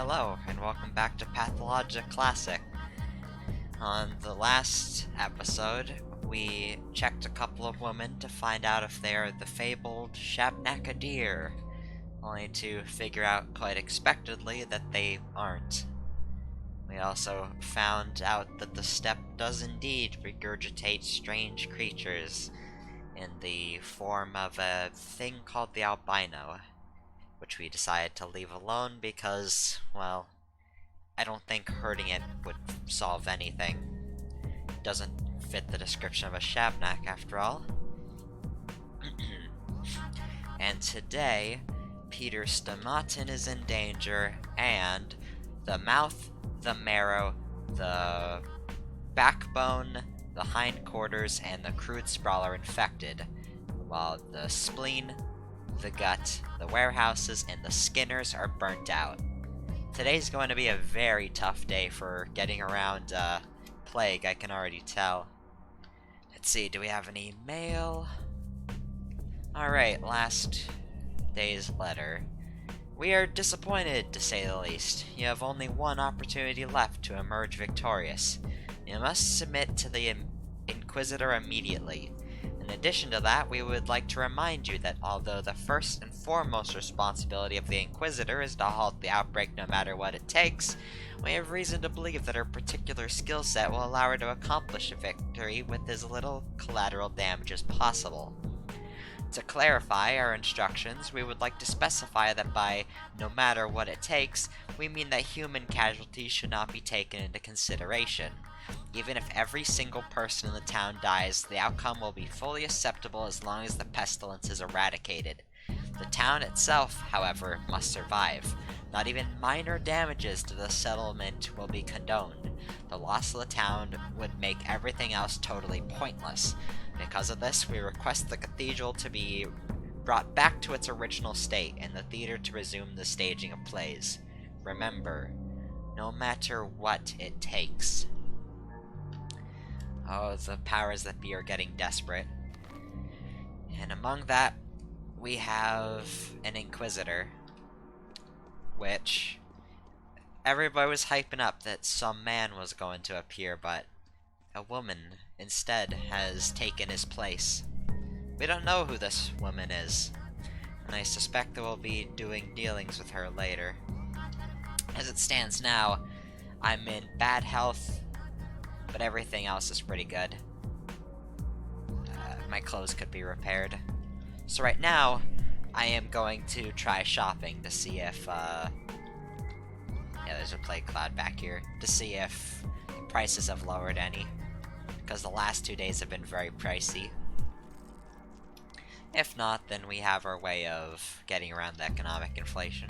Hello, and welcome back to Pathologic Classic. On the last episode, we checked a couple of women to find out if they're the fabled Shabnakadir, only to figure out quite expectedly that they aren't. We also found out that the steppe does indeed regurgitate strange creatures in the form of a thing called the albino, which we decided to leave alone because, well, I don't think hurting it would solve anything. It doesn't fit the description of a Shabnak, after all. And today, Peter Stomatin is in danger, and the mouth, the marrow, the backbone, the hindquarters, and the crude sprawl are infected, while the spleen, the gut, the warehouses, and the skinners are burnt out. Today's going to be a very tough day for getting around plague, I can already tell. Let's see, do we have any mail? Alright, last day's letter. We are disappointed, to say the least. You have only one opportunity left to emerge victorious. You must submit to the Inquisitor immediately. In addition to that, we would like to remind you that although the first and foremost responsibility of the Inquisitor is to halt the outbreak no matter what it takes, we have reason to believe that her particular skill set will allow her to accomplish a victory with as little collateral damage as possible. To clarify our instructions, we would like to specify that by no matter what it takes, we mean that human casualties should not be taken into consideration. Even if every single person in the town dies, the outcome will be fully acceptable as long as the pestilence is eradicated. The town itself, however, must survive. Not even minor damages to the settlement will be condoned. The loss of the town would make everything else totally pointless. Because of this, we request the cathedral to be brought back to its original state, and the theater to resume the staging of plays. Remember, no matter what it takes. Oh, the powers that be are getting desperate. And among that, we have an Inquisitor, which everybody was hyping up that some man was going to appear, but a woman instead has taken his place. We don't know who this woman is, and I suspect that we'll be doing dealings with her later. As it stands now, I'm in bad health, but everything else is pretty good. My clothes could be repaired. So right now, I am going to try shopping to see if, yeah, there's a plague cloud back here, to see if the prices have lowered any, because the last 2 days have been very pricey. If not, then we have our way of getting around the economic inflation.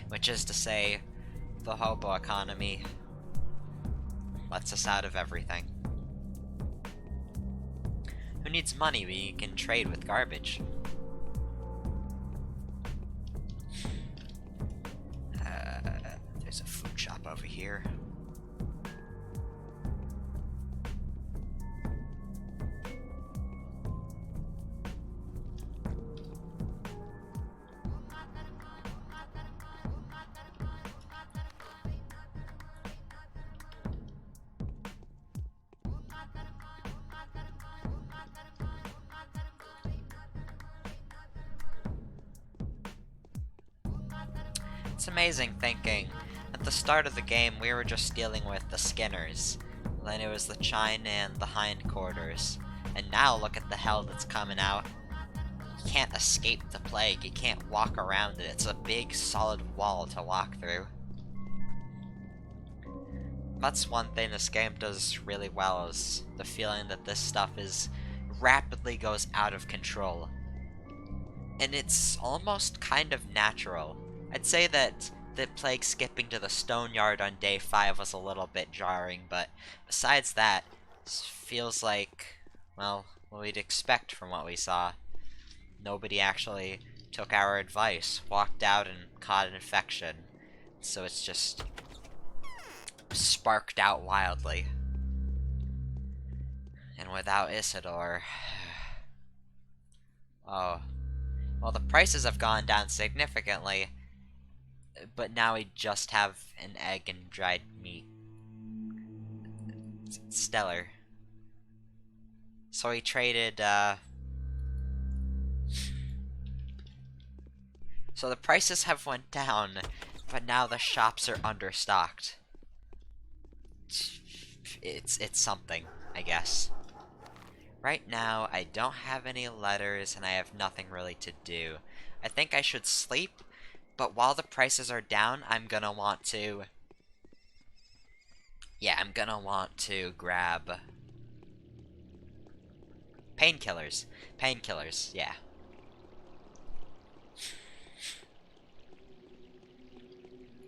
Which is to say, the hobo economy lets us out of everything. Who needs money when you can trade with garbage? There's a food shop over here. It's amazing thinking, at the start of the game we were just dealing with the skinners, then it was the chine and the hindquarters, and now look at the hell that's coming out. You can't escape the plague, you can't walk around it, it's a big solid wall to walk through. That's one thing this game does really well, is the feeling that this stuff rapidly goes out of control. And it's almost kind of natural. I'd say that the plague skipping to the stone yard on day 5 was a little bit jarring, but besides that, it feels like, well, what we'd expect from what we saw. Nobody actually took our advice, walked out and caught an infection, so it's just sparked out wildly. And without Isidore... oh, Well, the prices have gone down significantly, but now we just have an egg and dried meat. It's stellar. So we traded, So the prices have went down, but now the shops are understocked. It's something, I guess. Right now, I don't have any letters, and I have nothing really to do. I think I should sleep, but while the prices are down, I'm gonna want to... Yeah, I'm gonna want to grab... Painkillers. Painkillers, yeah.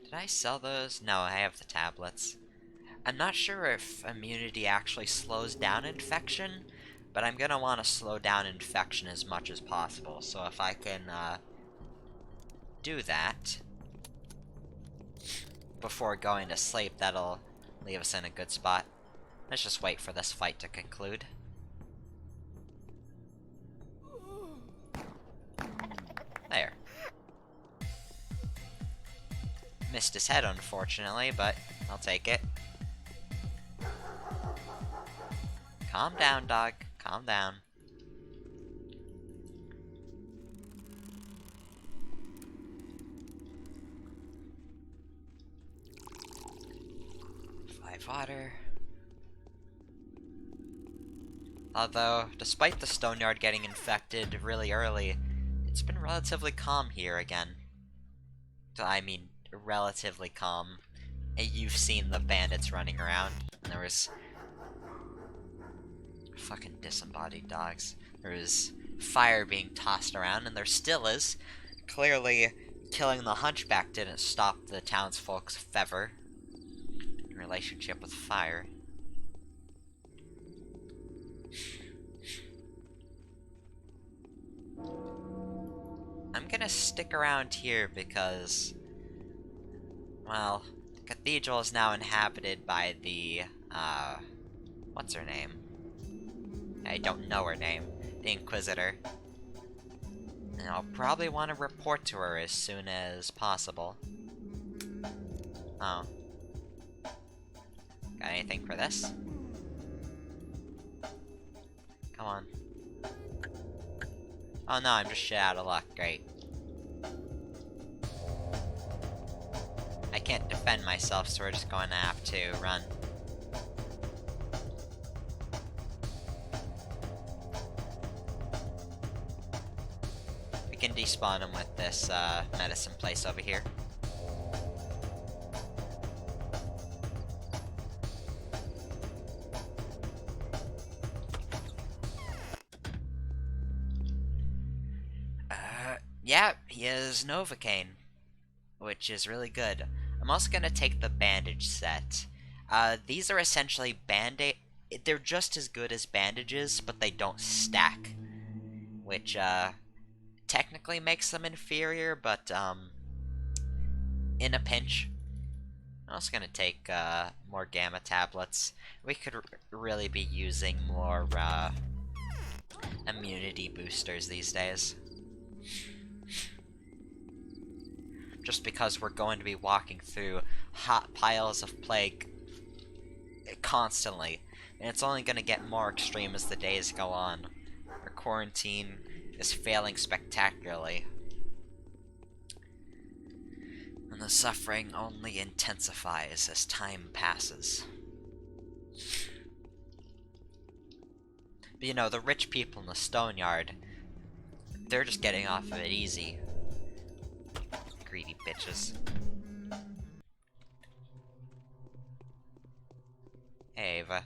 Did I sell those? No, I have the tablets. I'm not sure if immunity actually slows down infection, but I'm gonna want to slow down infection as much as possible. So if I can, do that before going to sleep, that'll leave us in a good spot. Let's just wait for this fight to conclude. There. Missed his head, unfortunately, but I'll take it. Calm down, dog. Calm down. Water. Although, despite the Stoneyard getting infected really early, it's been relatively calm here again. I mean, relatively calm. You've seen the bandits running around, and there was... fucking disembodied dogs. There was fire being tossed around, and there still is. Clearly, killing the Hunchback didn't stop the townsfolk's fever. Relationship with fire. I'm gonna stick around here because, well, the cathedral is now inhabited by the, what's her name? I don't know her name. The Inquisitor. And I'll probably want to report to her as soon as possible. Oh. Got anything for this? Come on. Oh no, I'm just shit out of luck. Great. I can't defend myself, so we're just going to have to run. We can despawn him with this, medicine place over here. Yeah, he has Novocaine, which is really good. I'm also gonna take the bandage set. These are essentially band-aid. They're just as good as bandages, but they don't stack, which, technically makes them inferior, but, in a pinch. I'm also gonna take, more gamma tablets. We could really be using more, immunity boosters these days. Just because we're going to be walking through hot piles of plague constantly, and it's only going to get more extreme as the days go on. Our quarantine is failing spectacularly, and the suffering only intensifies as time passes. But you know, the rich people in the Stoneyard, they're just getting off of it easy. Greedy bitches. Hey, Ava.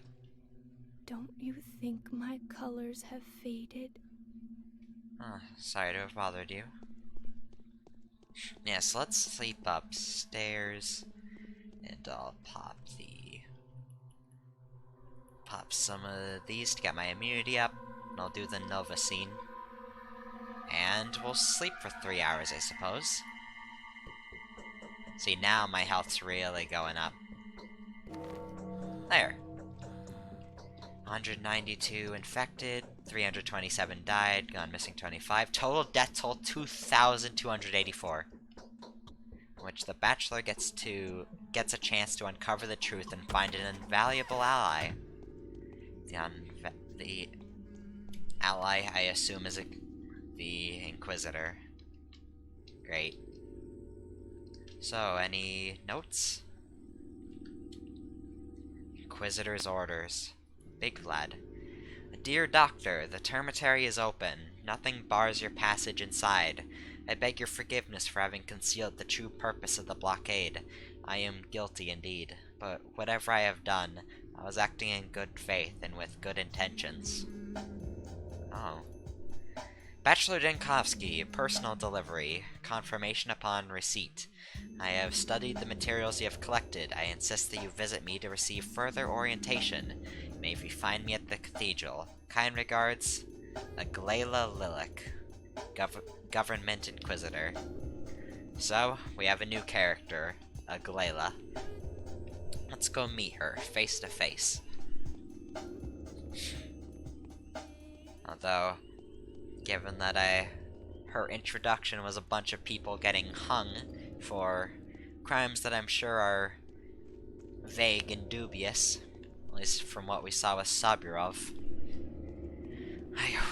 Don't you think my colors have faded? Oh, sorry to have bothered you. Yes, let's sleep upstairs. And I'll pop some of these to get my immunity up. And I'll do the Nova scene. And we'll sleep for 3 hours, I suppose. See, now my health's really going up. There. 192 infected, 327 died, gone missing 25. Total death toll 2,284. Which the Bachelor gets a chance to uncover the truth and find an invaluable ally. The ally, I assume, is the Inquisitor. Great. So, any notes? Inquisitor's orders. Big lad. Dear Doctor, the termitary is open. Nothing bars your passage inside. I beg your forgiveness for having concealed the true purpose of the blockade. I am guilty indeed, but whatever I have done, I was acting in good faith and with good intentions. Oh. Bachelor Denkovsky, personal delivery. Confirmation upon receipt. I have studied the materials you have collected. I insist that you visit me to receive further orientation. You may find me at the cathedral. Kind regards, Aglaila Lilac, Government Inquisitor. So, we have a new character, Aglaila. Let's go meet her, face to face. Although, given that her introduction was a bunch of people getting hung for crimes that I'm sure are vague and dubious, at least from what we saw with Sabirov,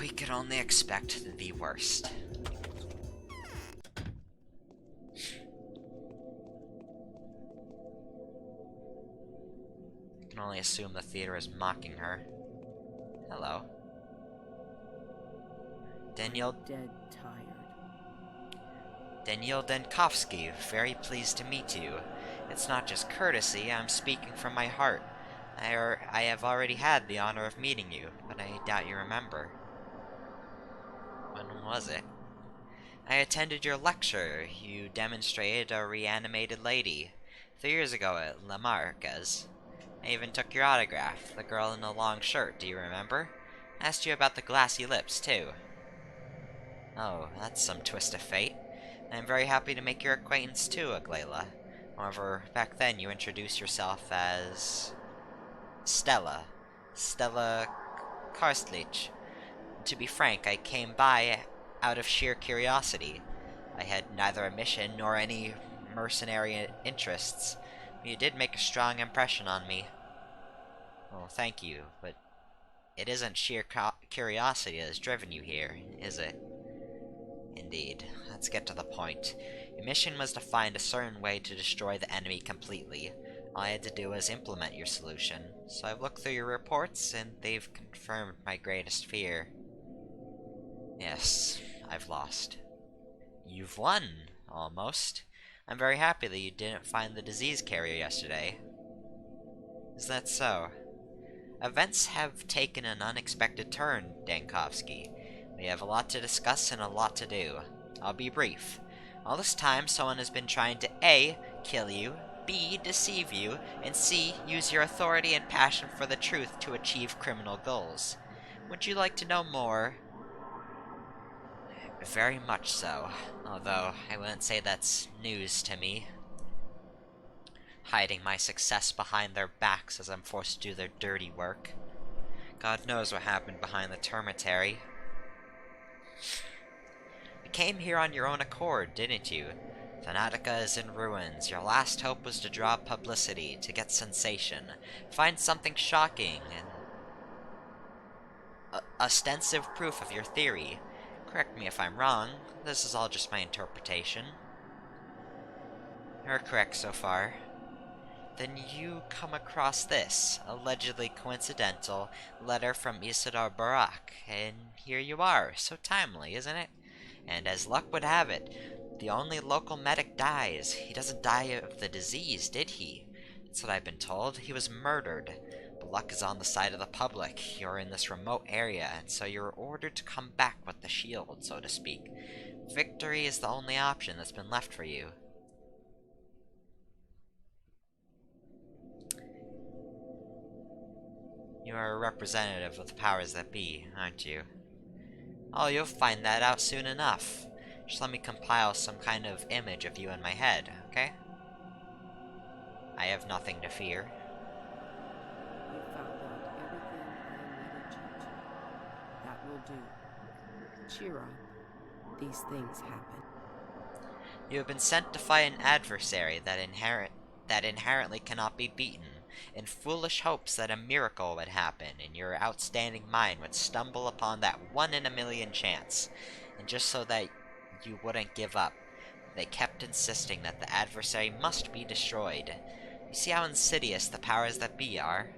we could only expect the worst. I can only assume the theater is mocking her. Hello. Daniel Denkovsky, very pleased to meet you. It's not just courtesy, I'm speaking from my heart. I have already had the honor of meeting you, but I doubt you remember. When was it? I attended your lecture. You demonstrated a reanimated lady 3 years ago at La Marquez. I even took your autograph, the girl in the long shirt, do you remember? I asked you about the glassy lips, too. Oh, that's some twist of fate. I'm very happy to make your acquaintance too, Aglaila. However, back then you introduced yourself as Stella Karstlich. To be frank, I came by out of sheer curiosity. I had neither a mission nor any mercenary interests. But you did make a strong impression on me. Well, thank you, but it isn't sheer curiosity that has driven you here, is it? Indeed. Let's get to the point. Your mission was to find a certain way to destroy the enemy completely. All I had to do was implement your solution. So I've looked through your reports, and they've confirmed my greatest fear. Yes, I've lost. You've won, almost. I'm very happy that you didn't find the disease carrier yesterday. Is that so? Events have taken an unexpected turn, Dankovsky. We have a lot to discuss and a lot to do. I'll be brief. All this time, someone has been trying to A. kill you, B. deceive you, and C. use your authority and passion for the truth to achieve criminal goals. Would you like to know more? Very much so, although I wouldn't say that's news to me. Hiding my success behind their backs as I'm forced to do their dirty work. God knows what happened behind the termitary. You came here on your own accord, didn't you? Fanatica is in ruins. Your last hope was to draw publicity, to get sensation, find something shocking, and ostensive proof of your theory. Correct me if I'm wrong. This is all just my interpretation. You're correct so far. Then you come across this, allegedly coincidental, letter from Isidore Barak, and here you are. So timely, isn't it? And as luck would have it, the only local medic dies. He doesn't die of the disease, did he? That's what I've been told. He was murdered. But luck is on the side of the public. You're in this remote area, and so you're ordered to come back with the shield, so to speak. Victory is the only option that's been left for you. You are a representative of the powers that be, aren't you? Oh, you'll find that out soon enough. Just let me compile some kind of image of you in my head, okay? I have nothing to fear. You found out everything I will do. Cheer up. These things happen. You have been sent to fight an adversary that inherently cannot be beaten, in foolish hopes that a miracle would happen, and your outstanding mind would stumble upon that 1 in a million chance. And just so that you wouldn't give up, they kept insisting that the adversary must be destroyed. You see how insidious the powers that be are?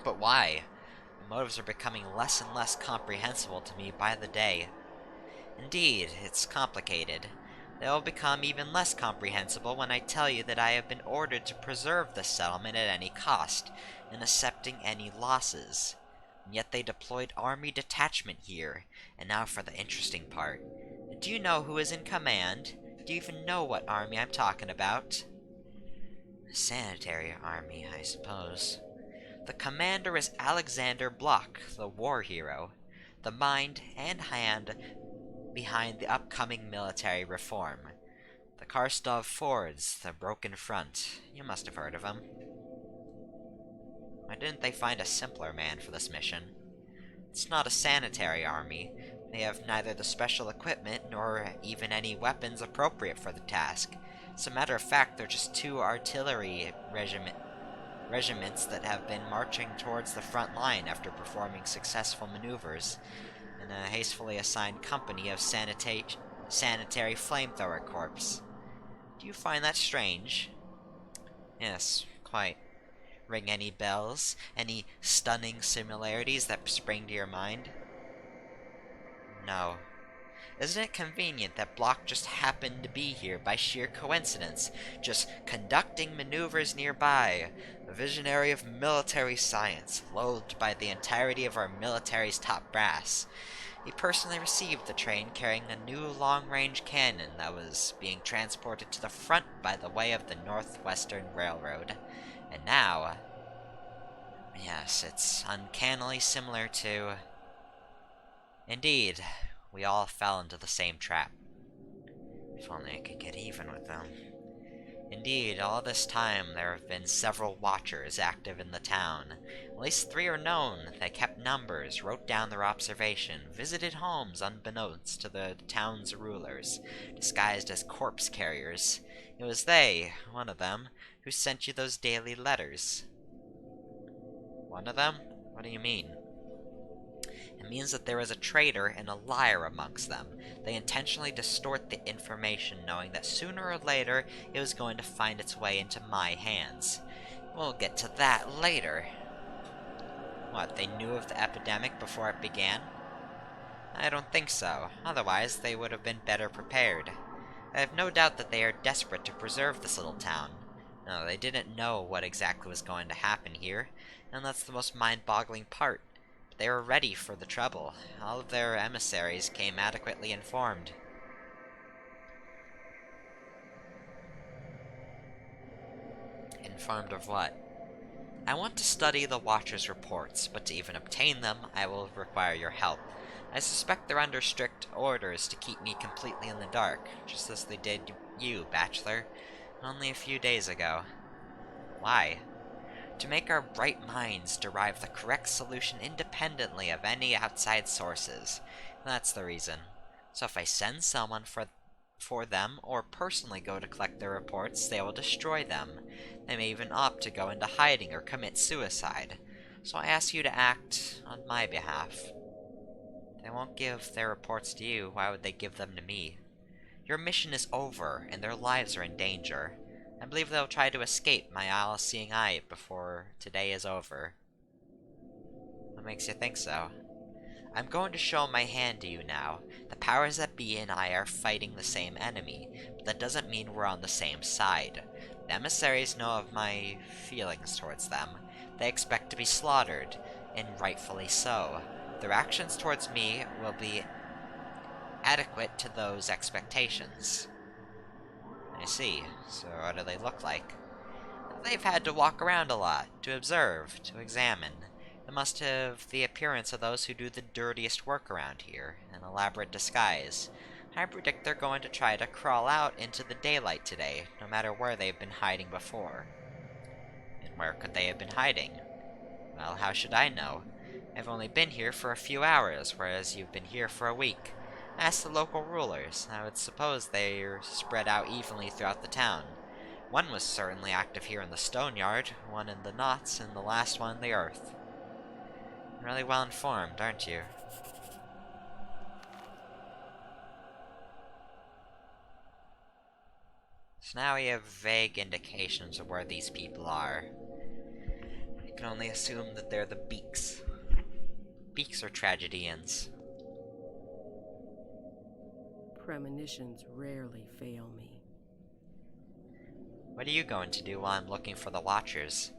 But why? The motives are becoming less and less comprehensible to me by the day. Indeed, it's complicated. They will become even less comprehensible when I tell you that I have been ordered to preserve the settlement at any cost, and accepting any losses. And yet they deployed army detachment here, and now for the interesting part. Do you know who is in command? Do you even know what army I'm talking about? A sanitary army, I suppose. The commander is Alexander Block, the war hero, the mind and hand behind the upcoming military reform. The Karstov Fords, the Broken Front. You must have heard of them. Why didn't they find a simpler man for this mission? It's not a sanitary army. They have neither the special equipment nor even any weapons appropriate for the task. As a matter of fact, they're just two artillery regiments that have been marching towards the front line after performing successful maneuvers, and a hastily assigned company of sanitary flamethrower corps. Do you find that strange? Yes, quite. Ring any bells? Any stunning similarities that spring to your mind? No. Isn't it convenient that Block just happened to be here by sheer coincidence, just conducting maneuvers nearby, a visionary of military science, loathed by the entirety of our military's top brass? He personally received the train carrying a new long-range cannon that was being transported to the front by the way of the Northwestern Railroad. And now... yes, it's uncannily similar to... Indeed, we all fell into the same trap. If only I could get even with them. Indeed, all this time there have been several watchers active in the town. At least 3 are known. They kept numbers, wrote down their observation, visited homes unbeknownst to the town's rulers, disguised as corpse carriers. It was they, one of them, who sent you those daily letters. One of them? What do you mean? It means that there is a traitor and a liar amongst them. They intentionally distort the information, knowing that sooner or later it was going to find its way into my hands. We'll get to that later. What, they knew of the epidemic before it began? I don't think so. Otherwise, they would have been better prepared. I have no doubt that they are desperate to preserve this little town. No, they didn't know what exactly was going to happen here, and that's the most mind-boggling part. They were ready for the trouble. All of their emissaries came adequately informed. Informed of what? I want to study the Watcher's reports, but to even obtain them, I will require your help. I suspect they're under strict orders to keep me completely in the dark, just as they did you, Bachelor, only a few days ago. Why? To make our bright minds derive the correct solution independently of any outside sources. That's the reason. So if I send someone for them, or personally go to collect their reports, they will destroy them. They may even opt to go into hiding or commit suicide. So I ask you to act on my behalf. They won't give their reports to you, why would they give them to me? Your mission is over, and their lives are in danger. I believe they'll try to escape my all-seeing eye before today is over. What makes you think so? I'm going to show my hand to you now. The powers that be and I are fighting the same enemy, but that doesn't mean we're on the same side. The emissaries know of my feelings towards them. They expect to be slaughtered, and rightfully so. Their actions towards me will be adequate to those expectations. I see. So what do they look like? They've had to walk around a lot, to observe, to examine. They must have the appearance of those who do the dirtiest work around here, an elaborate disguise. I predict they're going to try to crawl out into the daylight today, no matter where they've been hiding before. And where could they have been hiding? Well, how should I know? I've only been here for a few hours, whereas you've been here for a week. Ask the local rulers. I would suppose they're spread out evenly throughout the town. One was certainly active here in the stone yard, one in the knots, and the last one in the earth. Really well informed, aren't you? So now we have vague indications of where these people are. I can only assume that they're the Beaks. Beaks are tragedians. Premonitions rarely fail me. What are you going to do while I'm looking for the Watchers?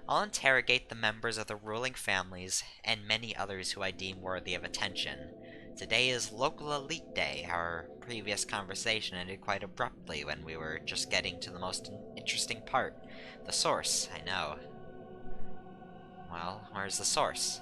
I'll interrogate the members of the ruling families and many others who I deem worthy of attention. Today is Local Elite Day. Our previous conversation ended quite abruptly when we were just getting to the most interesting part. The source, I know. Well, where's the source?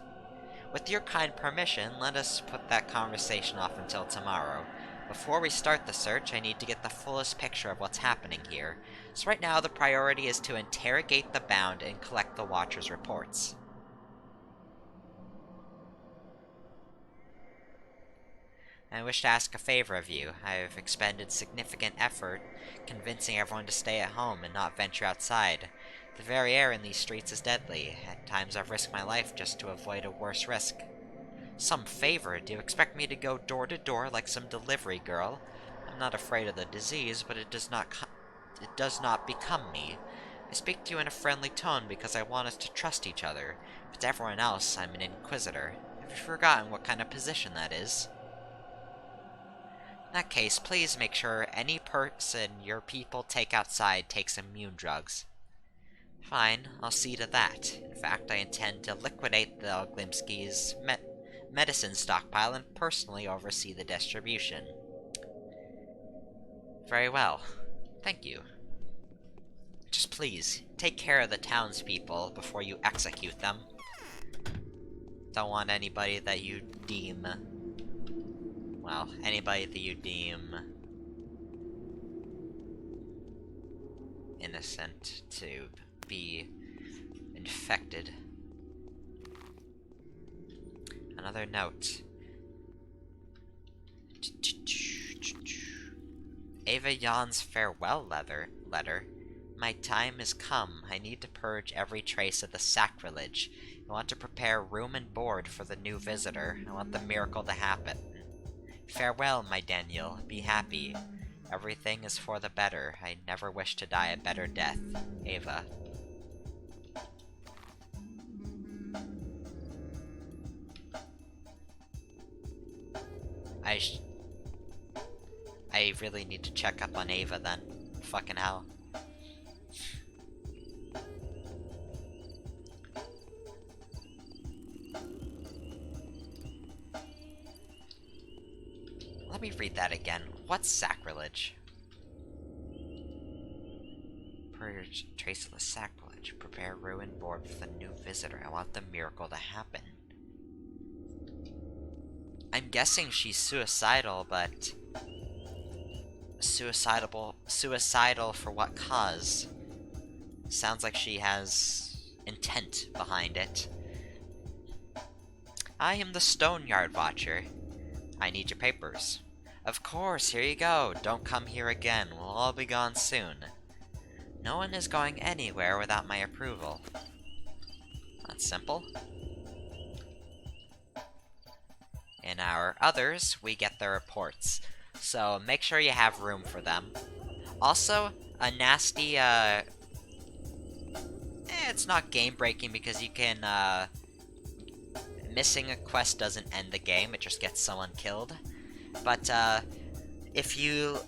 With your kind permission, let us put that conversation off until tomorrow. Before we start the search, I need to get the fullest picture of what's happening here. So right now, the priority is to interrogate the bound and collect the Watcher's reports. I wish to ask a favor of you. I have expended significant effort convincing everyone to stay at home and not venture outside. The very air in these streets is deadly. At times I've risked my life just to avoid a worse risk. Some favor? Do you expect me to go door to door like some delivery girl? I'm not afraid of the disease, but it does not become me. I speak to you in a friendly tone because I want us to trust each other. But to everyone else, I'm an Inquisitor. Have you forgotten what kind of position that is? In that case, please make sure any person your people take outside takes immune drugs. Fine, I'll see to that. In fact, I intend to liquidate the Glimski's medicine stockpile and personally oversee the distribution. Very well. Thank you. Just please, take care of the townspeople before you execute them. Don't want anybody that you deem... well, anybody that you deem... innocent to be infected. Another note. Ava Jan's farewell letter. My time has come. I need to purge every trace of the sacrilege. I want to prepare room and board for the new visitor. I want the miracle to happen. Farewell, my Daniel. Be happy. Everything is for the better. I never wish to die a better death. Ava. I really need to check up on Ava then. Fucking hell. Let me read that again. What's sacrilege? Purge trace of the sacrilege. Prepare ruin board for the new visitor. I want the miracle to happen. I'm guessing she's suicidal, but... Suicidal for what cause? Sounds like she has intent behind it. I am the Stoneyard Watcher. I need your papers. Of course, here you go. Don't come here again. We'll all be gone soon. No one is going anywhere without my approval. That's simple. In our others, we get their reports. So make sure you have room for them. Also, a nasty, it's not game-breaking because you can, missing a quest doesn't end the game, it just gets someone killed. But, if you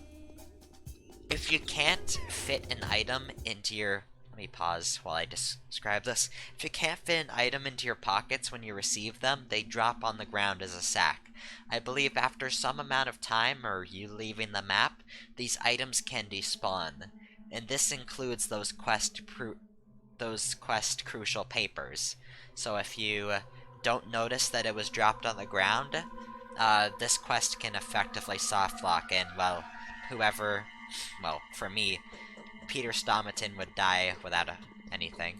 can't fit an item into your... Let me pause while I describe this. If you can't fit an item into your pockets when you receive them, they drop on the ground as a sack. I believe after some amount of time, or you leaving the map, these items can despawn. And this includes those quest crucial papers. So if you don't notice that it was dropped on the ground, this quest can effectively softlock, and, well, whoever... Well, for me, Peter Stomaton would die without anything.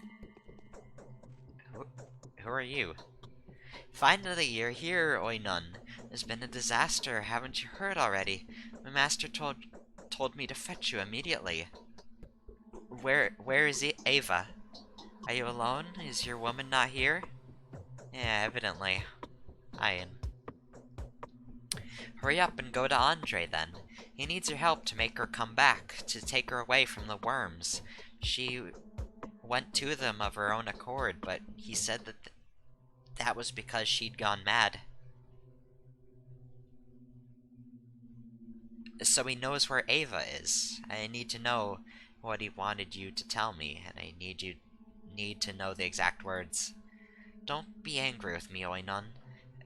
Who are you? Finally, you're here, Oinon. There's been a disaster, haven't you heard already? My master told me to fetch you immediately. Where is Ava? Are you alone? Is your woman not here? Yeah, evidently. Ian. Hurry up and go to Andre, then. He needs your help to make her come back, to take her away from the worms. She went to them of her own accord, but he said that that was because she'd gone mad. So he knows where Ava is. I need to know what he wanted you to tell me, and I need to know the exact words. Don't be angry with me, Oinon.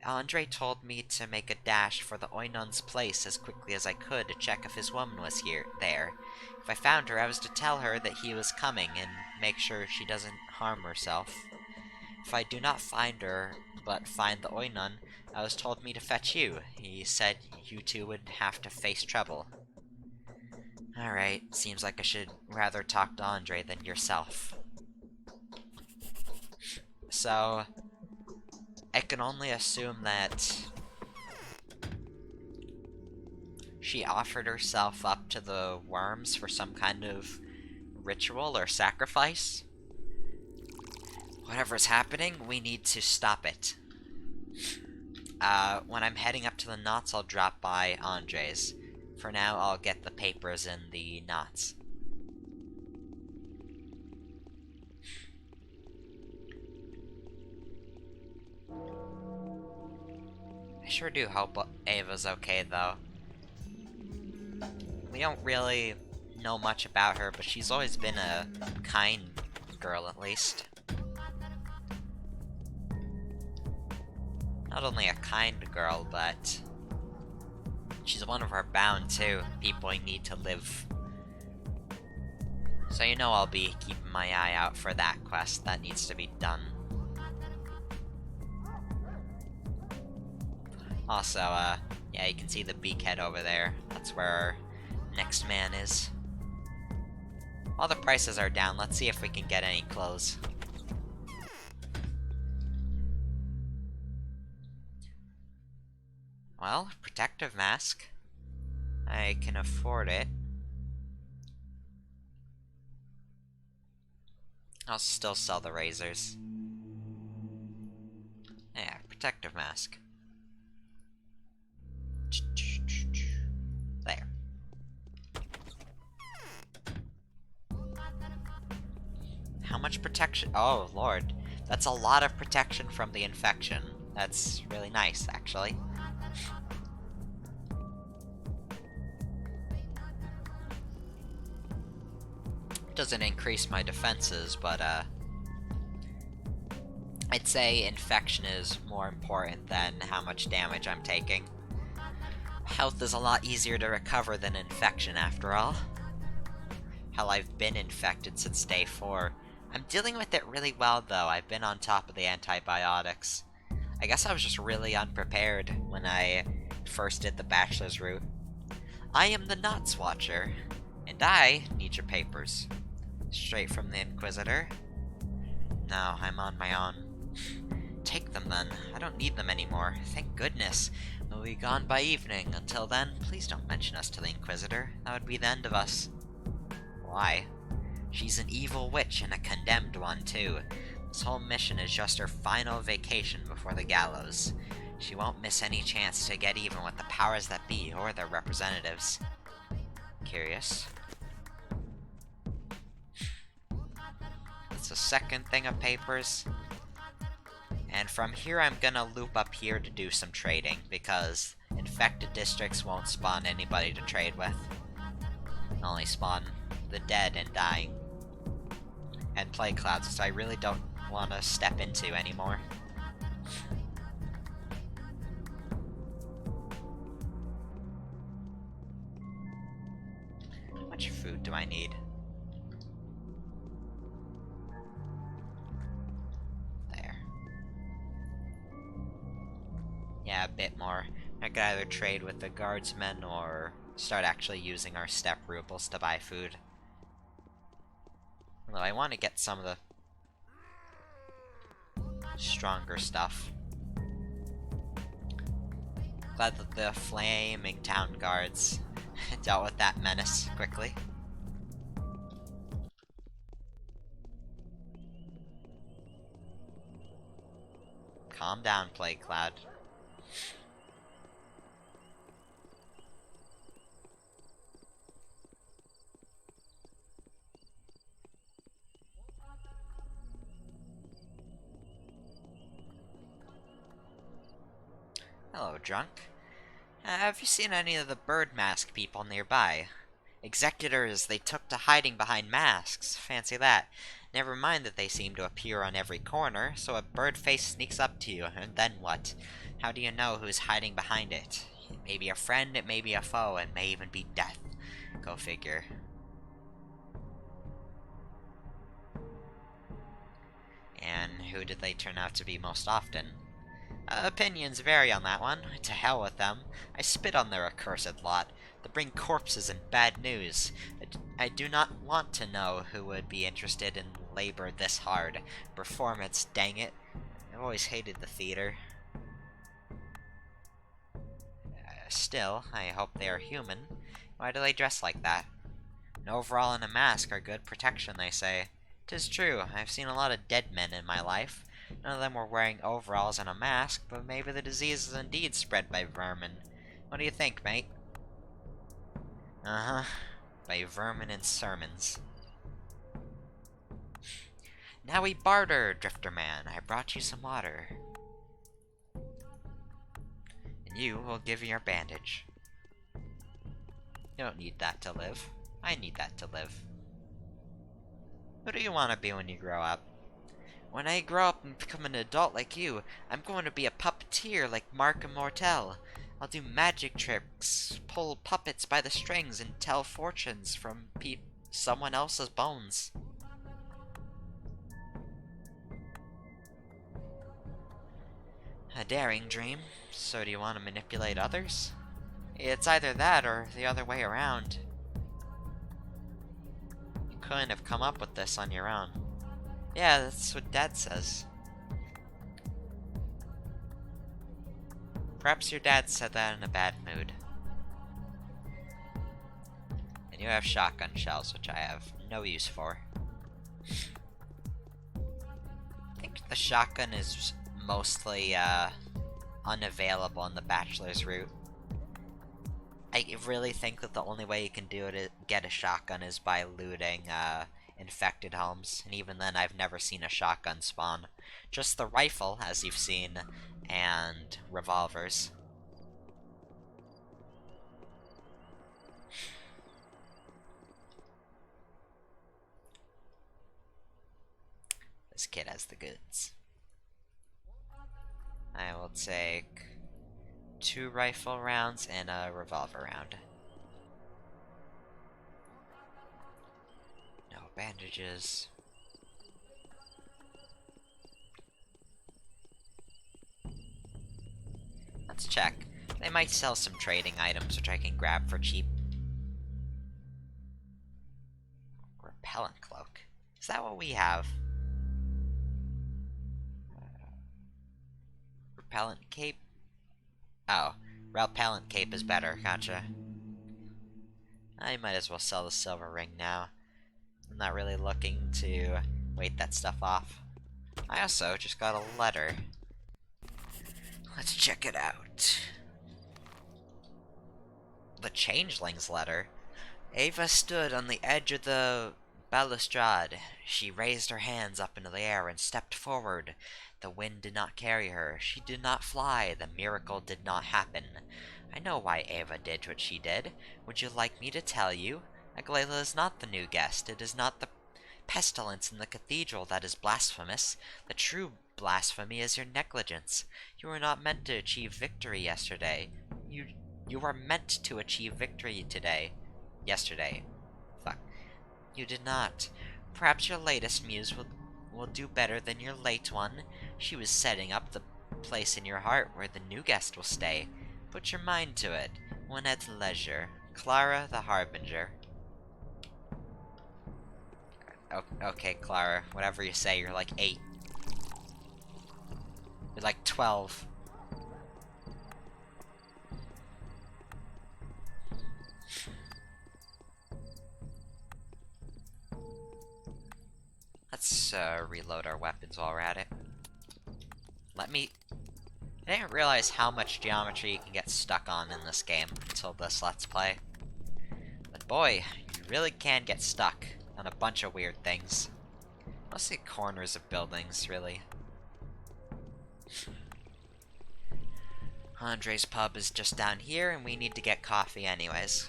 Andre told me to make a dash for the Oinon's place as quickly as I could to check if his woman was there. If I found her, I was to tell her that he was coming and make sure she doesn't harm herself. If I do not find her, but find the Oinon, I was told me to fetch you. He said you two would have to face trouble. Alright, seems like I should rather talk to Andre than yourself. So, I can only assume that she offered herself up to the worms for some kind of ritual or sacrifice. Whatever's happening, we need to stop it. When I'm heading up to the knots, I'll drop by Andre's. For now, I'll get the papers in the knots. I sure do hope Ava's okay, though. We don't really know much about her, but she's always been a kind girl, at least. Not only a kind girl, but she's one of our bound, too. People need to live. So you know I'll be keeping my eye out for that quest. That needs to be done. Also, yeah, you can see the beakhead over there. That's where our next man is. While the prices are down, let's see if we can get any clothes. Well, protective mask. I can afford it. I'll still sell the razors. Yeah, protective mask. There. How much protection? Oh, Lord. That's a lot of protection from the infection. That's really nice, actually. Doesn't increase my defenses, but, I'd say infection is more important than how much damage I'm taking. Health is a lot easier to recover than infection, after all. Hell, I've been infected since day 4. I'm dealing with it really well, though. I've been on top of the antibiotics. I guess I was just really unprepared when I first did the bachelor's route. I am the Knots Watcher, and I need your papers. Straight from the Inquisitor? No, I'm on my own. Take them then. I don't need them anymore. Thank goodness. We'll be gone by evening. Until then, please don't mention us to the Inquisitor. That would be the end of us. Why? She's an evil witch and a condemned one, too. This whole mission is just her final vacation before the gallows. She won't miss any chance to get even with the powers that be or their representatives. Curious. That's the second thing of papers. And from here I'm gonna loop up here to do some trading, because infected districts won't spawn anybody to trade with. Only spawn the dead and dying. And plague clouds, which I really don't want to step into anymore. How much food do I need? There. Yeah, a bit more. I could either trade with the guardsmen or start actually using our step rubles to buy food. Although I want to get some of the stronger stuff. Glad that the flaming town guards dealt with that menace quickly. Calm down, Plague Cloud. Hello, drunk. Have you seen any of the bird mask people nearby? Executors, they took to hiding behind masks. Fancy that. Never mind that they seem to appear on every corner, so a bird face sneaks up to you, and then what? How do you know who's hiding behind it? It may be a friend, it may be a foe, it may even be death. Go figure. And who did they turn out to be most often? Opinions vary on that one. To hell with them. I spit on their accursed lot. They bring corpses and bad news. I do not want to know who would be interested in labor this hard. Performance, dang it. I've always hated the theater. Still, I hope they are human. Why do they dress like that? An overall and a mask are good protection, they say. 'Tis true, I've seen a lot of dead men in my life. None of them were wearing overalls and a mask, but maybe the disease is indeed spread by vermin. What do you think, mate? Uh-huh. By vermin and sermons. Now we barter, Drifter Man. I brought you some water. And you will give me your bandage. You don't need that to live. I need that to live. Who do you want to be when you grow up? When I grow up and become an adult like you, I'm going to be a puppeteer like Mark Immortel. I'll do magic tricks, pull puppets by the strings, and tell fortunes from someone else's bones. A daring dream. So do you want to manipulate others? It's either that or the other way around. You couldn't have come up with this on your own. Yeah, that's what Dad says. Perhaps your dad said that in a bad mood. And you have shotgun shells, which I have no use for. I think the shotgun is mostly, unavailable in the Bachelor's route. I really think that the only way you can get a shotgun is by looting, infected homes, and even then I've never seen a shotgun spawn. Just the rifle, as you've seen, and revolvers. This kid has the goods. I will take 2 rifle rounds and a revolver round. No bandages. Let's check. They might sell some trading items which I can grab for cheap. Repellent cloak. Is that what we have? Repellent cape? Oh, repellent cape is better, gotcha. I might as well sell the silver ring now. I'm not really looking to wait that stuff off. I also just got a letter. Let's check it out. The Changeling's letter. Ava stood on the edge of the balustrade. She raised her hands up into the air and stepped forward. The wind did not carry her. She did not fly. The miracle did not happen. I know why Ava did what she did. Would you like me to tell you? Aglaila is not the new guest. It is not the pestilence in the cathedral that is blasphemous. The true blasphemy is your negligence. You were not meant to achieve victory yesterday. You were meant to achieve victory yesterday. Fuck. You did not. Perhaps your latest muse will do better than your late one. She was setting up the place in your heart where the new guest will stay. Put your mind to it, when at leisure. Clara the Harbinger. Okay, Clara, whatever you say, you're like 8. We're like 12. Let's reload our weapons while we're at it. I didn't realize how much geometry you can get stuck on in this game until this Let's Play. But boy, you really can get stuck on a bunch of weird things. Mostly corners of buildings, really. Andre's pub is just down here, and we need to get coffee anyways.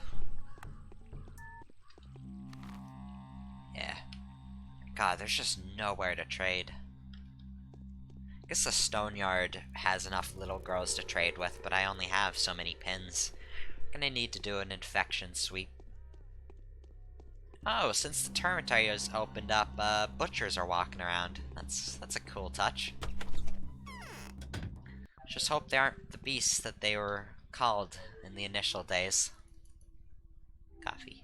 Yeah. God, there's just nowhere to trade. I guess the stone yard has enough little girls to trade with, but I only have so many pins. I'm gonna need to do an infection sweep. Oh, since the termitary has opened up, butchers are walking around. That's a cool touch. Just hope they aren't the beasts that they were called in the initial days. Coffee.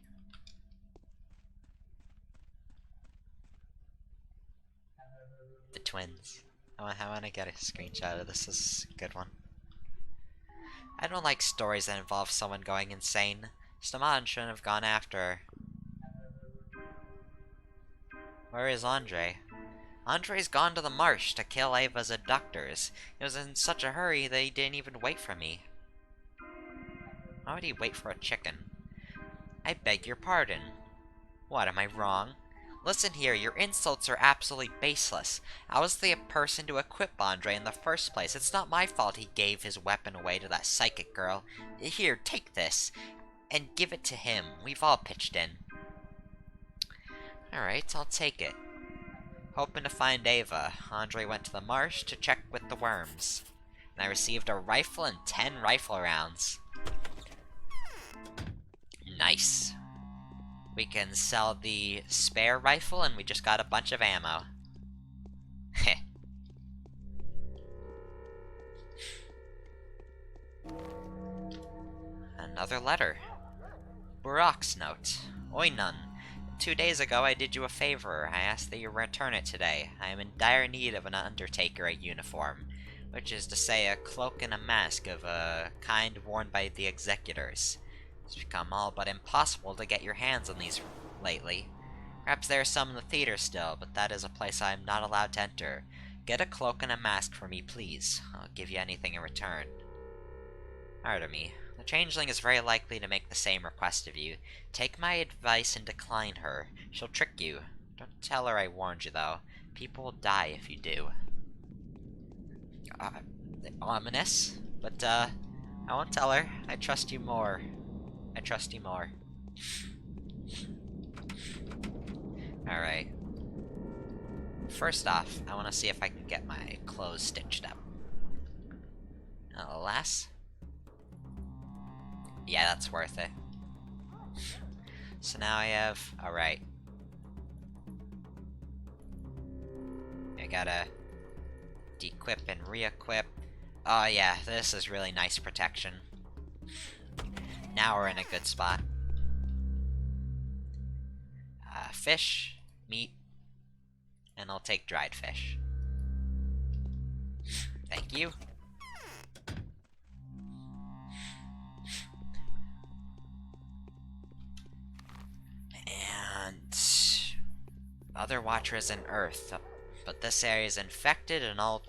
The twins. I wanna get a screenshot of this. This is a good one. I don't like stories that involve someone going insane. Staman shouldn't have gone after her. Where is Andre? Andre's gone to the marsh to kill Ava's abductors. He was in such a hurry that he didn't even wait for me. Why would he wait for a chicken? I beg your pardon. What, am I wrong? Listen here, your insults are absolutely baseless. I was the person to equip Andre in the first place. It's not my fault he gave his weapon away to that psychic girl. Here, take this, and give it to him. We've all pitched in. Alright, I'll take it. Hoping to find Ava, Andre went to the marsh to check with the worms. And I received a rifle and 10 rifle rounds. Nice. We can sell the spare rifle and we just got a bunch of ammo. Heh. Another letter. Burak's note. Oi nun. 2 days ago I did you a favor. I asked that you return it today. I am in dire need of an undertaker uniform. Which is to say a cloak and a mask of a kind worn by the executors. It's become all but impossible to get your hands on these lately. Perhaps there are some in the theater still, but that is a place I am not allowed to enter. Get a cloak and a mask for me, please. I'll give you anything in return. Artemy. The changeling is very likely to make the same request of you. Take my advice and decline her. She'll trick you. Don't tell her I warned you, though. People will die if you do. Ominous, but, I won't tell her. I trust you more. I trust you more. Alright. First off, I want to see if I can get my clothes stitched up. Alas. Yeah, that's worth it. So now I have... Alright. I gotta dequip and re-equip. Oh yeah, this is really nice protection. Now we're in a good spot. Fish, meat, and I'll take dried fish. Thank you. And... other watchers in Earth, but this area is infected and all...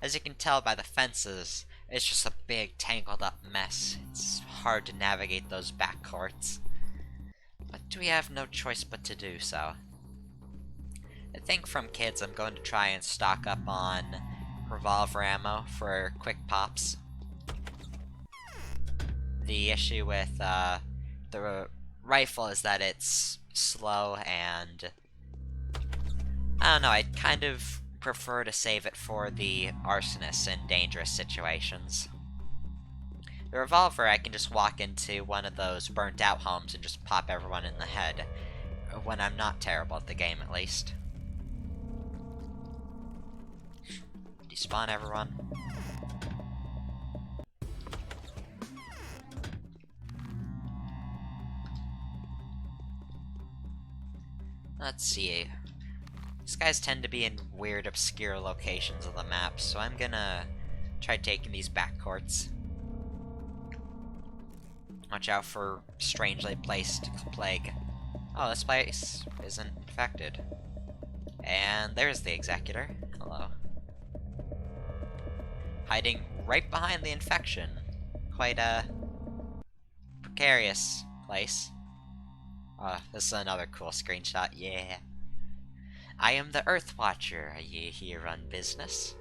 As you can tell by the fences, it's just a big tangled up mess. It's hard to navigate those back courts. But we have no choice but to do so. I think from kids I'm going to try and stock up on revolver ammo for quick pops. The issue with the rifle is that it's slow and... I don't know, I'd kind of prefer to save it for the arsonists in dangerous situations. The revolver, I can just walk into one of those burnt out homes and just pop everyone in the head. When I'm not terrible at the game, at least. Despawn everyone. Let's see. These guys tend to be in weird, obscure locations of the map, so I'm gonna try taking these back courts. Watch out for strangely placed plague. Oh, this place isn't infected. And there's the Executor. Hello. Hiding right behind the infection. Quite a precarious place. This is another cool screenshot, yeah. I am the Earth Watcher. Are you here on business?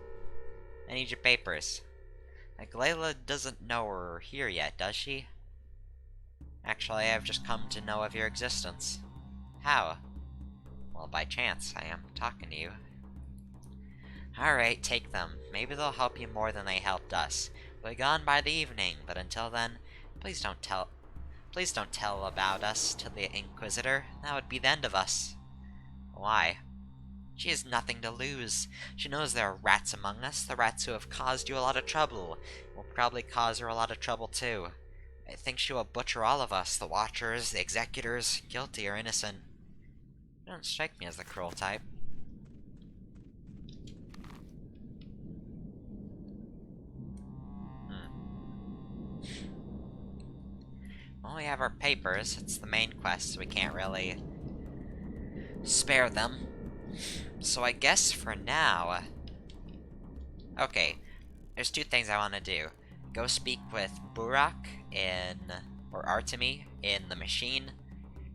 I need your papers. Like, Layla doesn't know we're here yet, does she? Actually, I've just come to know of your existence. How? Well, by chance, I am talking to you. Alright, take them. Maybe they'll help you more than they helped us. We'll be gone by the evening, but until then, please don't tell about us to the Inquisitor. That would be the end of us. Why? She has nothing to lose. She knows there are rats among us, the rats who have caused you a lot of trouble. Will probably cause her a lot of trouble too. I think she will butcher all of us, the Watchers, the Executors, guilty or innocent. You don't strike me as the cruel type. Well, we have our papers. It's the main quest, so we can't really spare them. So I guess for now... Okay, there's two things I want to do. Go speak with Burak or Artemi in the machine,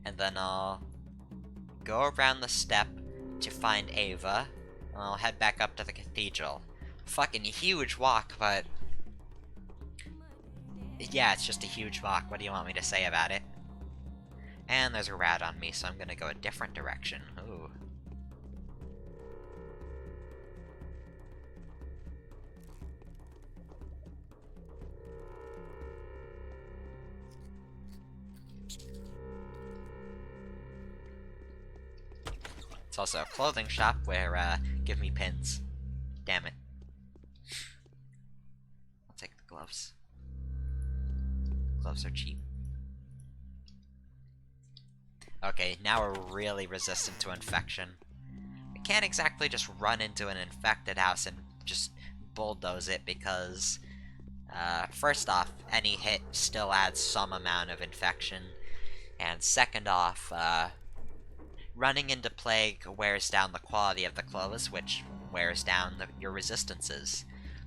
and then I'll go around the step to find Ava, and I'll head back up to the cathedral. Fucking huge walk, but... yeah, it's just a huge walk. What do you want me to say about it? And there's a rat on me, so I'm gonna go a different direction. Ooh. It's also a clothing shop where, give me pins. Damn it. I'll take the gloves. Gloves are cheap. Okay, now we're really resistant to infection. We can't exactly just run into an infected house and just bulldoze it because, first off, any hit still adds some amount of infection. And second off, running into plague wears down the quality of the clothes, which wears down your resistances.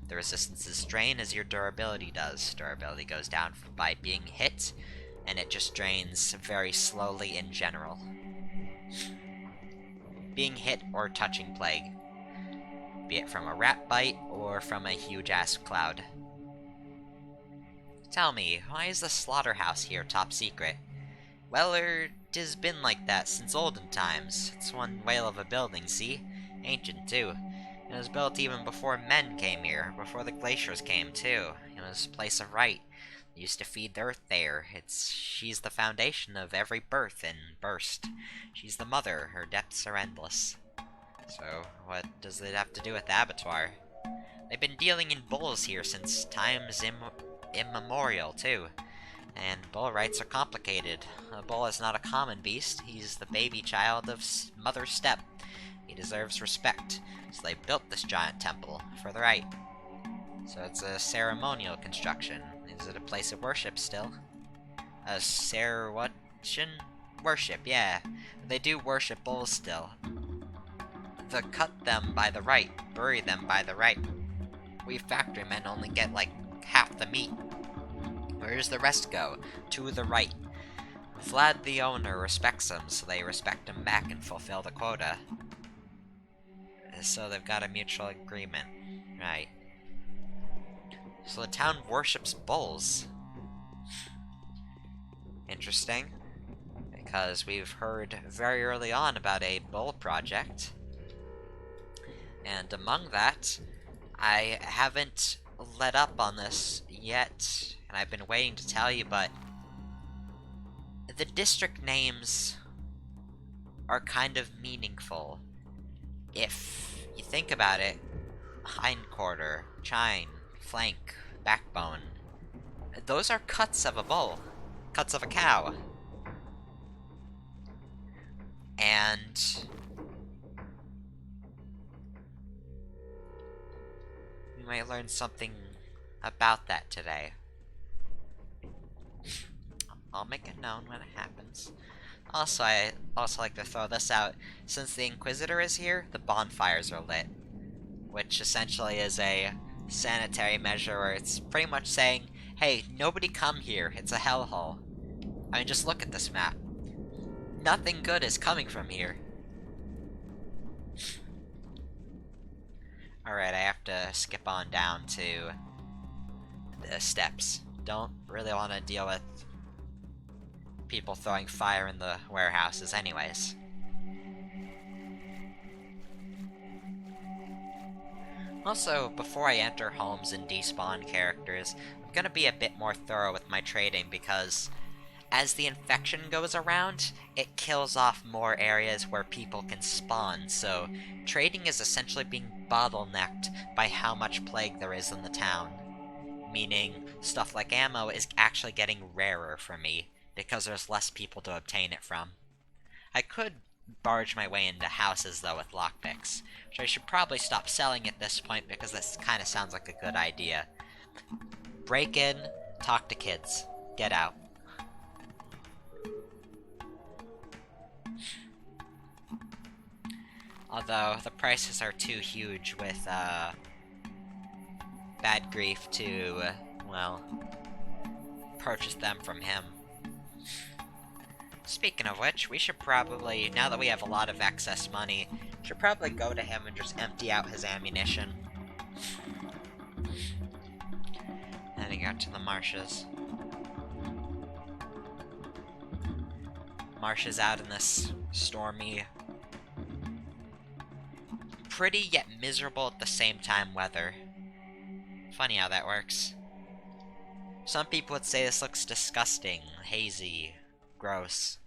The resistances drain as your durability does. Durability goes down by being hit, and it just drains very slowly in general. Being hit or touching plague. Be it from a rat bite or from a huge-ass cloud. Tell me, why is the slaughterhouse here top secret? Well, tis been like that since olden times. It's one whale of a building, see? Ancient, too. It was built even before men came here, before the glaciers came, too. It was a place of right. They used to feed the earth there. She's the foundation of every birth and burst. She's the mother. Her depths are endless. So, what does it have to do with the abattoir? They've been dealing in bulls here since times immemorial, too. And bull rights are complicated. A bull is not a common beast. He's the baby child of Mother Steppe. He deserves respect. So they built this giant temple for the right. So it's a ceremonial construction. Is it a place of worship still? A worship, yeah. They do worship bulls still. They cut them by the right, bury them by the right. We factory men only get like half the meat. Where does the rest go? To the right. Vlad the owner respects them, so they respect him back and fulfill the quota. So they've got a mutual agreement. Right. So the town worships bulls. Interesting. Because we've heard very early on about a bull project. And among that, I haven't let up on this yet, and I've been waiting to tell you, but the district names are kind of meaningful. If you think about it, hindquarter, chine, flank, backbone, those are cuts of a bull, cuts of a cow. And We might learn something about that today. I'll make it known when it happens. Also, I also like to throw this out. Since the Inquisitor is here, the bonfires are lit. Which essentially is a sanitary measure where it's pretty much saying, hey, nobody come here, it's a hellhole. I mean, just look at this map. Nothing good is coming from here. Alright, I have to skip on down to the steps. Don't really want to deal with people throwing fire in the warehouses anyways. Also, before I enter homes and despawn characters, I'm gonna be a bit more thorough with my trading because as the infection goes around, it kills off more areas where people can spawn, so trading is essentially being bottlenecked by how much plague there is in the town. Meaning, stuff like ammo is actually getting rarer for me, because there's less people to obtain it from. I could barge my way into houses, though, with lockpicks, which I should probably stop selling at this point, because this kinda sounds like a good idea. Break in, talk to kids, get out. Although, the prices are too huge with, Bad Grief to, well, purchase them from him. Speaking of which, we should probably, now that we have a lot of excess money, should probably go to him and just empty out his ammunition. Heading out to the marshes. Marshes out in this stormy, pretty yet miserable at the same time weather. Funny how that works. Some people would say this looks disgusting, hazy, gross.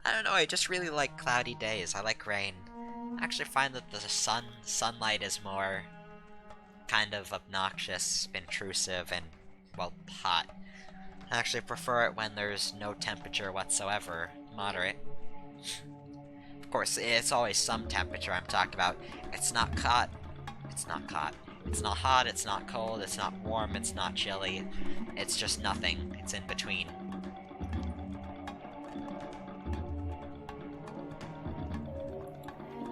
I don't know, I just really like cloudy days. I like rain. I actually find that the sunlight is more kind of obnoxious, intrusive, and, well, hot. I actually prefer it when there's no temperature whatsoever. Moderate. Of course, it's always some temperature I'm talking about. It's not hot. It's not hot. It's not hot, it's not cold, it's not warm, it's not chilly. It's just nothing. It's in between.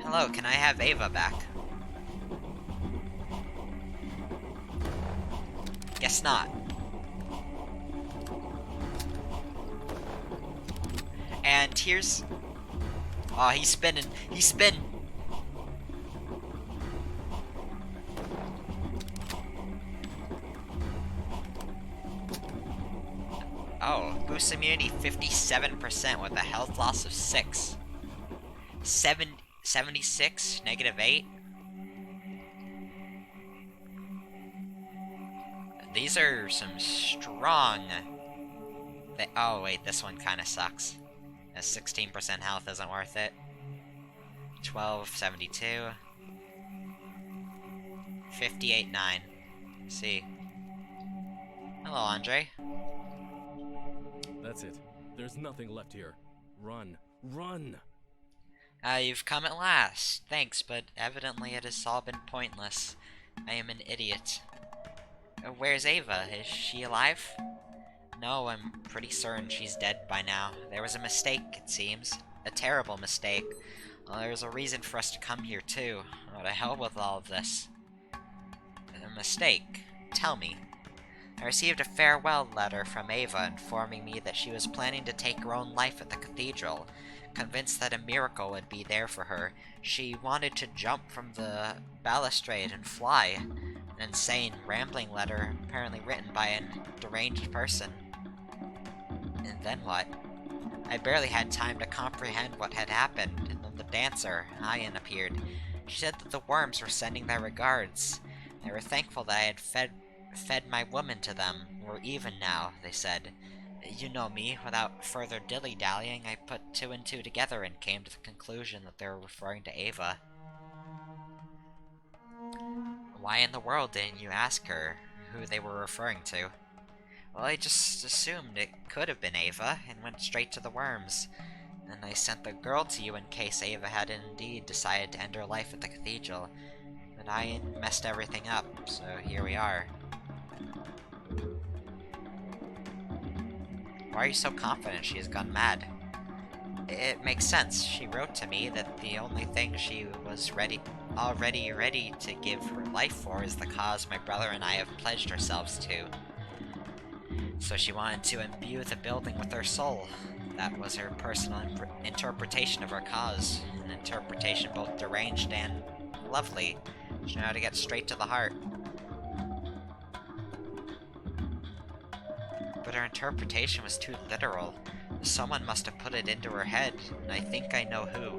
Hello, can I have Ava back? Guess not. And here's... Oh, he's spinning. He's spinning. Oh, boost immunity 57% with a health loss of 6. 76, -8. These are some strong... Oh wait, this one kinda sucks. A 16% health isn't worth it. 1272. 58.9. See. Hello, Andre. That's it. There's nothing left here. Run. Run! You've come at last. Thanks, but evidently it has all been pointless. I am an idiot. Where's Ava? Is she alive? No, I'm pretty certain she's dead by now. There was a mistake, it seems. A terrible mistake. Well, there was a reason for us to come here, too. Oh, to hell with all of this. A mistake? Tell me. I received a farewell letter from Ava informing me that she was planning to take her own life at the cathedral. Convinced that a miracle would be there for her, she wanted to jump from the balustrade and fly. An insane, rambling letter apparently written by a deranged person. And then what? I barely had time to comprehend what had happened, and then the dancer, Ayan, appeared. She said that the worms were sending their regards. They were thankful that I had fed my woman to them. We're even now, they said. You know me, without further dilly-dallying, I put 2 and 2 together and came to the conclusion that they were referring to Ava. Why in the world didn't you ask her who they were referring to? Well, I just assumed it could have been Ava, and went straight to the worms. And I sent the girl to you in case Ava had indeed decided to end her life at the cathedral. But But I messed everything up, so here we are. Why are you so confident she has gone mad? It makes sense. She wrote to me that the only thing she was already ready to give her life for is the cause my brother and I have pledged ourselves to. So she wanted to imbue the building with her soul. That was her personal interpretation of our cause. An interpretation both deranged and lovely. She knew how to get straight to the heart. But her interpretation was too literal. Someone must have put it into her head, and I think I know who.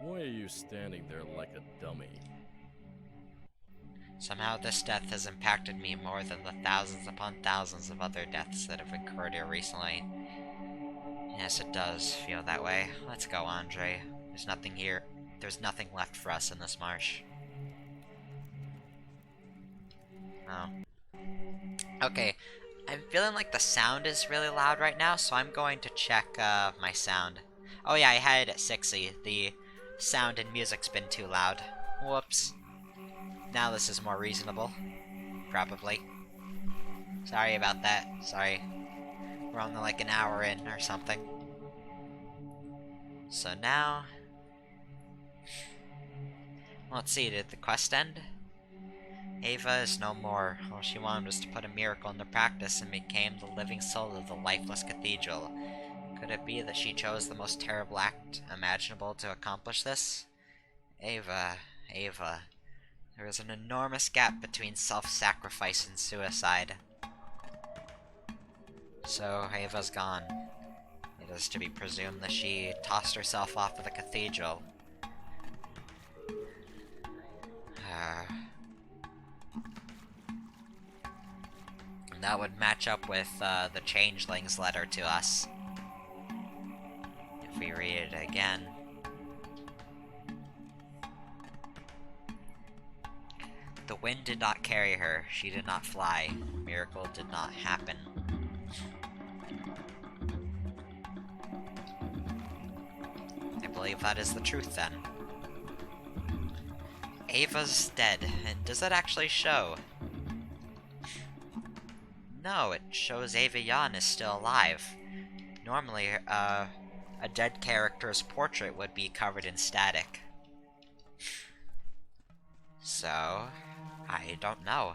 Why are you standing there like a dummy? Somehow this death has impacted me more than the thousands upon thousands of other deaths that have occurred here recently. Yes, it does feel that way. Let's go, Andre. There's nothing here. There's nothing left for us in this marsh. Oh. Okay, I'm feeling like the sound is really loud right now, so I'm going to check my sound. Oh yeah, I had it at 60. The sound and music's been too loud. Whoops. Now this is more reasonable. Probably. Sorry about that. Sorry. We're only like an hour in or something. So now... Let's see, did the quest end? Ava is no more. All she wanted was to put a miracle into practice and became the living soul of the lifeless cathedral. Could it be that she chose the most terrible act imaginable to accomplish this? Ava. There is an enormous gap between self-sacrifice and suicide. So, Ava's gone. It is to be presumed that she tossed herself off of the cathedral. And that would match up with the Changeling's letter to us. If we read it again. The wind did not carry her. She did not fly. Miracle did not happen. I believe that is the truth then. Ava's dead, and does that actually show? No, it shows Ava Yan is still alive. Normally, a dead character's portrait would be covered in static. So, I don't know.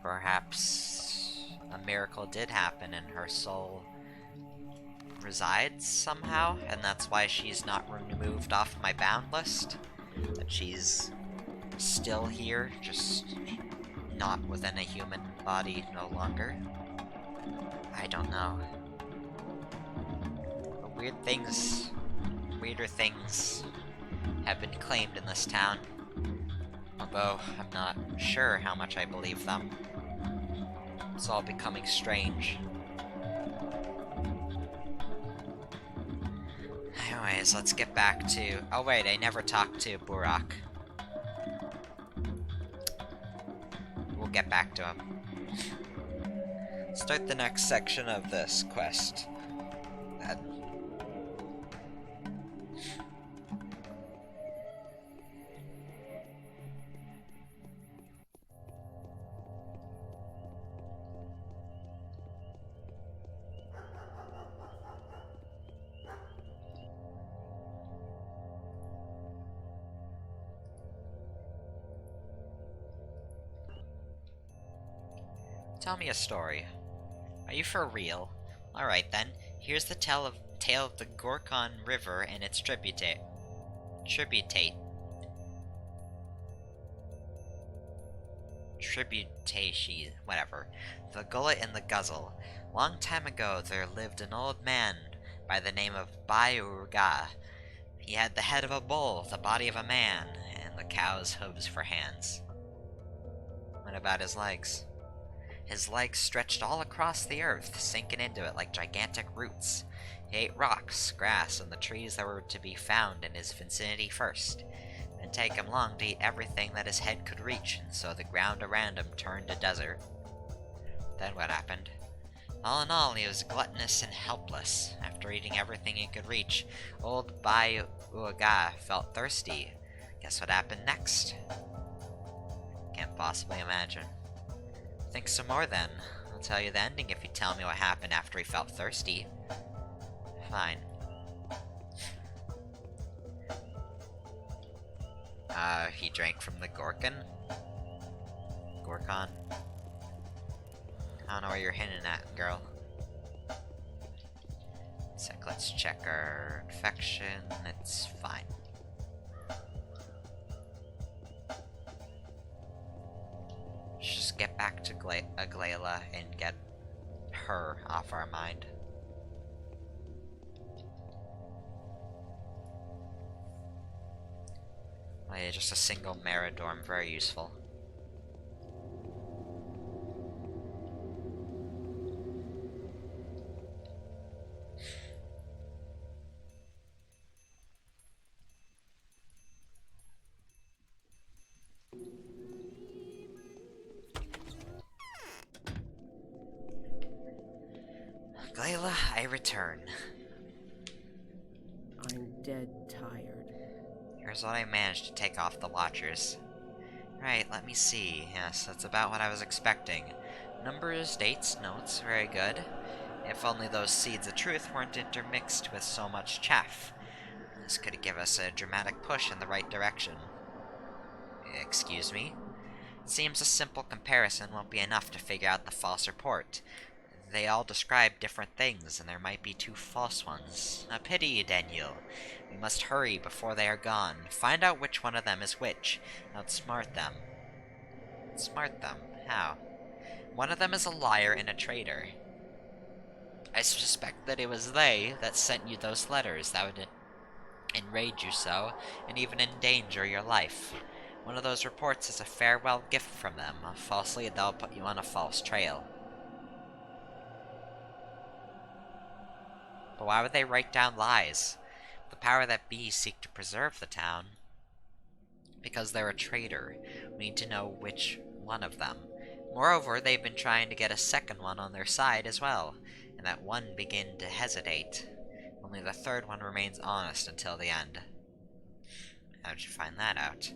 Perhaps a miracle did happen and her soul resides somehow, and that's why she's not removed off my bound list. That she's still here, just not within a human body no longer. I don't know. But weirder things have been claimed in this town. Although, I'm not sure how much I believe them. It's all becoming strange. Anyways, let's get back to... Oh wait, I never talked to Burak. We'll get back to him. Start the next section of this quest. Tell me a story. Are you for real? Alright then, here's the tale of the Gorkon River and its tributate. Tributashi, whatever. The Gullet and the Guzzle. Long time ago there lived an old man by the name of Bayurga. He had the head of a bull, the body of a man, and the cow's hooves for hands. What about his legs? His legs stretched all across the earth, sinking into it like gigantic roots. He ate rocks, grass, and the trees that were to be found in his vicinity first. Then didn't take him long to eat everything that his head could reach, and so the ground around him turned to desert. Then what happened? All in all, he was gluttonous and helpless. After eating everything he could reach, old Bai Uaga felt thirsty. Guess what happened next? Can't possibly imagine. Think some more then. I'll tell you the ending if you tell me what happened after he felt thirsty. Fine. He drank from the Gorkon? Gorkon? I don't know where you're hinting at, girl. Sec, let's check our infection. It's fine. Let's just get back to Aglaela and get her off our mind. Oh yeah, just a single Meridorm, very useful. Aglaela, I return. I'm dead tired. Here's what I managed to take off the Watchers. Right, let me see. Yes, that's about what I was expecting. Numbers, dates, notes, very good. If only those seeds of truth weren't intermixed with so much chaff. This could give us a dramatic push in the right direction. Excuse me? It seems a simple comparison won't be enough to figure out the false report. They all describe different things, and there might be 2 false ones. A pity, Daniel. We must hurry before they are gone. Find out which one of them is which. Outsmart them. Outsmart them? How? One of them is a liar and a traitor. I suspect that it was they that sent you those letters that would enrage you so, and even endanger your life. One of those reports is a farewell gift from them. Falsely, they'll put you on a false trail. But why would they write down lies? The power that be seek to preserve the town. Because they're a traitor. We need to know which one of them. Moreover, they've been trying to get a second one on their side as well, and that one begin to hesitate. Only the third one remains honest until the end. How'd you find that out?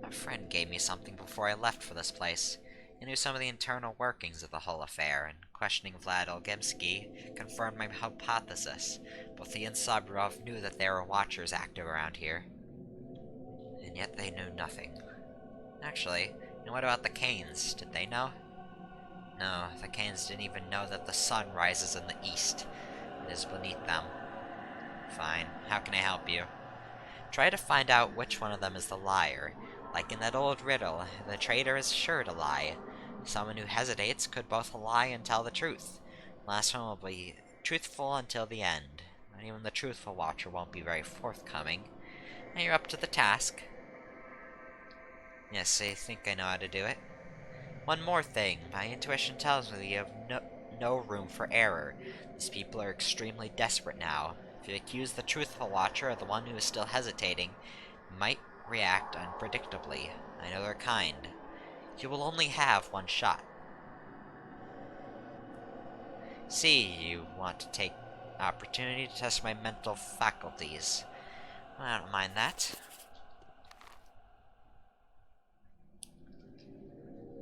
A friend gave me something before I left for this place. He knew some of the internal workings of the whole affair, and questioning Vlad Olgimsky confirmed my hypothesis. Both he and Saburov knew that there were Watchers active around here. And yet they knew nothing. Actually, and what about the Canes? Did they know? No, the Canes didn't even know that the sun rises in the east. It is beneath them. Fine, how can I help you? Try to find out which one of them is the liar. Like in that old riddle, the traitor is sure to lie. Someone who hesitates could both lie and tell the truth. Last one will be truthful until the end. And even the truthful Watcher won't be very forthcoming. Now you're up to the task. Yes, I think I know how to do it. One more thing. My intuition tells me that you have no room for error. These people are extremely desperate now. If you accuse the truthful Watcher of the one who is still hesitating, you might react unpredictably. I know they're kind. You will only have one shot. See, you want to take opportunity to test my mental faculties. I don't mind that.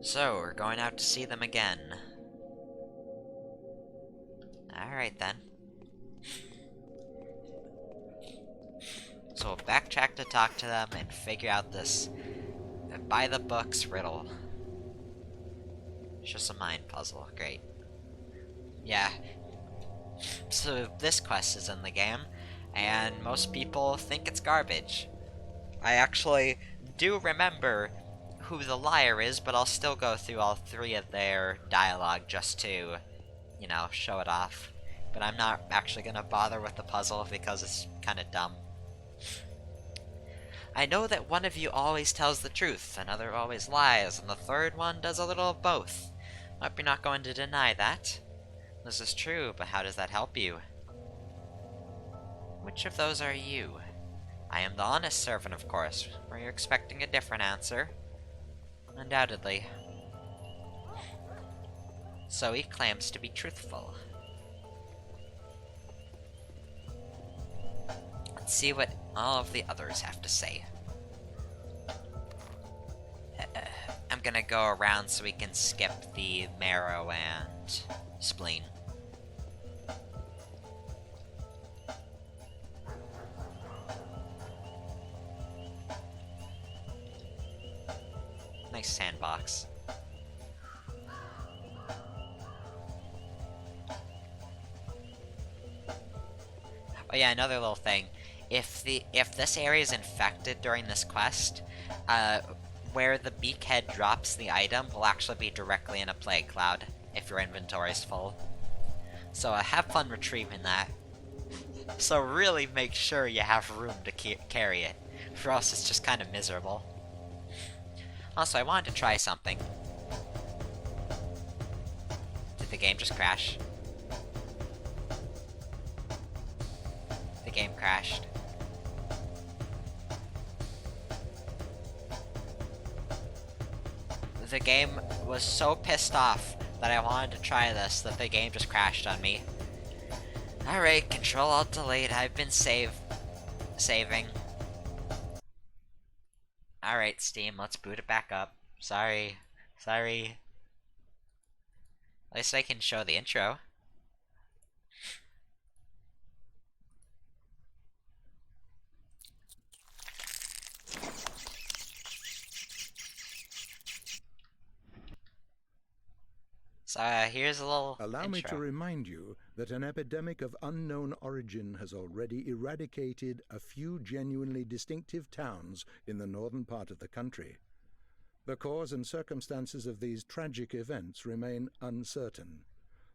So, we're going out to see them again. Alright then. So we'll backtrack to talk to them and figure out this by-the-books riddle. It's just a mind puzzle. Great. Yeah. So this quest is in the game, and most people think it's garbage. I actually do remember who the liar is, but I'll still go through all 3 of their dialogue just to, you know, show it off. But I'm not actually gonna bother with the puzzle because it's kinda dumb. I know that one of you always tells the truth, another always lies, and the third one does a little of both. Hope you're not going to deny that. This is true, but how does that help you? Which of those are you? I am the honest servant, of course. Were you expecting a different answer? Undoubtedly. So he claims to be truthful. Let's see what all of the others have to say. I'm gonna go around so we can skip the marrow and spleen. Nice sandbox. Oh yeah, another little thing. If this area is infected during this quest, where the beakhead drops the item will actually be directly in a plague cloud if your inventory is full. So have fun retrieving that. So really make sure you have room to carry it, or else it's just kind of miserable. Also, I wanted to try something. Did the game just crash? The game crashed. The game was so pissed off that I wanted to try this that the game just crashed on me. Alright, Control-Alt-Delete, I've been saving. Alright, Steam, let's boot it back up. Sorry. At least I can show the intro. So here's a little Allow me to intro. remind you that an epidemic of unknown origin has already eradicated a few genuinely distinctive towns in the northern part of the country. The cause and circumstances of these tragic events remain uncertain.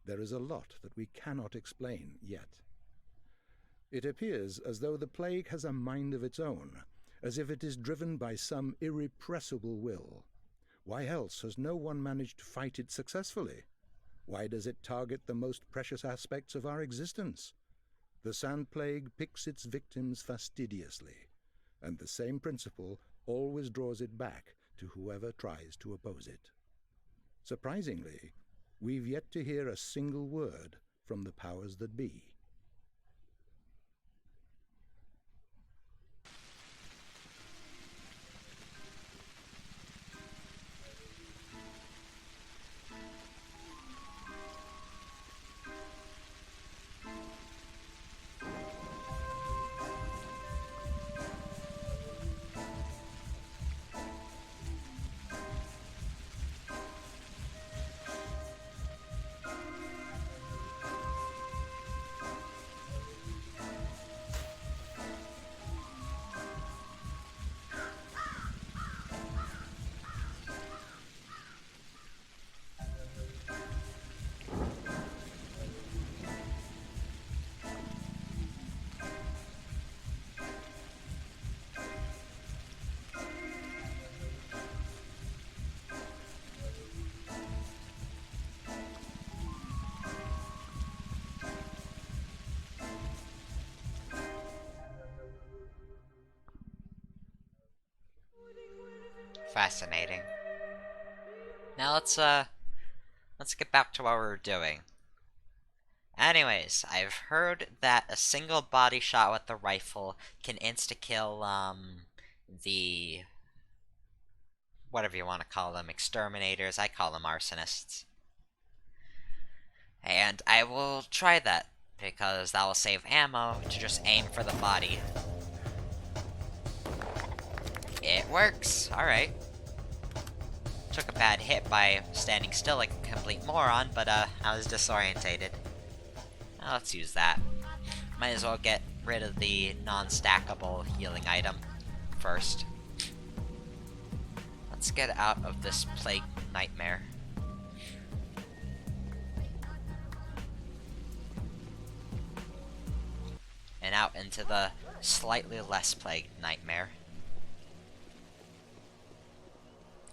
There is a lot that we cannot explain yet. It appears as though the plague has a mind of its own, as if it is driven by some irrepressible will. Why else has no one managed to fight it successfully? Why does it target the most precious aspects of our existence? The sand plague picks its victims fastidiously, and the same principle always draws it back to whoever tries to oppose it. Surprisingly, we've yet to hear a single word from the powers that be. Fascinating. Now let's get back to what we're doing. Anyways, I've heard that a single body shot with the rifle can insta-kill, the... whatever you want to call them, exterminators. I call them arsonists. And I will try that, because that will save ammo to just aim for the body. It works! Alright. Took a bad hit by standing still like a complete moron, but I was disorientated. Now let's use that. Might as well get rid of the non-stackable healing item first. Let's get out of this plague nightmare. And out into the slightly less plagued nightmare.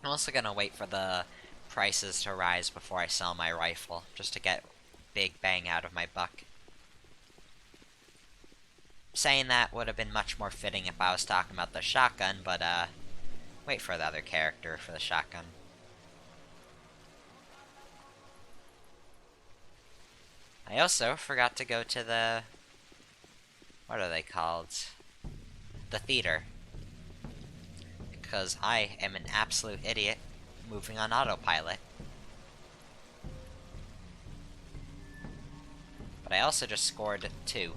I'm also gonna wait for the prices to rise before I sell my rifle, just to get big bang out of my buck. saying that would have been much more fitting if I was talking about the shotgun, but, wait for the other character for the shotgun. I also forgot to go to the... what are they called? The theater. Because I am an absolute idiot moving on autopilot. But I also just scored 2.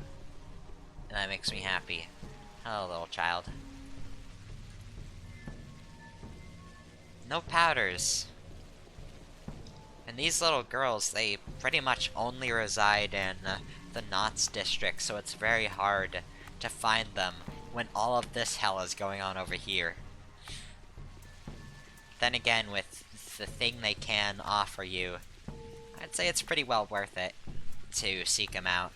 And that makes me happy. Hello, little child. No powders. And these little girls, they pretty much only reside in the Knots district, so it's very hard to find them when all of this hell is going on over here. Then again, with the thing they can offer you, I'd say it's pretty well worth it to seek them out.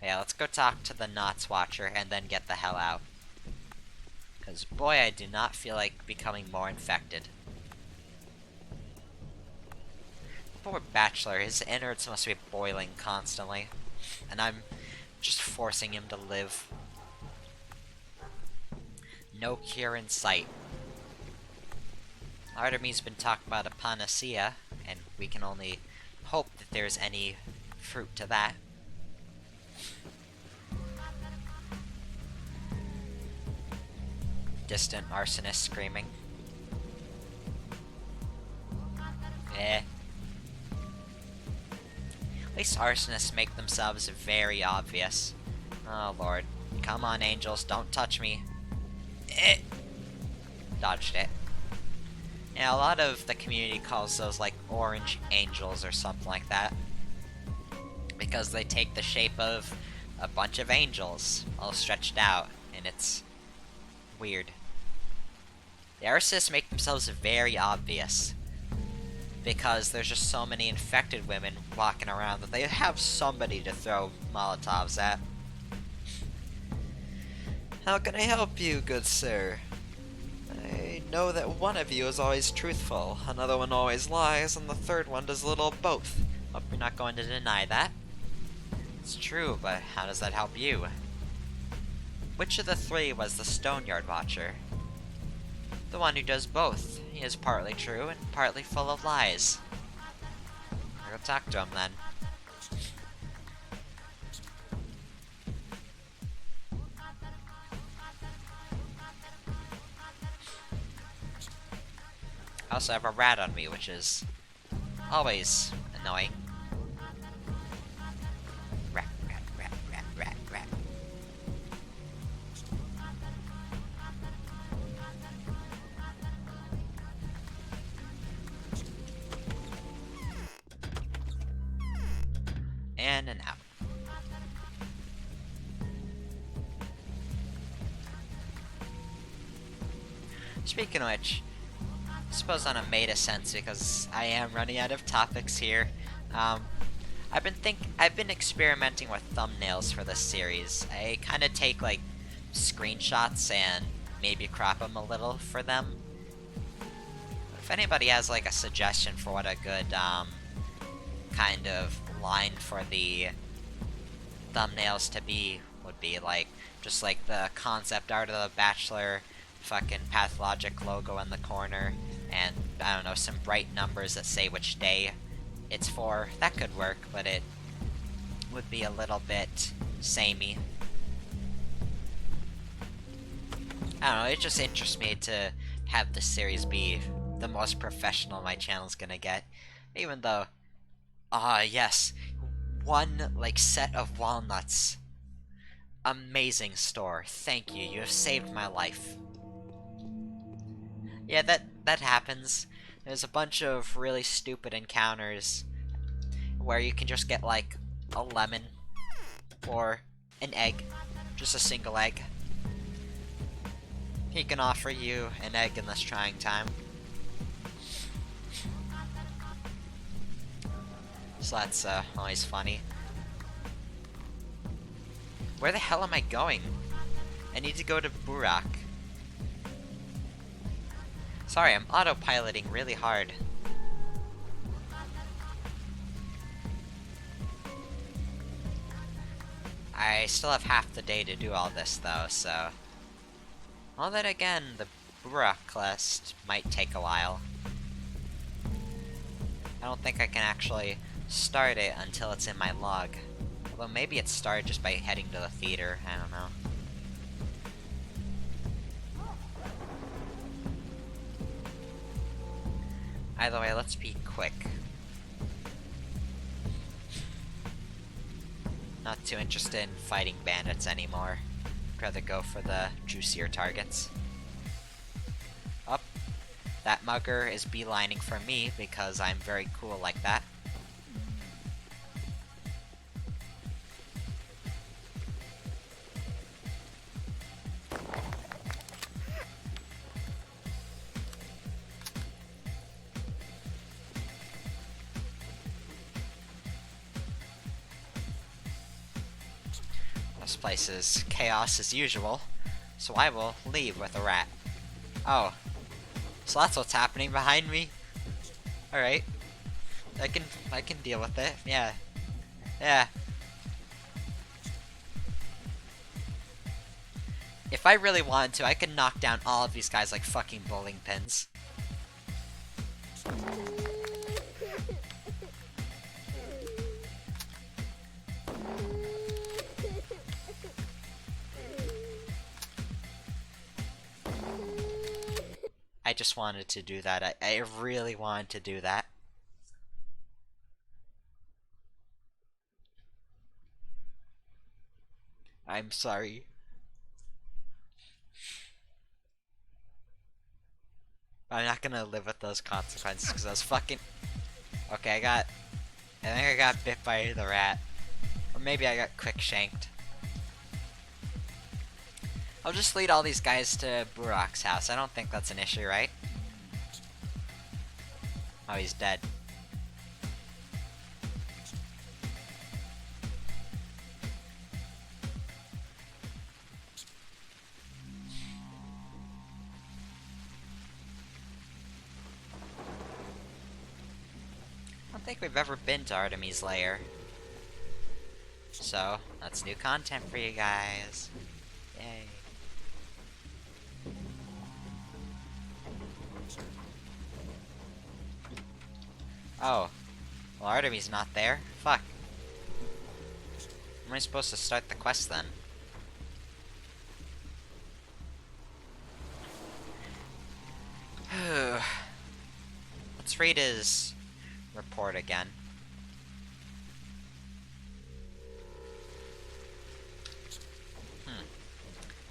Yeah, let's go talk to the Knots Watcher and then get the hell out. Because boy, I do not feel like becoming more infected. Poor Bachelor, his innards must be boiling constantly. And I'm just forcing him to live. No cure in sight. Artemy's been talking about a panacea, and we can only hope that there's any fruit to that. Distant arsonist screaming. At least arsonists make themselves very obvious. Oh lord. Come on, angels, don't touch me. Dodged it. Yeah, a lot of the community calls those like orange angels or something like that. Because they take the shape of a bunch of angels, all stretched out, and it's weird. The arsonists make themselves very obvious. Because there's just so many infected women walking around that they have somebody to throw Molotovs at. How can I help you, good sir? I know that one of you is always truthful, another one always lies, and the third one does a little of both. Hope you're not going to deny that. It's true, but how does that help you? Which of the 3 was the Stoneyard Watcher? The one who does both. He is partly true and partly full of lies. I'll go talk to him then. I also have a rat on me, which is always annoying. Rat, rat, rat, rat, rat, rat. In and out. Speaking of which, I suppose on a meta sense, because I am running out of topics here. I've been experimenting with thumbnails for this series. I kind of take like screenshots and maybe crop them a little for them. If anybody has like a suggestion for what a good kind of line for the thumbnails to be, would be like just like the concept art of the Bachelor fucking Pathologic logo in the corner, and I don't know, some bright numbers that say which day it's for. That could work, but it would be a little bit samey. I don't know, it just interests me to have this series be the most professional my channel's gonna get. Even though, yes, one, like, set of walnuts. Amazing store, thank you, you have saved my life. Yeah, that happens. There's a bunch of really stupid encounters where you can just get, like, a lemon or an egg, just a single egg. He can offer you an egg in this trying time. So that's always funny. Where the hell am I going? I need to go to Burak. Sorry, I'm autopiloting really hard. I still have half the day to do all this, though, so... Well, then again, the Burak quest might take a while. I don't think I can actually start it until it's in my log. Although maybe it started just by heading to the theater, I don't know. Either way, let's be quick. Not too interested in fighting bandits anymore. I'd rather go for the juicier targets. Up. That mugger is beelining for me because I'm very cool like that. This place is chaos as usual, so I will leave with a rat. Oh, so that's what's happening behind me? Alright. I can deal with it, yeah. Yeah. If I really wanted to, I could knock down all of these guys like fucking bowling pins. I just wanted to do that. I really wanted to do that. I'm sorry. I'm not gonna live with those consequences because I was fucking... Okay, I think I got bit by the rat. Or maybe I got quick shanked. I'll just lead all these guys to Burak's house. I don't think that's an issue, right? Oh, he's dead. I don't think we've ever been to Artemis' lair. So, that's new content for you guys. Yay. Oh. Well, Artemis not there? Fuck. Am I supposed to start the quest then? Let's read his report again.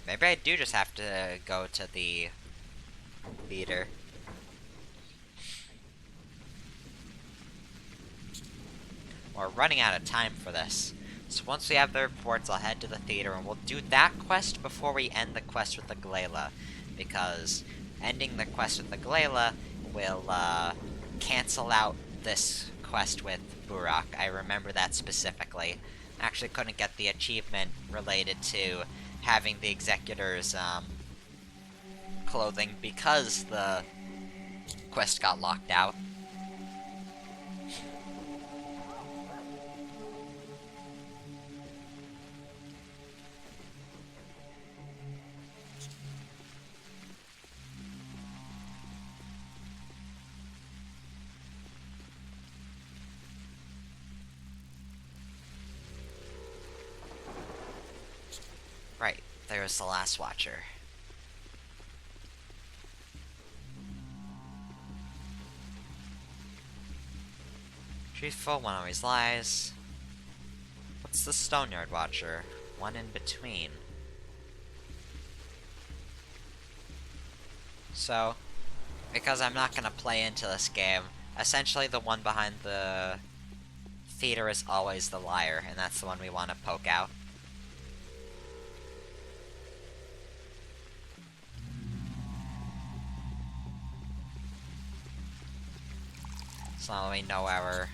Maybe I do just have to go to the theater. We're running out of time for this. So once we have the reports, I'll head to the theater and we'll do that quest before we end the quest with the Glayla. Because ending the quest with the Glayla will cancel out this quest with Burak. I remember that specifically. I actually couldn't get the achievement related to having the Executor's clothing because the quest got locked out. Right, there's the last watcher. Truthful, one always lies. What's the Stoneyard Watcher? One in between. So, because I'm not gonna play into this game, essentially the one behind the theater is always the liar, and that's the one we want to poke out. So now we know our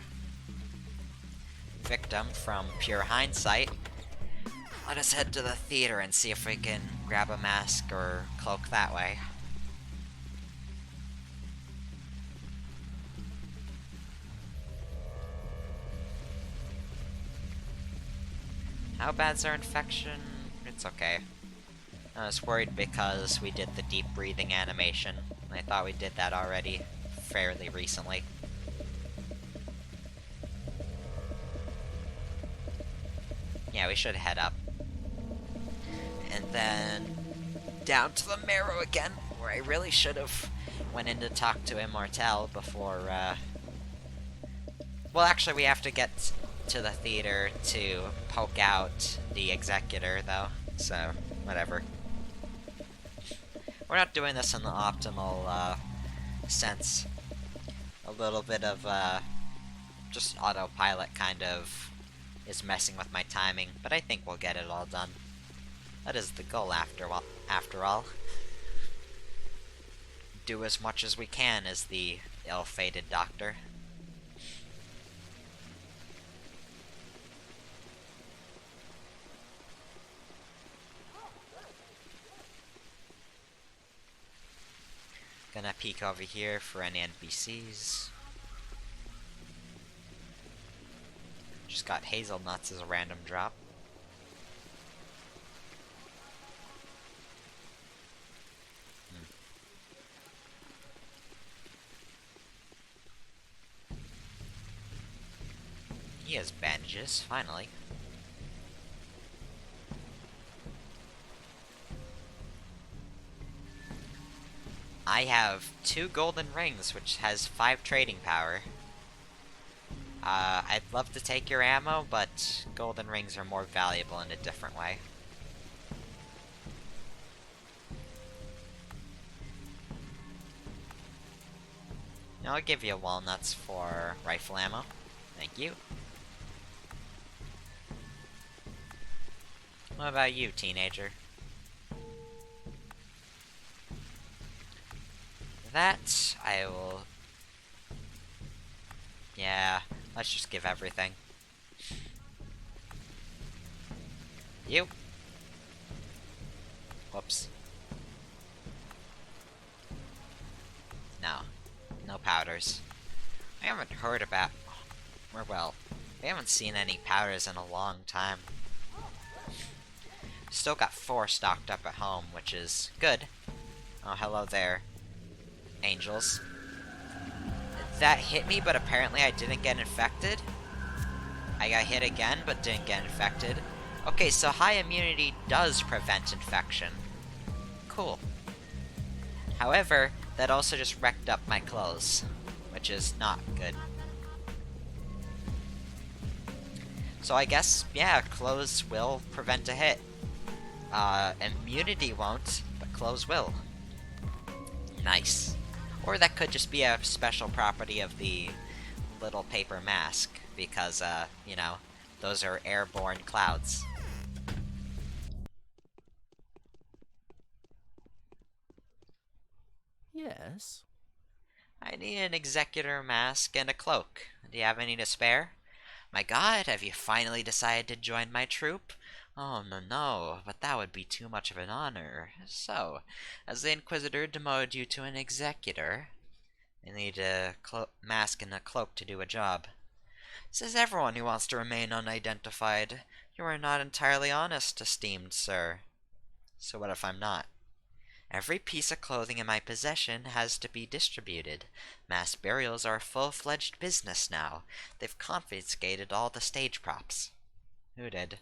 victim from pure hindsight. Let us head to the theater and see if we can grab a mask or cloak that way. How bad's our infection? It's okay. I was worried because we did the deep breathing animation. I thought we did that already fairly recently. Yeah, we should head up. And then down to the marrow again, where I really should have went in to talk to Immortel before, Well, actually, we have to get to the theater to poke out the Executor, though, so whatever. We're not doing this in the optimal, sense. A little bit of, just autopilot kind of is messing with my timing, but I think we'll get it all done. That is the goal after all. Do as much as we can as the ill-fated doctor. Gonna peek over here for any NPCs. Just got hazelnuts as a random drop. He has bandages, finally. I have 2 golden rings, which has 5 trading power. I'd love to take your ammo, but golden rings are more valuable in a different way. Now I'll give you walnuts for rifle ammo. Thank you. What about you, teenager? That, I will... Yeah, let's just give everything. You. Whoops. No. No powders. I haven't heard about... Or well, we haven't seen any powders in a long time. Still got 4 stocked up at home, which is good. Oh, hello there, angels. That hit me, but apparently I didn't get infected. I got hit again, but didn't get infected. Okay, so high immunity does prevent infection. Cool. However, that also just wrecked up my clothes, which is not good. So I guess, yeah, clothes will prevent a hit. Immunity won't, but clothes will. Nice. Or that could just be a special property of the little paper mask, because, you know, those are airborne clouds. Yes? I need an Executor mask and a cloak. Do you have any to spare? My god, have you finally decided to join my troop? Oh, no, but that would be too much of an honor. So, as the Inquisitor demoted you to an Executor, you need a mask and a cloak to do a job. Says everyone who wants to remain unidentified. You are not entirely honest, esteemed sir. So what if I'm not? Every piece of clothing in my possession has to be distributed. Mass burials are a full-fledged business now. They've confiscated all the stage props. Who did?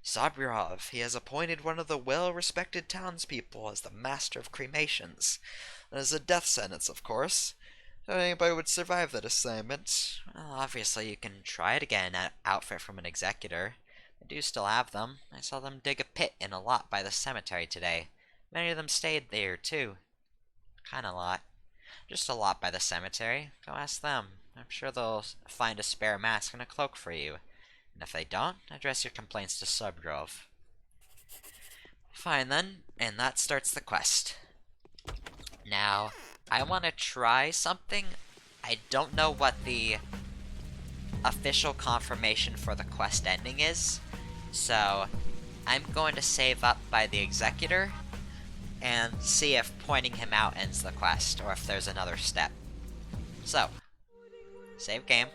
Sabirov. He has appointed one of the well-respected townspeople as the master of cremations. It is a death sentence, of course. If anybody would survive that assignment, well, obviously you can try to get an outfit from an Executor. I do still have them. I saw them dig a pit in a lot by the cemetery today. Many of them stayed there, too. Kinda lot. Just a lot by the cemetery. Go ask them. I'm sure they'll find a spare mask and a cloak for you. And if they don't, address your complaints to Subgrove. Fine then, and that starts the quest. Now, I want to try something. I don't know what the official confirmation for the quest ending is, so I'm going to save up by the Executor and see if pointing him out ends the quest, or if there's another step. So, save game.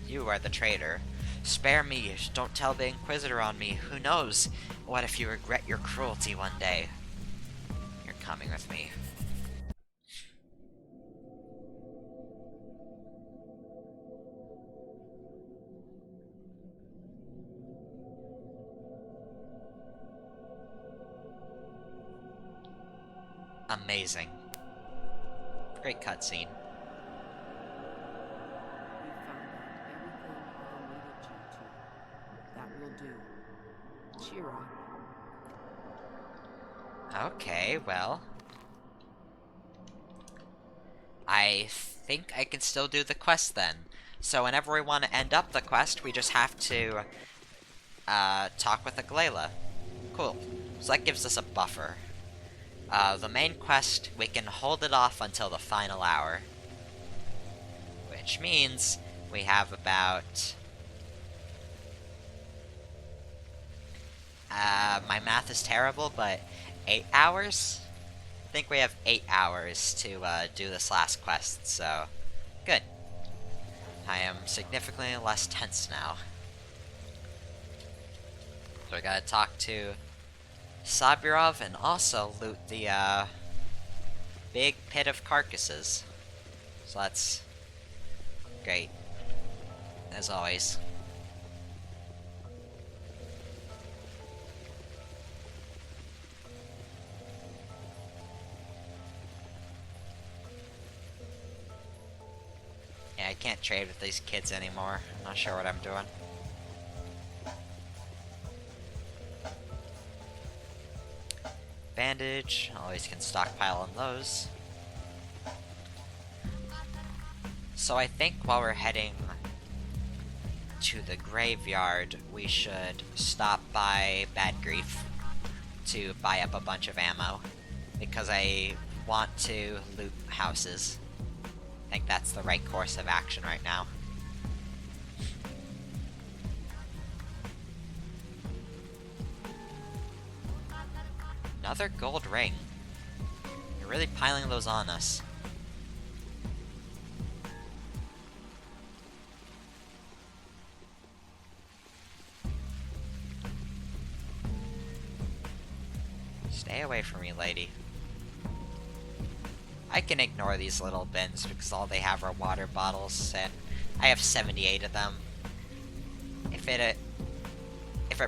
You are the traitor. Spare me, don't tell the Inquisitor on me. Who knows? What if you regret your cruelty one day? You're coming with me. Amazing. Great cutscene. We found out everything I needed you to. That will do. Cheer up. Okay, well. I think I can still do the quest then. So whenever we want to end up the quest, we just have to talk with Aglaela. Cool. So that gives us a buffer. The main quest, we can hold it off until the final hour. Which means we have about... my math is terrible, but 8 hours? I think we have 8 hours to do this last quest, so good. I am significantly less tense now. So we gotta talk to Sabirov and also loot the big pit of carcasses. So that's great, as always. Yeah, I can't trade with these kids anymore. I'm not sure what I'm doing. Bandage, always can stockpile on those. So I think while we're heading to the graveyard, we should stop by Bad Grief to buy up a bunch of ammo, because I want to loot houses. I think that's the right course of action right now. Another gold ring. You're really piling those on us. Stay away from me, lady. I can ignore these little bins because all they have are water bottles, and I have 78 of them. If it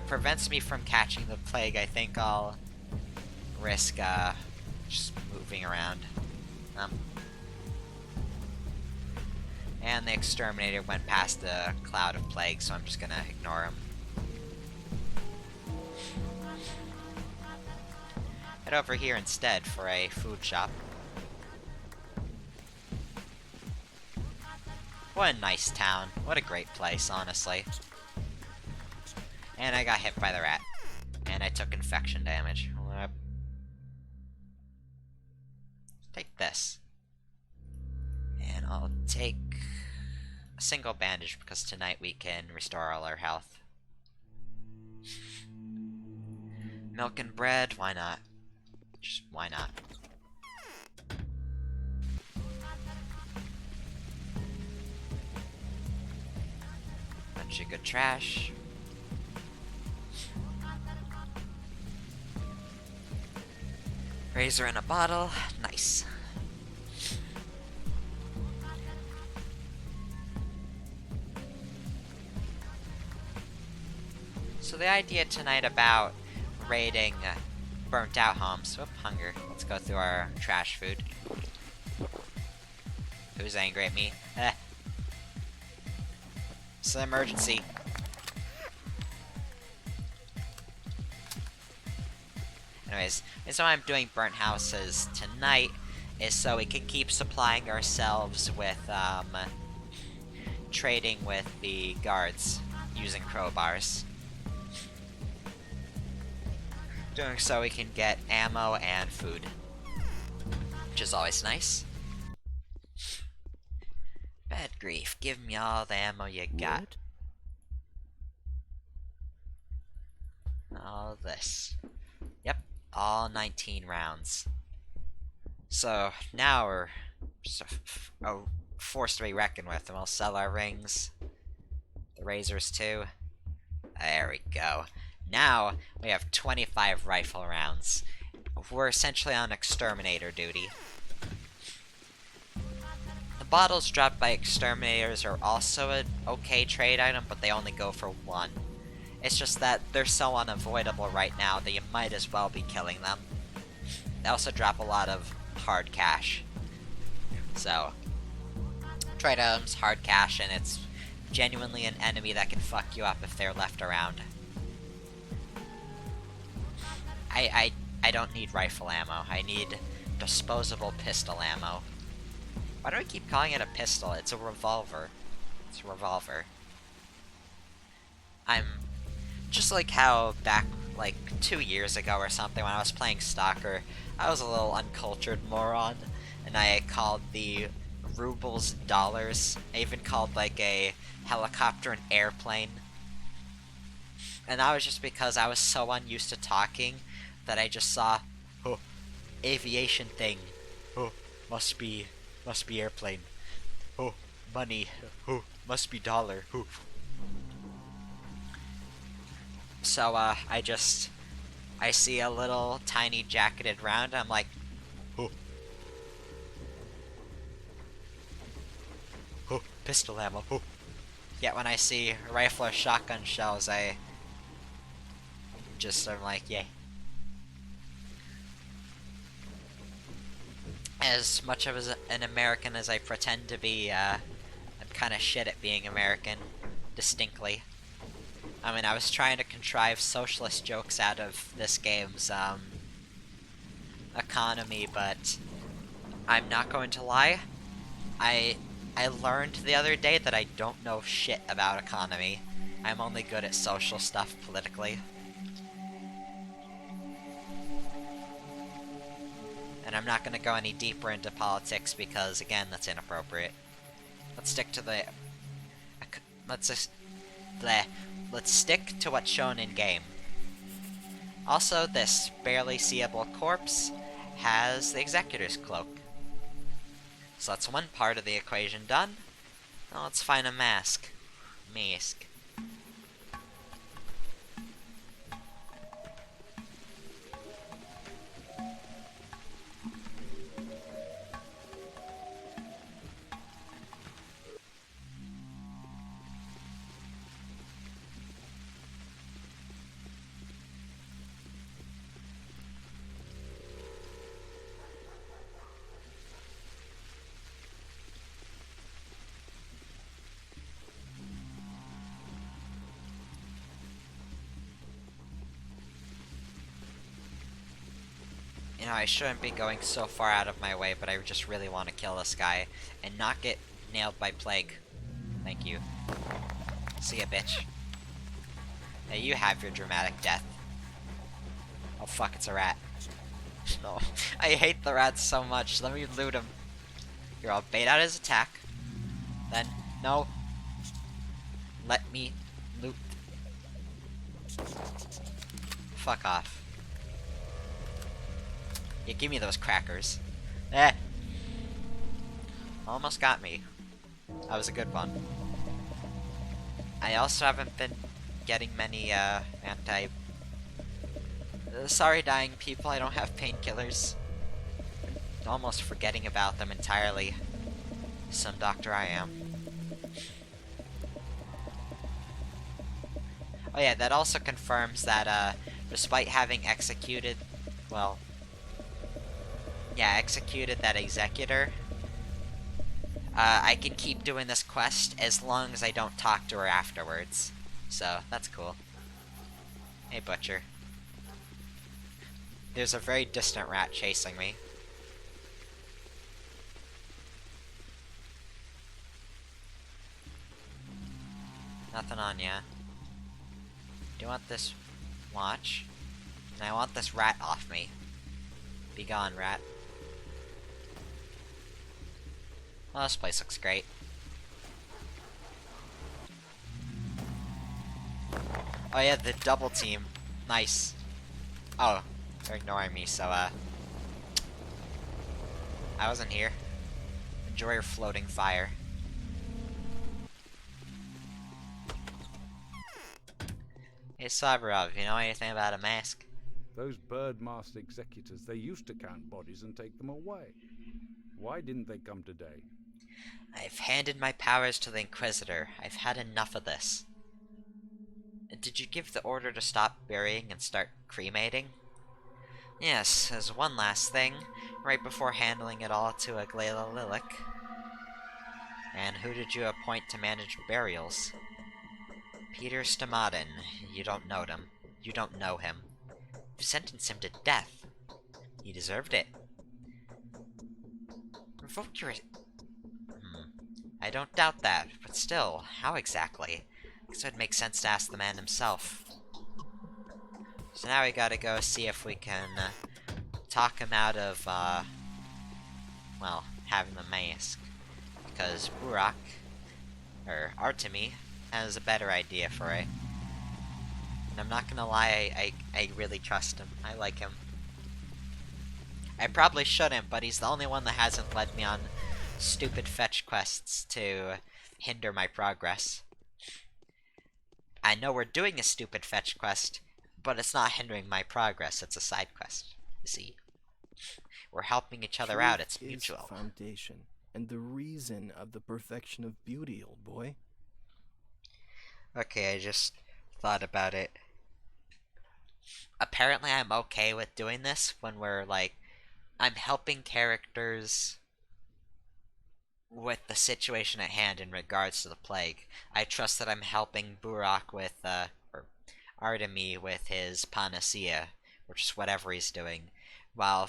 prevents me from catching the plague, I think I'll risk just moving around. And the exterminator went past the cloud of plague, so I'm just gonna ignore him. Head over here instead for a food shop. What a nice town. What a great place, honestly. And I got hit by the rat. And I took infection damage. Take this. And I'll take a single bandage because tonight we can restore all our health. Milk and bread, why not? Just why not? Bunch of good trash. Razor in a bottle, nice. So the idea tonight about raiding burnt out homes. Whoop, hunger. Let's go through our trash food. Who's angry at me? It's an emergency. Anyways, the reason why I'm doing burnt houses tonight is so we can keep supplying ourselves with, trading with the guards using crowbars. Doing so we can get ammo and food, which is always nice. Bad grief, give me all the ammo you got. All this. Yep, all 19 rounds. So now we're just a force to be reckoned with, and we'll sell our rings. The The razors too. There we go. Now, we have 25 rifle rounds. We're essentially on exterminator duty. The bottles dropped by exterminators are also an okay trade item, but they only go for 1. It's just that they're so unavoidable right now that you might as well be killing them. They also drop a lot of hard cash. So, trade items, hard cash, and it's genuinely an enemy that can fuck you up if they're left around. I don't need rifle ammo. I need disposable pistol ammo. Why do I keep calling it a pistol? It's a revolver. It's a revolver. I'm just like how back like 2 years ago or something when I was playing Stalker, I was a little uncultured moron, and I called the rubles dollars. I even called like a helicopter an airplane. And that was just because I was so unused to talking that I just saw, oh, aviation thing. Oh, must be airplane. Oh, money. Oh, must be dollar. Oh. So, I see a little tiny jacketed round, I'm like, oh. Oh, pistol ammo. Oh. Yet when I see rifle or shotgun shells, I'm like, yay. As much of an American as I pretend to be, I'm kinda shit at being American. Distinctly. I mean, I was trying to contrive socialist jokes out of this game's, economy, but I'm not going to lie. I learned the other day that I don't know shit about economy. I'm only good at social stuff politically. And I'm not gonna go any deeper into politics because, again, that's inappropriate. Let's stick to the... Let's stick to what's shown in-game. Also, this barely seeable corpse has the Executor's Cloak. So that's one part of the equation done. Now let's find a mask. Mask. You know, I shouldn't be going so far out of my way, but I just really want to kill this guy and not get nailed by plague. Thank you. See ya, bitch. Now you have your dramatic death. Oh fuck, it's a rat. No, I hate the rats so much. Let me loot him. Here, I'll bait out his attack. Then, no. Let me loot. Fuck off. Yeah, give me those crackers. Eh! Almost got me. That was a good one. I also haven't been getting many, sorry, dying people, I don't have painkillers. Almost forgetting about them entirely. Some doctor I am. Oh yeah, that also confirms that, despite having executed, well... yeah, executed that Executor. I can keep doing this quest as long as I don't talk to her afterwards. So, that's cool. Hey, Butcher. There's a very distant rat chasing me. Nothing on ya. Do you want this watch? And I want this rat off me. Be gone, rat. Well, this place looks great. Oh yeah, the double team. Nice. Oh, they're ignoring me, so, I wasn't here. Enjoy your floating fire. Hey Cyberov, you know anything about a mask? Those bird-masked executors, they used to count bodies and take them away. Why didn't they come today? I've handed my powers to the Inquisitor. I've had enough of this. Did you give the order to stop burying and start cremating? Yes, as one last thing, right before handling it all to a Lilac. And who did you appoint to manage burials? Peter Stomatin. You don't know him. You don't know him. You sentenced him to death. He deserved it. Revoke your... I don't doubt that, but still, how exactly? Guess it would make sense to ask the man himself. So now we gotta go see if we can talk him out of, well, having the mask. Because Burak, or Artemi, has a better idea for it. And I'm not gonna lie, I really trust him. I like him. I probably shouldn't, but he's the only one that hasn't led me on stupid fetch quests to hinder my progress. I know we're doing a stupid fetch quest, but it's not hindering my progress, it's a side quest. You see? We're helping each other out, it's mutual. Truth is foundation, and the reason of the perfection of beauty, old boy. Okay, I just thought about it. Apparently I'm okay with doing this when we're like, I'm helping characters with the situation at hand in regards to the plague. I trust that I'm helping Burak with, or Artemi with his panacea, or just whatever he's doing, while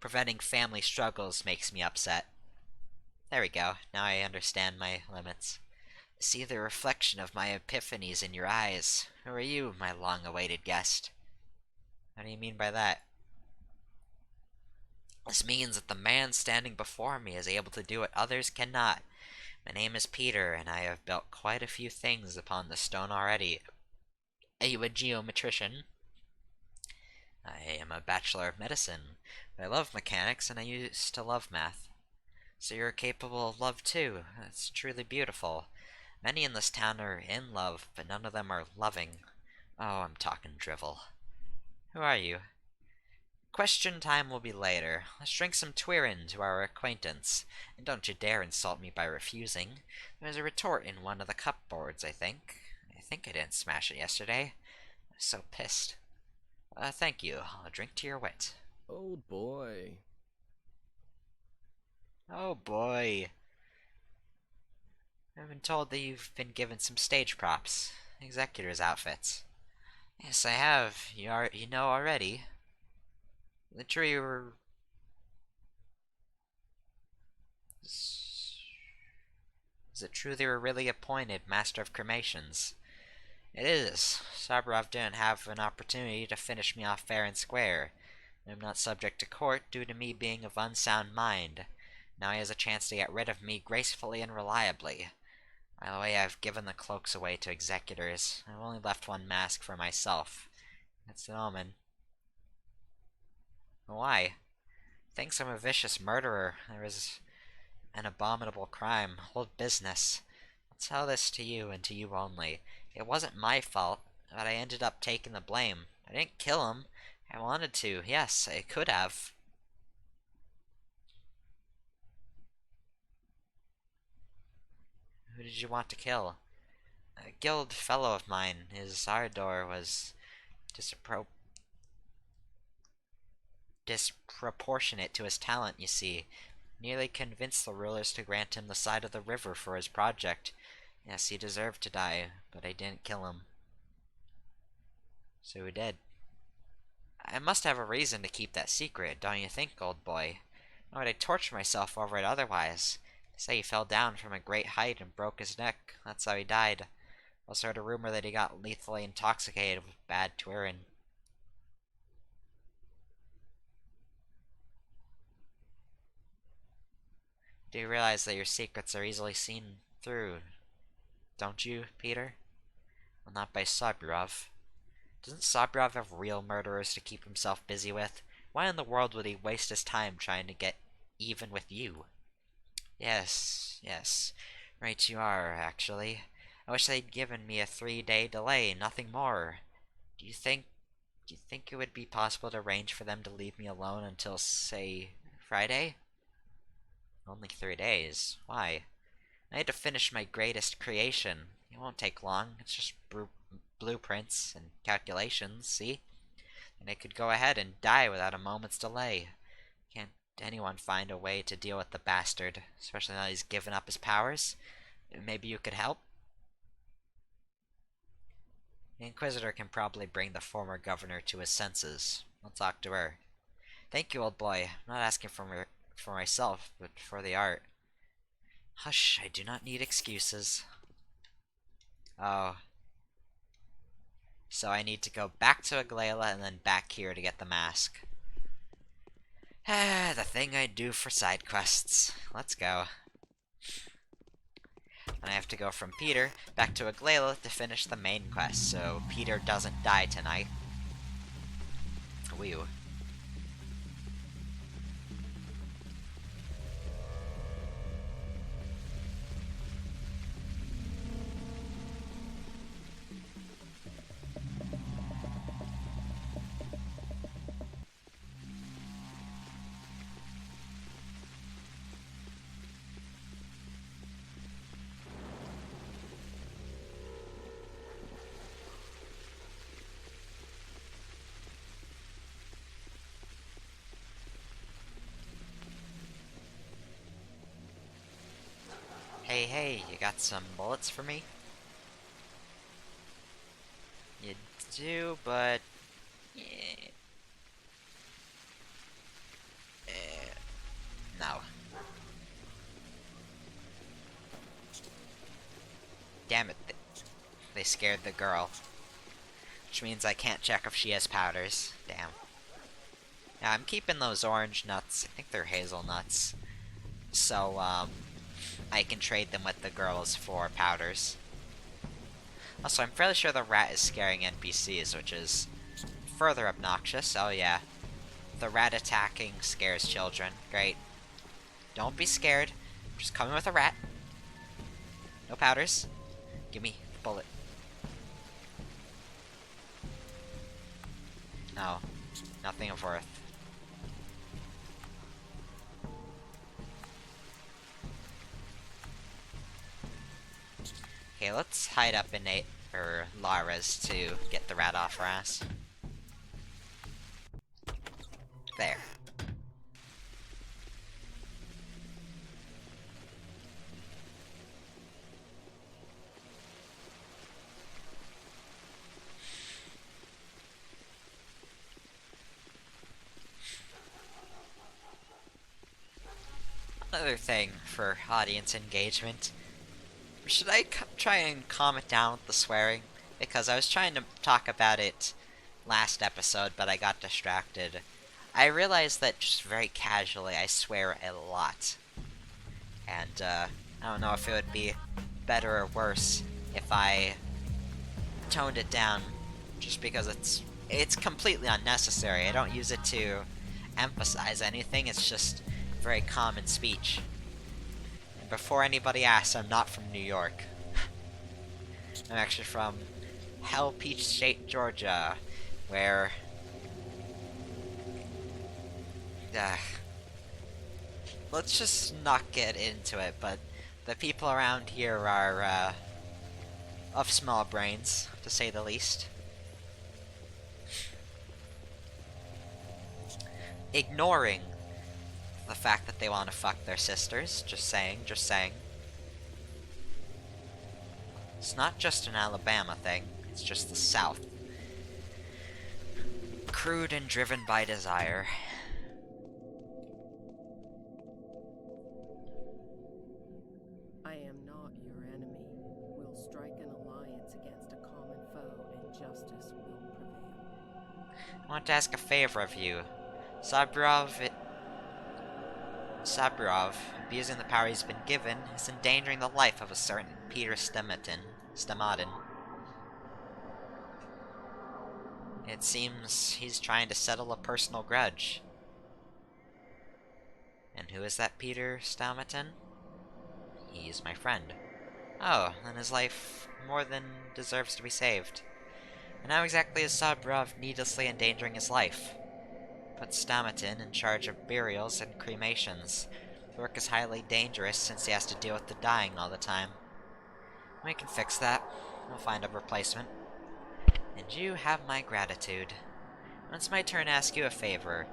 preventing family struggles makes me upset. There we go, now I understand my limits. See the reflection of my epiphanies in your eyes. Who are you, my long-awaited guest? What do you mean by that? This means that the man standing before me is able to do what others cannot. My name is Peter, and I have built quite a few things upon the stone already. Are you a geometrician? I am a Bachelor of Medicine. I love mechanics, and I used to love math. So you're capable of love too. That's truly beautiful. Many in this town are in love, but none of them are loving. Oh, I'm talking drivel. Who are you? Question time will be later. Let's drink some Twirin to our acquaintance. And don't you dare insult me by refusing. There's a retort in one of the cupboards, I think. I think I didn't smash it yesterday. I'm so pissed. Thank you. I'll drink to your wit. Old boy. Oh boy. I've been told that you've been given some stage props. Executor's outfits. Yes, I have. You know already. The tree were... Is it true they were really appointed Master of Cremations? It is. Sabarov didn't have an opportunity to finish me off fair and square. I'm not subject to court due to me being of unsound mind. Now he has a chance to get rid of me gracefully and reliably. By the way, I've given the cloaks away to executors. I've only left one mask for myself. That's an omen. Why? Thinks I'm a vicious murderer. There is an abominable crime. Old business. I'll tell this to you and to you only. It wasn't my fault, but I ended up taking the blame. I didn't kill him. I wanted to. Yes, I could have. Who did you want to kill? A guild fellow of mine. His ardor was disproportionate to his talent, you see. Nearly convinced the rulers to grant him the side of the river for his project. Yes, he deserved to die, but I didn't kill him. So he did. I must have a reason to keep that secret, don't you think, old boy? Why would I torture myself over it otherwise? They say he fell down from a great height and broke his neck. That's how he died. Also heard a rumor that he got lethally intoxicated with bad Twirin. Do you realize that your secrets are easily seen through, don't you, Peter? Well, not by Sabirov. Doesn't Sabirov have real murderers to keep himself busy with? Why in the world would he waste his time trying to get even with you? Yes, right you are, actually. I wish they'd given me a 3-day delay, nothing more. Do you think it would be possible to arrange for them to leave me alone until, say, Friday? Only 3 days. Why? I had to finish my greatest creation. It won't take long. It's just blueprints and calculations, see? And I could go ahead and die without a moment's delay. Can't anyone find a way to deal with the bastard, especially now that he's given up his powers? Maybe you could help? The Inquisitor can probably bring the former governor to his senses. I'll talk to her. Thank you, old boy. I'm not asking for myself, but for the art. Hush, I do not need excuses. Oh. So I need to go back to Aglaela and then back here to get the mask. The thing I do for side quests. Let's go. And I have to go from Peter back to Aglaela to finish the main quest, so Peter doesn't die tonight. Whew. Hey, you got some bullets for me? You do, but... yeah. No. Damn it, they scared the girl. Which means I can't check if she has powders. Damn. Now, I'm keeping those orange nuts. I think they're hazelnuts. So, I can trade them with the girls for powders. Also, I'm fairly sure the rat is scaring NPCs, which is further obnoxious. Oh yeah. The rat attacking scares children. Great. Don't be scared. I'm just coming with a rat. No powders. Give me the bullet. No. Nothing of worth. Okay, let's hide up in Lara's to get the rat off her ass. There. Another thing for audience engagement. Should I try and calm it down with the swearing? Because I was trying to talk about it last episode, but I got distracted. I realized that just very casually I swear a lot. And, I don't know if it would be better or worse if I toned it down, just because it's completely unnecessary. I don't use it to emphasize anything, it's just very common speech. And before anybody asks, I'm not from New York. I'm actually from Hell Peach State, Georgia, where... let's just not get into it, but the people around here are, of small brains, to say the least. Ignoring the fact that they want to fuck their sisters. Just saying, just saying. It's not just an Alabama thing, it's just the South. Crude and driven by desire. I am not your enemy. We'll strike an alliance against a common foe, and justice will prevail. I want to ask a favor of you. Saburov, abusing the power he's been given, is endangering the life of a certain Peter Stamatin. It seems he's trying to settle a personal grudge. And who is that Peter Stamatin? He's my friend. Oh, then his life more than deserves to be saved. And how exactly is Sabrov needlessly endangering his life? Put Stomatin in charge of burials and cremations. The work is highly dangerous since he has to deal with the dying all the time. We can fix that. We'll find a replacement. And you have my gratitude. When it's my turn to ask you a favor.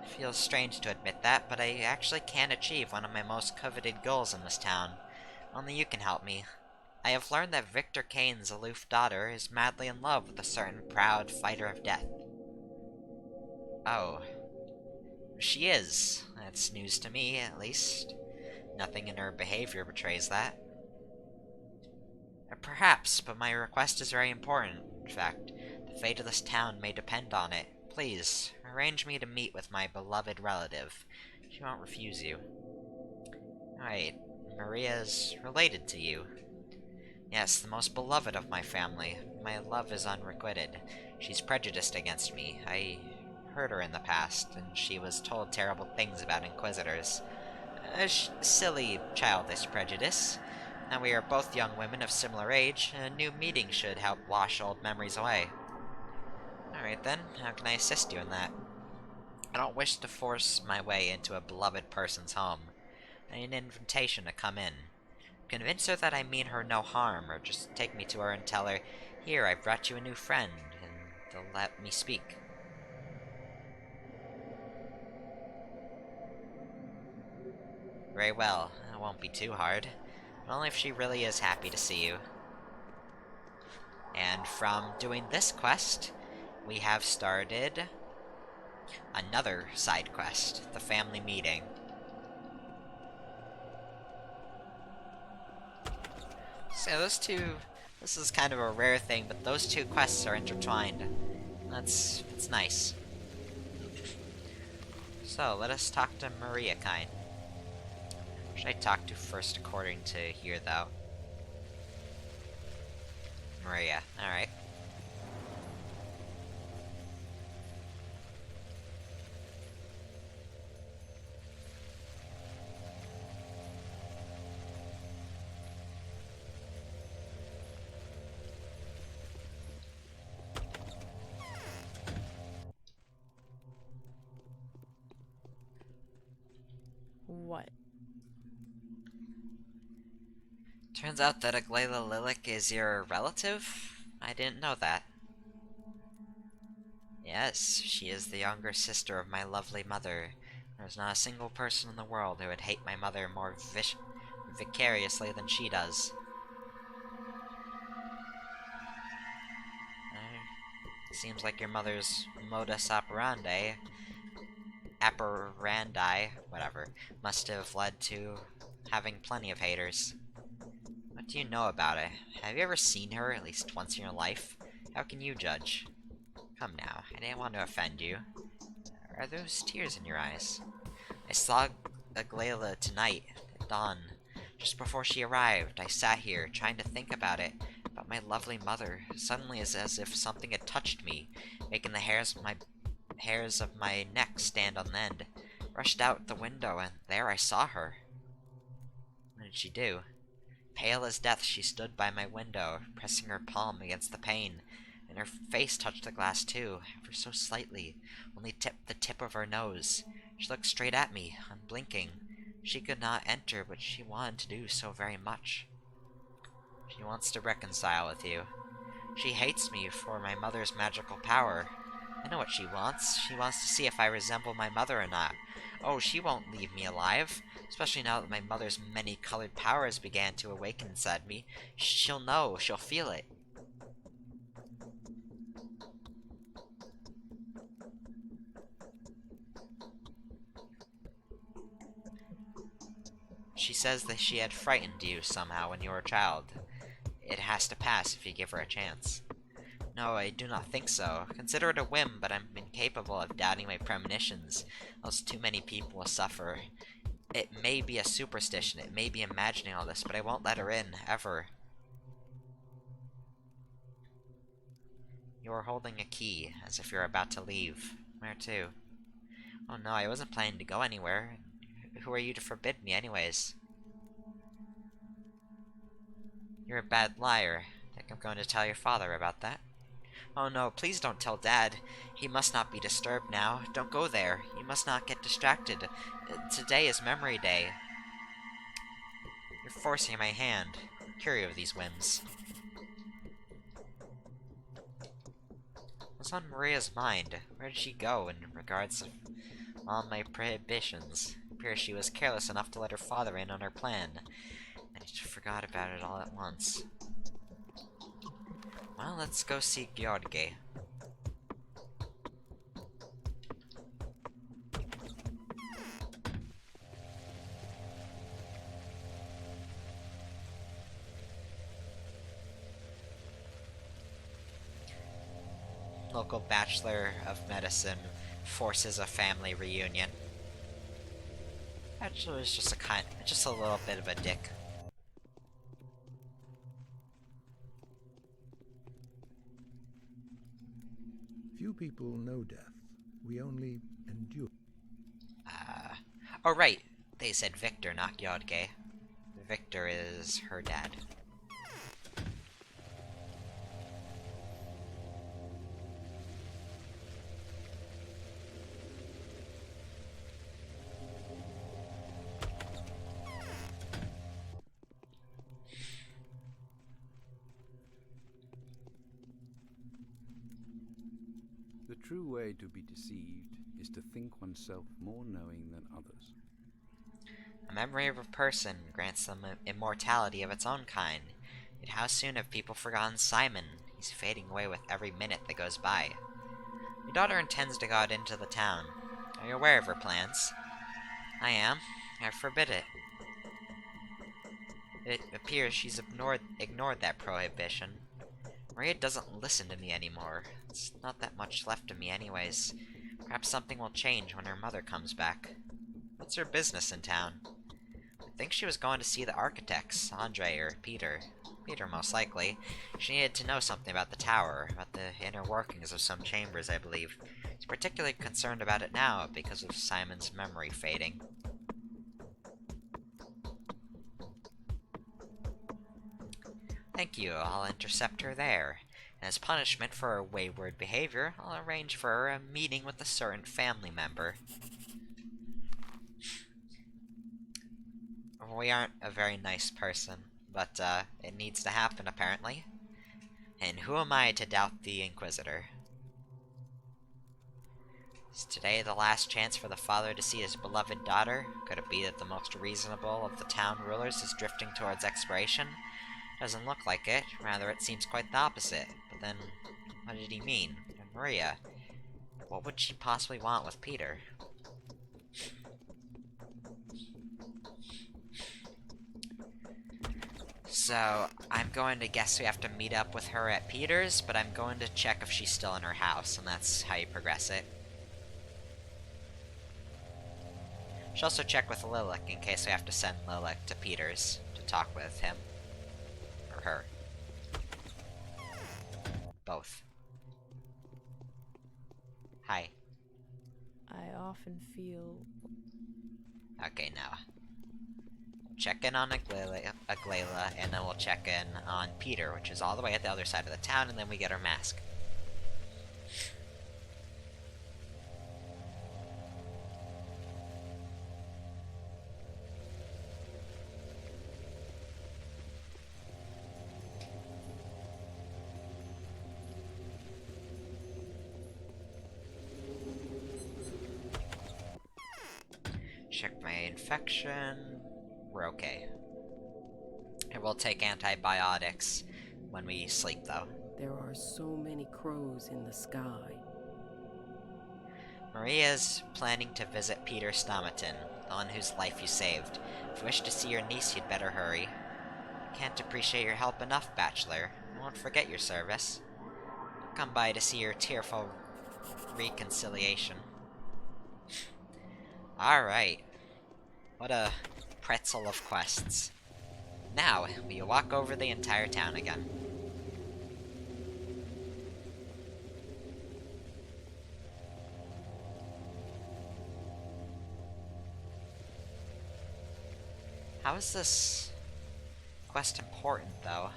It feels strange to admit that, but I actually can achieve one of my most coveted goals in this town. Only you can help me. I have learned that Victor Kane's aloof daughter is madly in love with a certain proud fighter of death. Oh. She is. That's news to me, at least. Nothing in her behavior betrays that. Perhaps, but my request is very important. In fact, the fate of this town may depend on it. Please, arrange me to meet with my beloved relative. She won't refuse you. Right, Maria's related to you. Yes, the most beloved of my family. My love is unrequited. She's prejudiced against me. I heard her in the past, and she was told terrible things about Inquisitors. A silly, childish prejudice. Now we are both young women of similar age. A new meeting should help wash old memories away. Alright then, how can I assist you in that? I don't wish to force my way into a beloved person's home. I need an invitation to come in. Convince her that I mean her no harm, or just take me to her and tell her, "Here, I've brought you a new friend," and they'll let me speak. Very well, it won't be too hard. But only if she really is happy to see you. And from doing this quest, we have started another side quest, the family meeting. So those two, this is kind of a rare thing, but those two quests are intertwined. That's nice. So, let us talk to Maria Kine. Should I talk to first according to here, though? Maria, alright. What? Turns out that Aglaila Lilik is your relative? I didn't know that. Yes, she is the younger sister of my lovely mother. There's not a single person in the world who would hate my mother more vicariously than she does. Seems like your mother's modus operandi, whatever, must have led to having plenty of haters. What do you know about it? Have you ever seen her at least once in your life? How can you judge? Come now, I didn't want to offend you. Are those tears in your eyes? I saw Aglaila tonight, at dawn. Just before she arrived, I sat here, trying to think about it, about my lovely mother. Suddenly, it's as if something had touched me, making the hairs of my neck stand on end. Rushed out the window, and there I saw her. What did she do? Pale as death, she stood by my window, pressing her palm against the pane, and her face touched the glass too, ever so slightly, only the tip of her nose. She looked straight at me, unblinking. She could not enter, but she wanted to do so very much. She wants to reconcile with you. She hates me for my mother's magical power. I know what she wants. She wants to see if I resemble my mother or not. Oh, she won't leave me alive. Especially now that my mother's many-colored powers began to awaken inside me. She'll know. She'll feel it. She says that she had frightened you somehow when you were a child. It has to pass if you give her a chance. No, I do not think so. Consider it a whim, but I'm incapable of doubting my premonitions, else too many people will suffer. It may be a superstition, it may be imagining all this, but I won't let her in, ever. You are holding a key, as if you're about to leave. Where to? Oh no, I wasn't planning to go anywhere. Who are you to forbid me, anyways? You're a bad liar. I think I'm going to tell your father about that. Oh no, please don't tell Dad. He must not be disturbed now. Don't go there. You must not get distracted. Today is Memory Day. You're forcing my hand. Curious of these whims. What's on Maria's mind? Where did she go in regards to all my prohibitions? It appears she was careless enough to let her father in on her plan. I just forgot about it all at once. Well, let's go see George. Local Bachelor of Medicine forces a family reunion. Bachelor is just a little bit of a dick. Few people know death. We only endure. Oh right, they said Victor, not Yodge. Victor is her dad. The true way to be deceived is to think oneself more knowing than others. A memory of a person grants them immortality of its own kind. Yet how soon have people forgotten Simon? He's fading away with every minute that goes by. Your daughter intends to go out into the town. Are you aware of her plans? I am. I forbid it. It appears she's ignored that prohibition. Maria doesn't listen to me anymore. It's not that much left of me anyways. Perhaps something will change when her mother comes back. What's her business in town? I think she was going to see the architects, Andre or Peter. Peter, most likely. She needed to know something about the tower, about the inner workings of some chambers, I believe. She's particularly concerned about it now because of Simon's memory fading. Thank you, I'll intercept her there. And as punishment for her wayward behavior, I'll arrange for her a meeting with a certain family member. We aren't a very nice person, but it needs to happen apparently. And who am I to doubt the Inquisitor? Is today the last chance for the father to see his beloved daughter? Could it be that the most reasonable of the town rulers is drifting towards expiration? Doesn't look like it. Rather, it seems quite the opposite. But then, what did he mean? And Maria? What would she possibly want with Peter? So, I'm going to guess we have to meet up with her at Peter's, but I'm going to check if she's still in her house, and that's how you progress it. Should also check with Lilac in case we have to send Lilac to Peter's to talk with him. Or her. Both. Hi. I often feel... Okay, now. Check in on Aglaila, and then we'll check in on Peter, which is all the way at the other side of the town, and then we get our mask. Check my infection. We're okay. And we'll take antibiotics when we sleep, though. There are so many crows in the sky. Maria's planning to visit Peter Stomaton, the one whose life you saved. If you wish to see your niece, you'd better hurry. I can't appreciate your help enough, Bachelor. I won't forget your service. I'll come by to see your tearful reconciliation. Alright. What a pretzel of quests. Now, we walk over the entire town again. How is this quest important, though?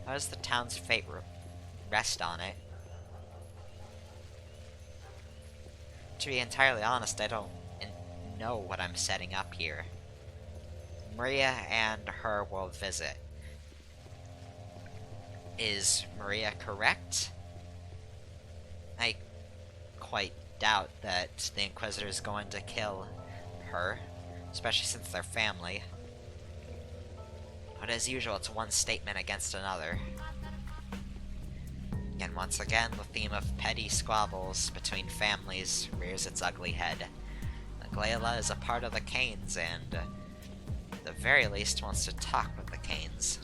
How does the town's fate rest on it? To be entirely honest, I don't know what I'm setting up here. Maria and her will visit. Is Maria correct? I quite doubt that the Inquisitor is going to kill her, especially since they're family. But as usual, it's one statement against another. And once again, the theme of petty squabbles between families rears its ugly head. Glayla is a part of the Canes, and at the very least wants to talk with the Canes.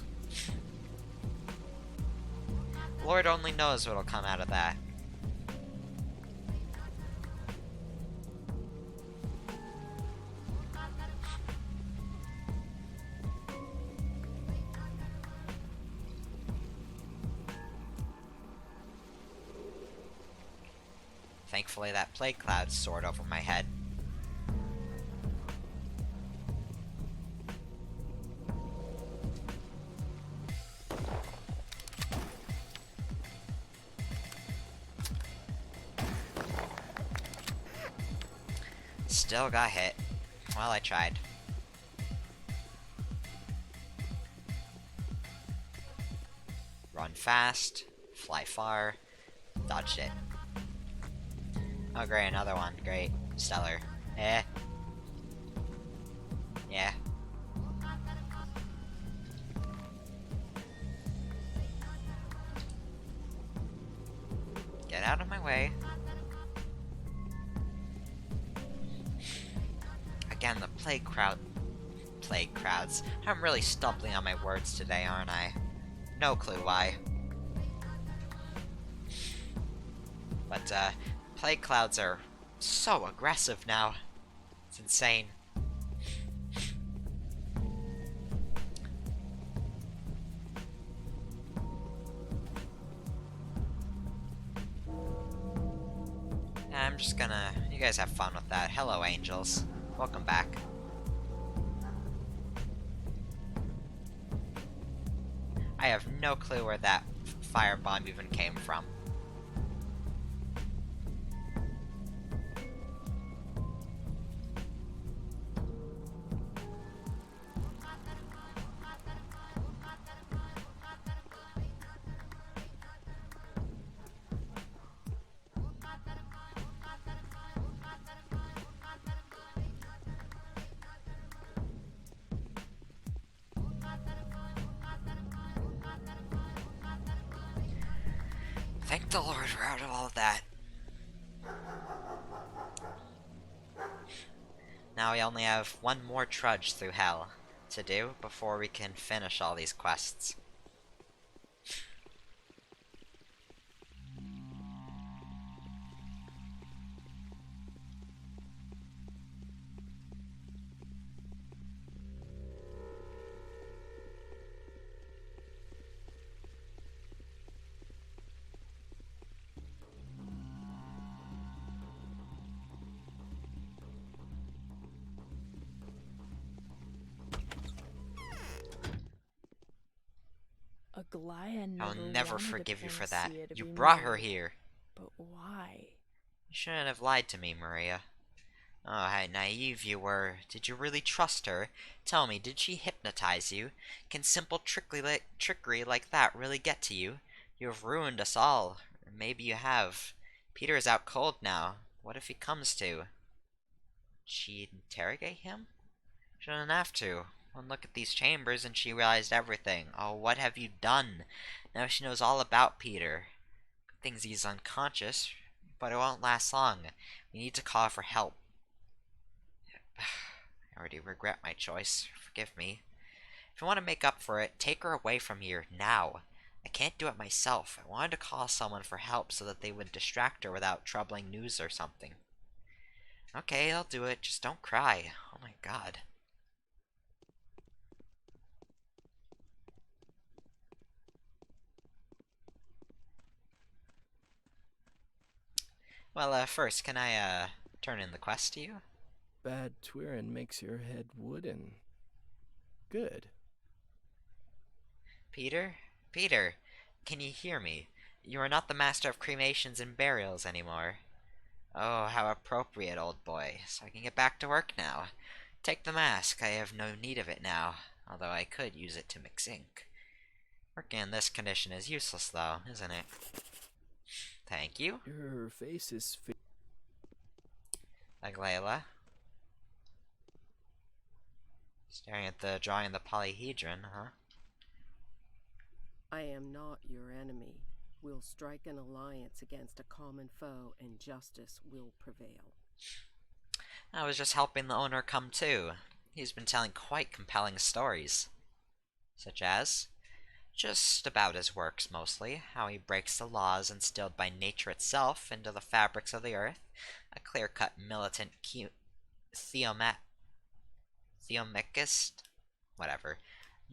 Lord only knows what'll come out of that. Thankfully, that plague cloud soared over my head. Still got hit. Well, I tried. Run fast, fly far, dodged it. Oh great, another one. Great. Stellar. Eh. Yeah. Get out of my way. Again, the plague crowds. I'm really stumbling on my words today, aren't I? No clue why. But, plague clouds are so aggressive now. It's insane. I'm just gonna... You guys have fun with that. Hello, angels. Welcome back. I have no clue where that firebomb even came from. Thank the Lord we're out of all of that. Now we only have one more trudge through hell to do before we can finish all these quests. Aglaya I'll never never wanted a forgive you for that. panacea to You be brought her married. here. But why? You shouldn't have lied to me, Maria. Oh, how naive you were. Did you really trust her? Tell me, did she hypnotize you? Can simple trickery like that really get to you? You have ruined us all. Or maybe you have. Peter is out cold now. What if he comes to? She interrogate him? Shouldn't have to. One look at these chambers and she realized everything. Oh, what have you done? Now she knows all about Peter. Good things he's unconscious, but it won't last long. We need to call for help. I already regret my choice. Forgive me. If you want to make up for it, take her away from here, now. I can't do it myself. I wanted to call someone for help so that they would distract her without troubling news or something. Okay, I'll do it. Just don't cry. Oh my god. Well, first, can I, turn in the quest to you? Bad Twirin makes your head wooden. Good. Peter? Peter, can you hear me? You are not the master of cremations and burials anymore. Oh, how appropriate, old boy. So I can get back to work now. Take the mask. I have no need of it now, although I could use it to mix ink. Working in this condition is useless, though, isn't it? Thank you. Your face is Like Layla. Staring at the drawing of the polyhedron, huh? I am not your enemy. We'll strike an alliance against a common foe, and justice will prevail. I was just helping the owner come to. He's been telling quite compelling stories. Such as? Just about his works, mostly. How he breaks the laws instilled by nature itself into the fabrics of the earth. A clear-cut militant theomechist? Whatever.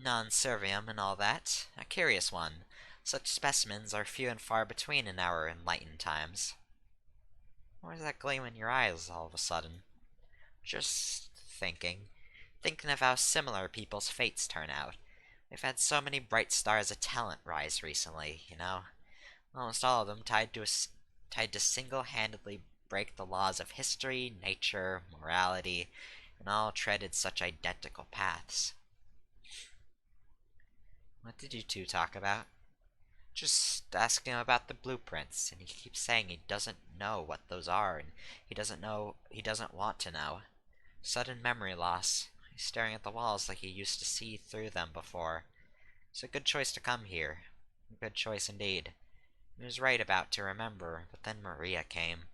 Non-servium and all that. A curious one. Such specimens are few and far between in our enlightened times. Where's that gleam in your eyes all of a sudden? Just thinking. Thinking of how similar people's fates turn out. We've had so many bright stars of talent rise recently, you know? Almost all of them tied to single-handedly break the laws of history, nature, morality, and all treaded such identical paths. What did you two talk about? Just asking him about the blueprints, and he keeps saying he doesn't know what those are, and he doesn't want to know. Sudden memory loss. He's staring at the walls like he used to see through them before. It's a good choice to come here. A good choice indeed. He was right about to remember, but then Maria came.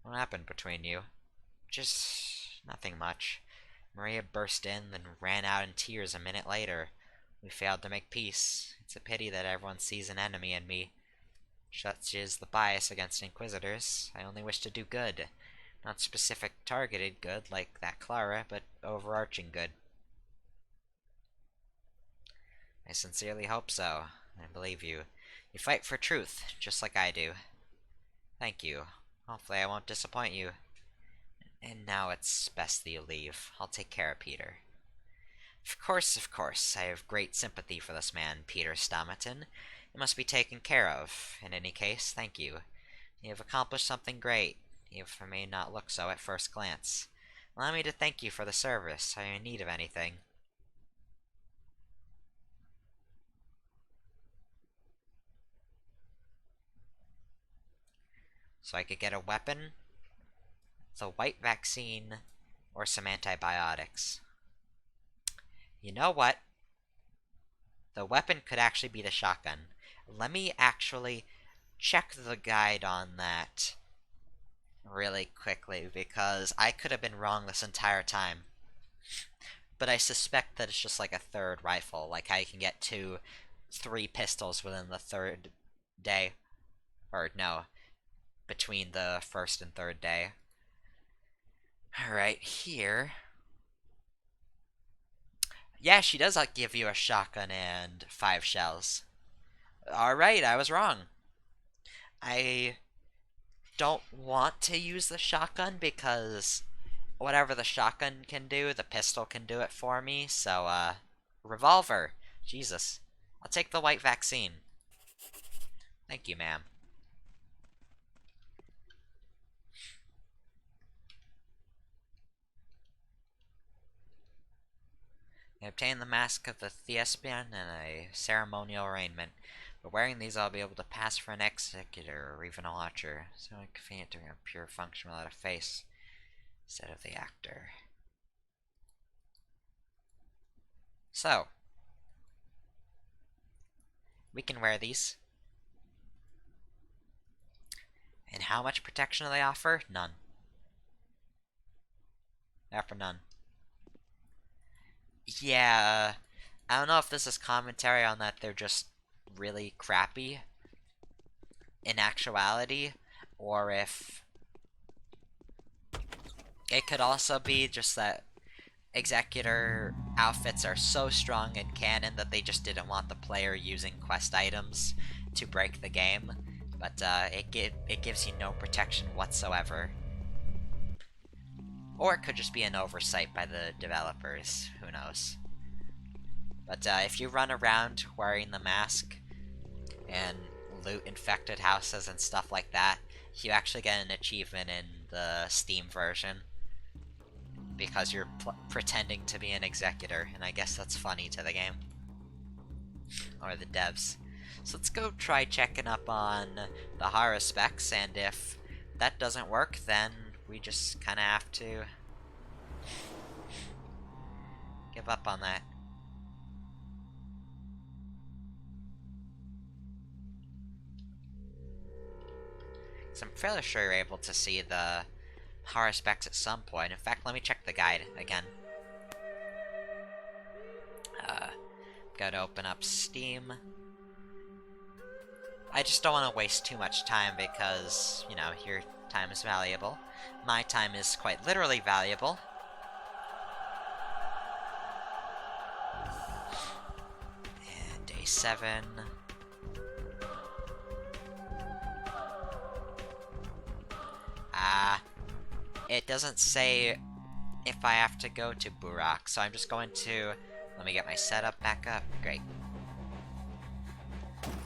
What happened between you? Just nothing much. Maria burst in, then ran out in tears a minute later. We failed to make peace. It's a pity that everyone sees an enemy in me. Such is the bias against Inquisitors. I only wish to do good. Not specific targeted good like that Clara, but overarching good. I sincerely hope so. I believe you. You fight for truth, just like I do. Thank you. Hopefully I won't disappoint you. And now it's best that you leave. I'll take care of Peter. Of course, I have great sympathy for this man, Peter Stomaton. He must be taken care of. In any case, thank you. You have accomplished something great, even if it may not look so at first glance. Allow me to thank you for the service. Are you in need of anything? So I could get a weapon, the white vaccine, or some antibiotics. You know what? The weapon could actually be the shotgun. Let me actually check the guide on that really quickly, because I could have been wrong this entire time. But I suspect that it's just like a third rifle, like how you can get 3 pistols within the 3rd day. Or no, between the 1st and 3rd day. Alright, here. Yeah, she does give you a shotgun and 5 shells. Alright, I was wrong. I don't want to use the shotgun because whatever the shotgun can do, the pistol can do it for me. So, revolver. Jesus. I'll take the white vaccine. Thank you, ma'am. I obtain the mask of the Thespian and a ceremonial arraignment. By wearing these, I'll be able to pass for an executor or even a watcher. So convenient to a pure function without a face, instead of the actor. So, we can wear these. And how much protection do they offer? None. They offer none. Yeah, I don't know if this is commentary on that they're just really crappy in actuality, or if it could also be just that Executor outfits are so strong in canon that they just didn't want the player using quest items to break the game, but it gives you no protection whatsoever. Or it could just be an oversight by the developers, who knows. But if you run around wearing the mask and loot infected houses and stuff like that, you actually get an achievement in the Steam version. Because you're pretending to be an executor, and I guess that's funny to the game. Or the devs. So let's go try checking up on the horror specs, and if that doesn't work, then we just kinda have to give up on that. So I'm fairly sure you're able to see the horror specs at some point. In fact, let me check the guide again. Gotta open up Steam. I just don't want to waste too much time because, you know, your time is valuable. My time is quite literally valuable. And day 7. It doesn't say if I have to go to Burak, so I'm just going to... Let me get my setup back up. Great.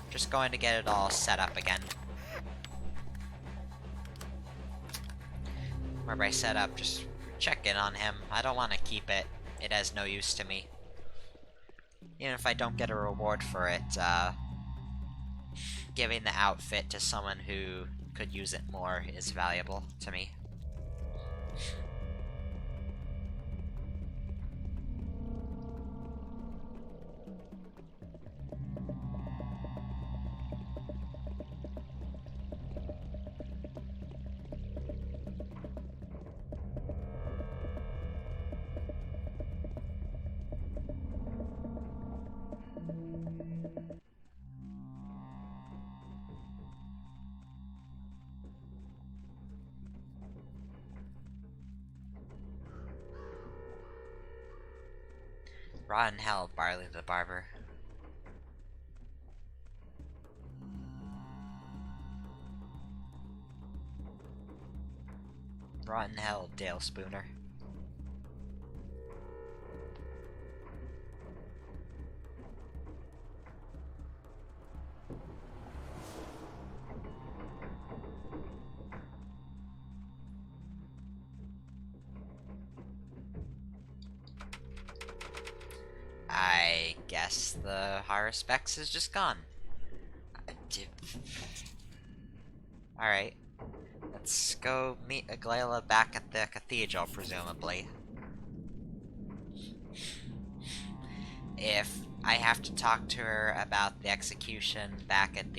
Just going to get it all set up again. Where by set up, just check in on him. I don't want to keep it. It has no use to me. Even if I don't get a reward for it, giving the outfit to someone who could use it more is valuable to me. Rotten hell, Barley the Barber. Rotten hell, Dale Spooner. I guess the horror specs is just gone. Alright. Let's go meet Aglaila back at the cathedral, presumably. If I have to talk to her about the execution back at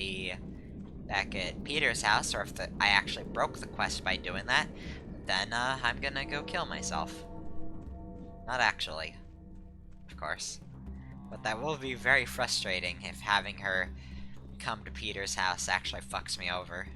Peter's house, or if I actually broke the quest by doing that, then I'm gonna go kill myself. Not actually, of course. But that will be very frustrating if having her come to Peter's house actually fucks me over.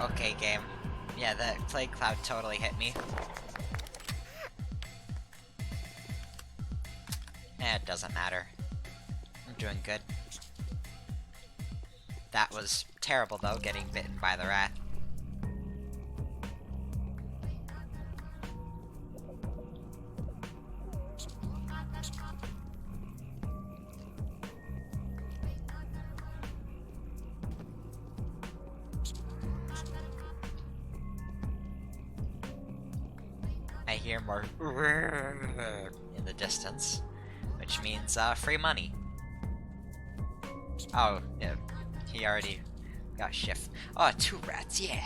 Okay, game. Yeah, the plague cloud totally hit me. It doesn't matter. I'm doing good. That was terrible, though, getting bitten by the rat. I hear more in the distance, which means free money. Oh, yeah, he already got shift. Oh, 2 rats, yeah.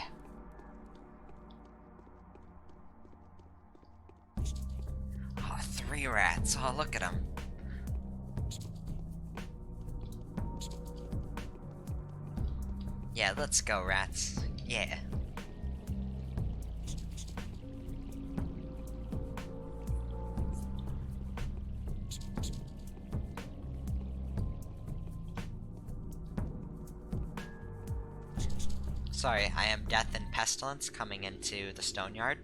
Oh, 3 rats. Oh, look at them. Yeah, let's go, rats. Yeah. Sorry, I am Death and Pestilence coming into the stone yard.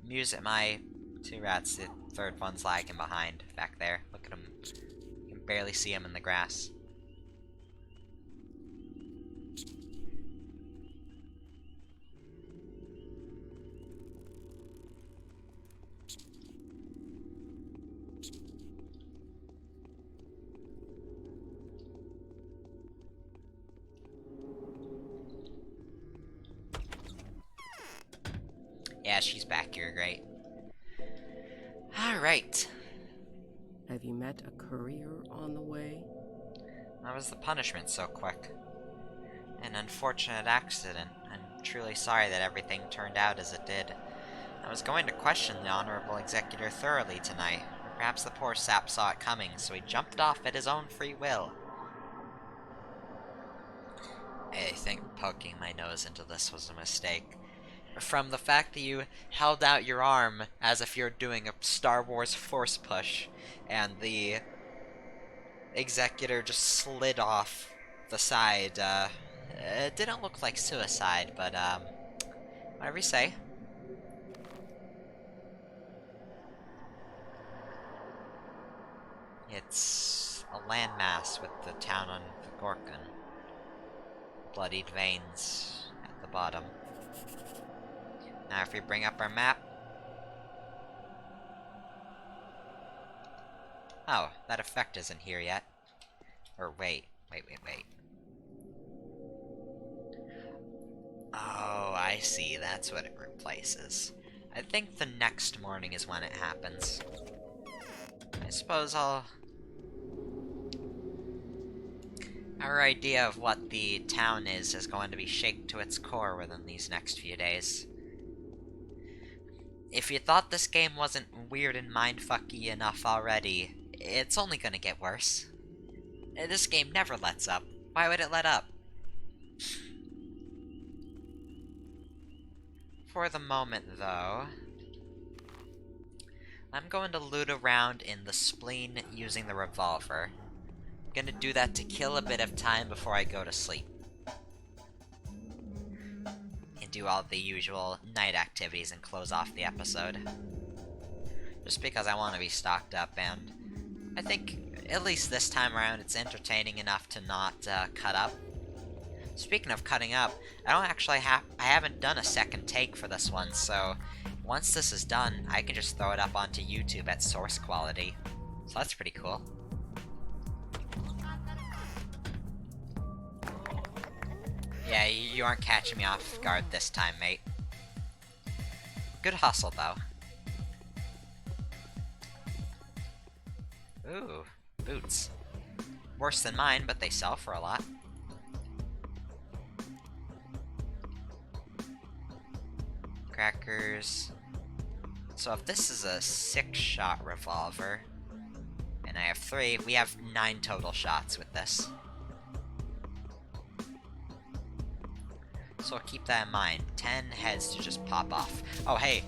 Muse at my 2 rats, the 3rd one's lagging behind back there. Look at him. You can barely see him in the grass. Yeah, she's back here, great. Alright. Have you met a courier on the way? That was the punishment so quick. An unfortunate accident. I'm truly sorry that everything turned out as it did. I was going to question the Honorable Executor thoroughly tonight. Or perhaps the poor sap saw it coming, so he jumped off at his own free will. I think poking my nose into this was a mistake. From the fact that you held out your arm as if you're doing a Star Wars force push, and the Executor just slid off the side, it didn't look like suicide, but, whatever you say. It's a landmass with the town on the Gorgon. Bloodied veins at the bottom. Now if we bring up our map... Oh, that effect isn't here yet. Or wait. Oh, I see. That's what it replaces. I think the next morning is when it happens. I suppose Our idea of what the town is going to be shaken to its core within these next few days. If you thought this game wasn't weird and mindfucky enough already, it's only gonna get worse. This game never lets up. Why would it let up? For the moment, though, I'm going to loot around in the spleen using the revolver. I'm gonna do that to kill a bit of time before I go to sleep. And do all the usual night activities and close off the episode. Just because I want to be stocked up, and I think, at least this time around, it's entertaining enough to not cut up. Speaking of cutting up, I haven't done a second take for this one, so once this is done, I can just throw it up onto YouTube at source quality. So that's pretty cool. Yeah, you aren't catching me off guard this time, mate. Good hustle, though. Ooh, boots. Worse than mine, but they sell for a lot. Crackers. So if this is a 6-shot revolver, and I have 3, we have 9 total shots with this. So keep that in mind. 10 heads to just pop off. Oh, hey!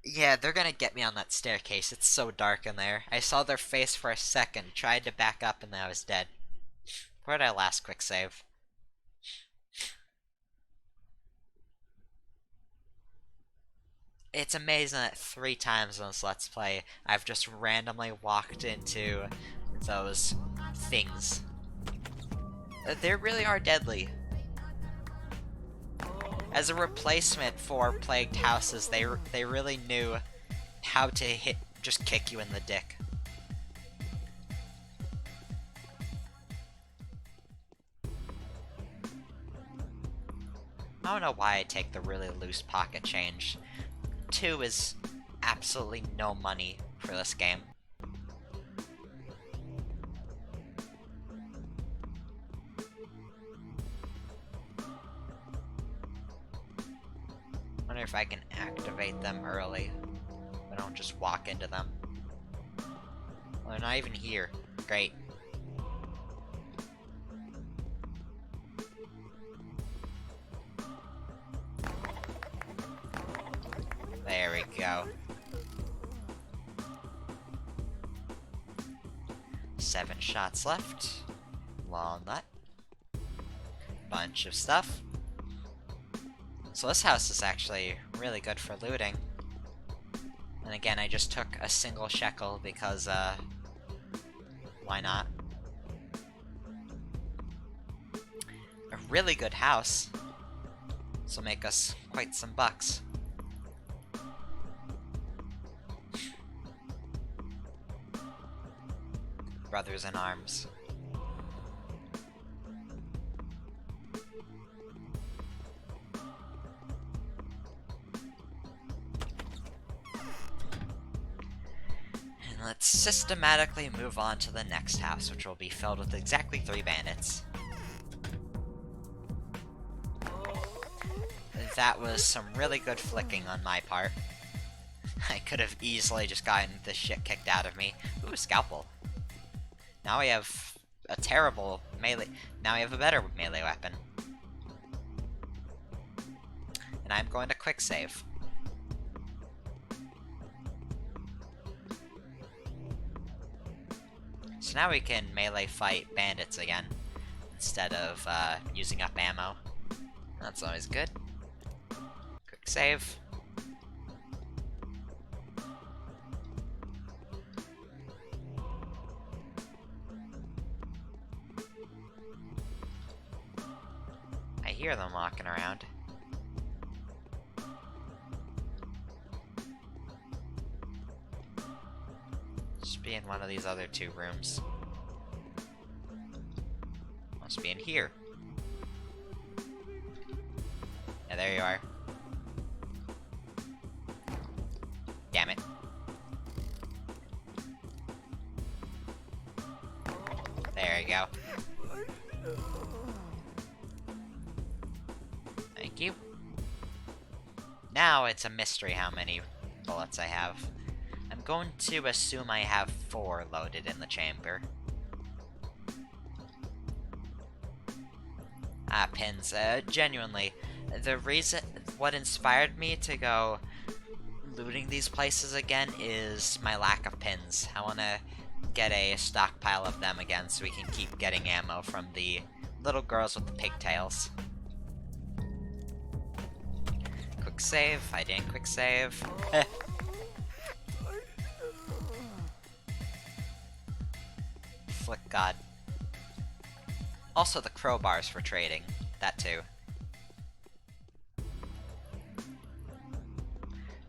Yeah, they're gonna get me on that staircase. It's so dark in there. I saw their face for a second, tried to back up, and then I was dead. Where did I last quick save? It's amazing that 3 times in this Let's Play, I've just randomly walked into those things. They really are deadly. As a replacement for plagued houses, they really knew how to just kick you in the dick. I don't know why I take the really loose pocket change. 2 is absolutely no money for this game. Wonder if I can activate them early. I don't just walk into them. Well, they're not even here. Great. There we go. 7 shots left. Walnut. Bunch of stuff. So this house is actually really good for looting. And again, I just took a single shekel because, why not? A really good house. This will make us quite some bucks. Brothers in arms. And let's systematically move on to the next house, which will be filled with exactly 3 bandits. That was some really good flicking on my part. I could have easily just gotten this shit kicked out of me. Ooh, a scalpel. Now we have a terrible melee. Now we have a better melee weapon. And I'm going to quick save. So now we can melee fight bandits again, instead of using up ammo. That's always good. Quick save. I hear them walking around. Should be in one of these other 2 rooms. Must be in here. Yeah, there you are. Damn it. There you go. Thank you. Now it's a mystery how many bullets I have. I'm going to assume I have 4 loaded in the chamber. Ah, pins. Genuinely, what inspired me to go looting these places again is my lack of pins. I want to get a stockpile of them again so we can keep getting ammo from the little girls with the pigtails. Quick save. I didn't quick save. Flick god. Also the crowbars for trading. That too.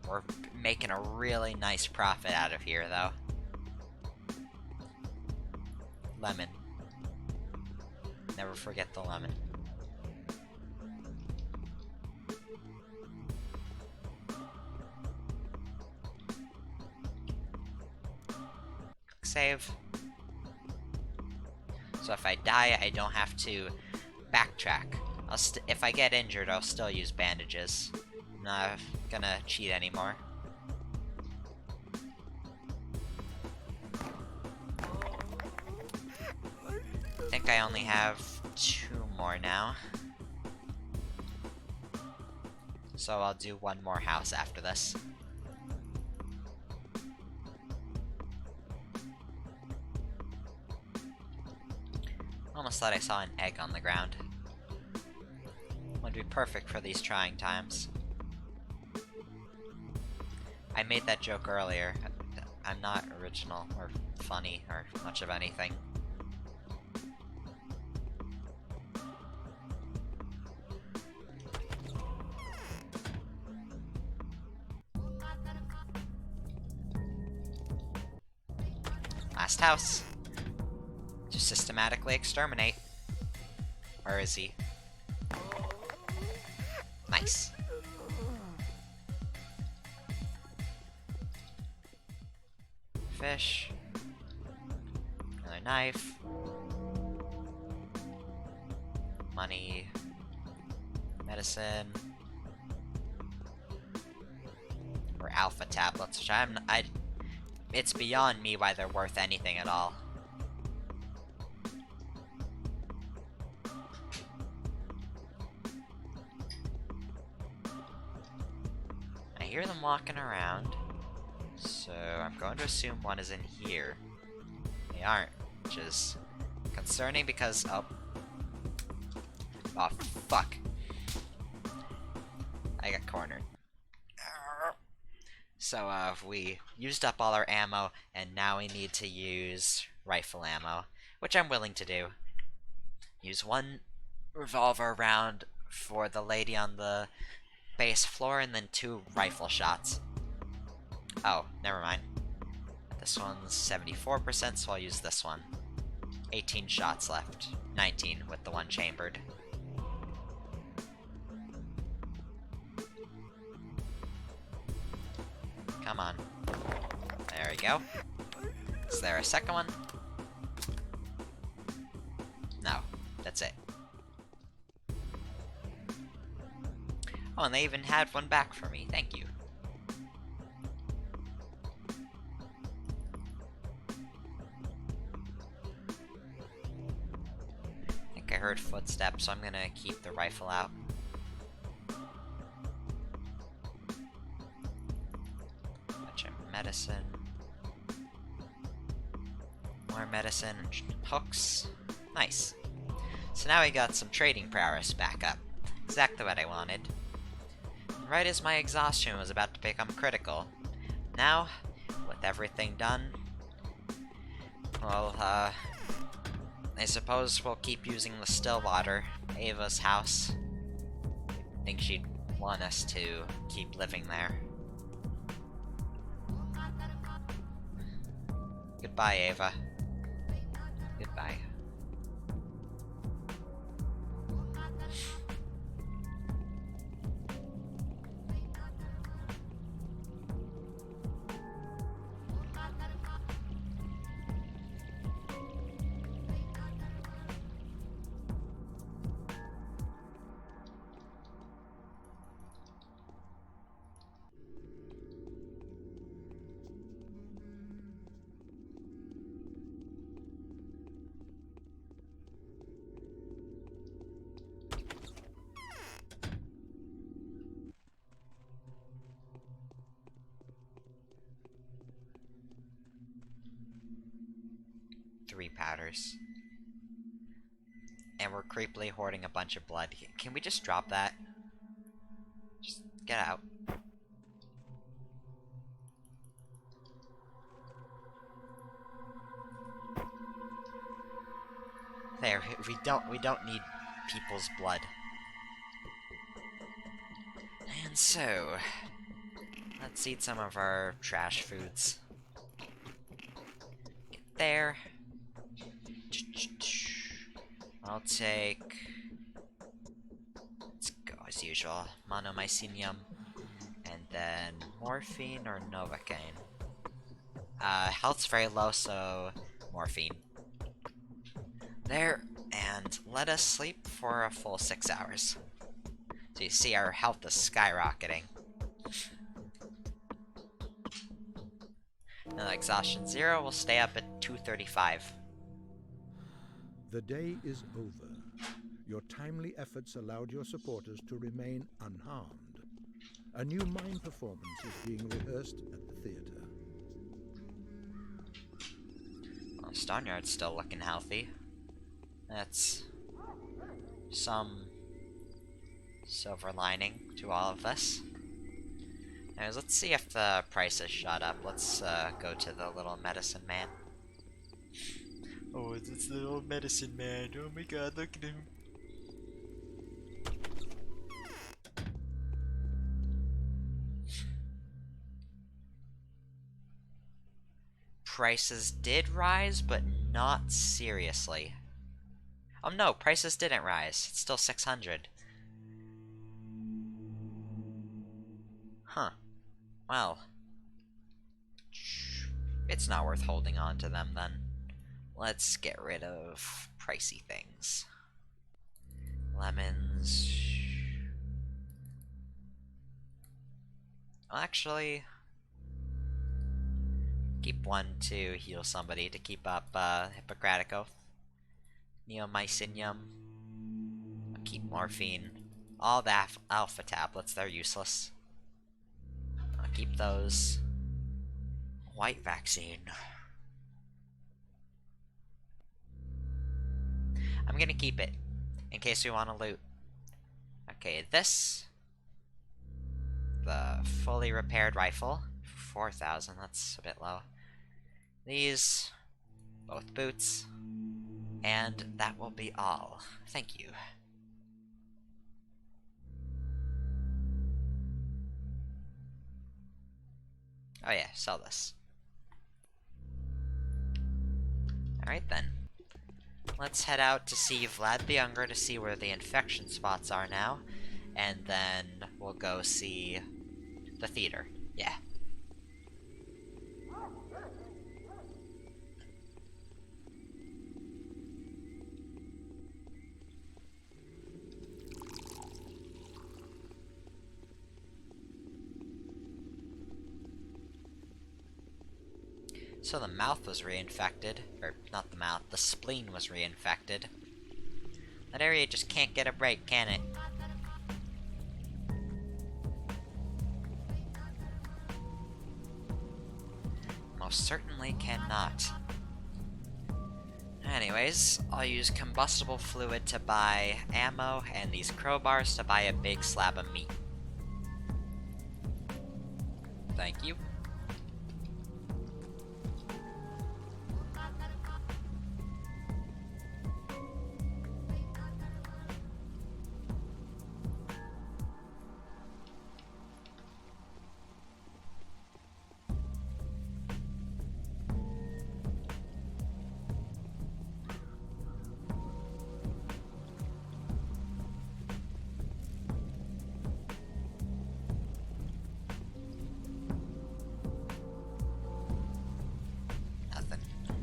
We're making a really nice profit out of here, though. Lemon. Never forget the lemon. Save. So if I die, I don't have to backtrack. If I get injured, I'll still use bandages. I'm not gonna cheat anymore. I think I only have 2 more now. So I'll do 1 more house after this. Almost thought I saw an egg on the ground. Would be perfect for these trying times. I made that joke earlier. I'm not original or funny or much of anything. Last house. To systematically exterminate. Where is he? Nice. Fish. Another knife. Money. Medicine. Or alpha tablets, which it's beyond me why they're worth anything at all. I hear them walking around, so I'm going to assume one is in here. They aren't, which is concerning because, oh, fuck. I got cornered. So, we used up all our ammo, and now we need to use rifle ammo, which I'm willing to do. Use one revolver round for the lady on the base floor, and then 2 rifle shots. Oh, never mind. This one's 74%, so I'll use this one. 18 shots left. 19 with the one chambered. Come on. There we go. Is there a second one? No. That's it. Oh, and they even had one back for me. Thank you. I think I heard footsteps, so I'm gonna keep the rifle out. Medicine. More medicine. Hooks. Nice. So now we got some trading prowess back up. Exactly what I wanted. Right as my exhaustion was about to become critical. Now, with everything done, well, I suppose we'll keep using the still water. Ava's house. I think she'd want us to keep living there. Goodbye, Ava. Goodbye. Three powders. And we're creepily hoarding a bunch of blood. Can we just drop that? Just get out. There, we don't need people's blood. And so, let's eat some of our trash foods. Get there. I'll take, let's go as usual, monomycinium, and then morphine or novocaine. Health's very low, so morphine. There, and let us sleep for a full 6 hours. So you see our health is skyrocketing. Now exhaustion 0 will stay up at 235. The day is over. Your timely efforts allowed your supporters to remain unharmed. A new mime performance is being rehearsed at the theater. Well, Stoneyard's still looking healthy. That's some silver lining to all of this. Anyways, let's see if the price has shot up. Let's go to the little medicine man. Oh, it's the little medicine man. Oh my god, look at him. Prices did rise, but not seriously. Oh no, prices didn't rise. It's still 600. Huh. Well. It's not worth holding on to them, then. Let's get rid of pricey things. Lemons. Well, actually, keep one to heal somebody to keep up Hippocratic Oath. Neomycinium. I'll keep morphine. All the alpha tablets, they're useless. I'll keep those. White vaccine. I'm gonna keep it, in case we want to loot. Okay, this. The fully repaired rifle. 4,000, that's a bit low. These. Both boots. And that will be all. Thank you. Oh yeah, sell this. Alright then. Let's head out to see Vlad the Younger to see where the infection spots are now. And then we'll go see the theater. Yeah. So the mouth was reinfected. Or, not the mouth, the spleen was reinfected. That area just can't get a break, can it? Most certainly cannot. Anyways, I'll use combustible fluid to buy ammo, and these crowbars to buy a big slab of meat. Thank you.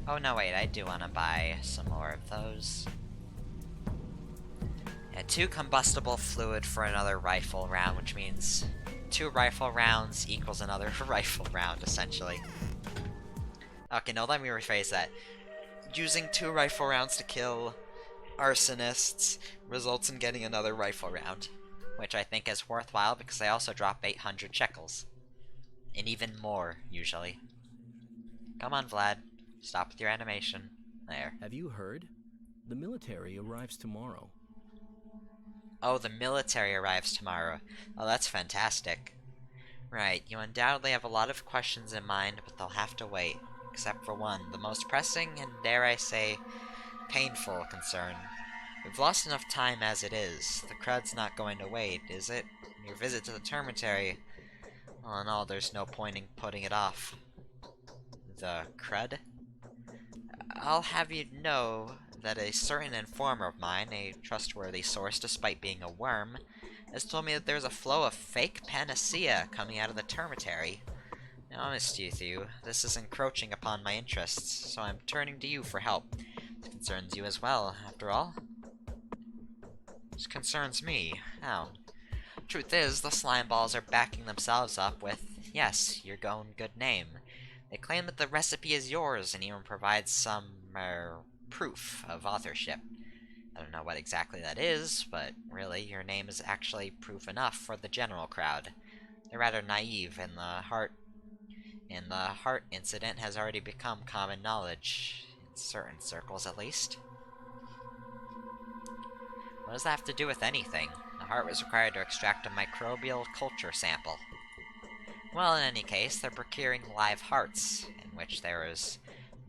Oh no, wait, I do want to buy some more of those. Yeah, 2 combustible fluid for another rifle round, which means 2 rifle rounds equals another rifle round, essentially. Okay, no, let me rephrase that. Using 2 rifle rounds to kill arsonists results in getting another rifle round, which I think is worthwhile because I also drop 800 shekels. And even more, usually. Come on, Vlad. Stop with your animation. There. Have you heard? The military arrives tomorrow. Oh, the military arrives tomorrow. Oh, that's fantastic. Right, you undoubtedly have a lot of questions in mind, but they'll have to wait. Except for one, the most pressing and, dare I say, painful concern. We've lost enough time as it is. The crud's not going to wait, is it? Your visit to the termitary... All in all, there's no point in putting it off. The crud? I'll have you know that a certain informer of mine, a trustworthy source despite being a worm, has told me that there's a flow of fake panacea coming out of the termitary. To be honest with you, this is encroaching upon my interests, so I'm turning to you for help. It concerns you as well, after all. This concerns me. How? Truth is, the slime balls are backing themselves up with, yes, your own good name. They claim that the recipe is yours and even provide some, proof of authorship. I don't know what exactly that is, but really, your name is actually proof enough for the general crowd. They're rather naive, and the heart incident has already become common knowledge, in certain circles at least. What does that have to do with anything? The heart was required to extract a microbial culture sample. Well, in any case, they're procuring live hearts, in which there is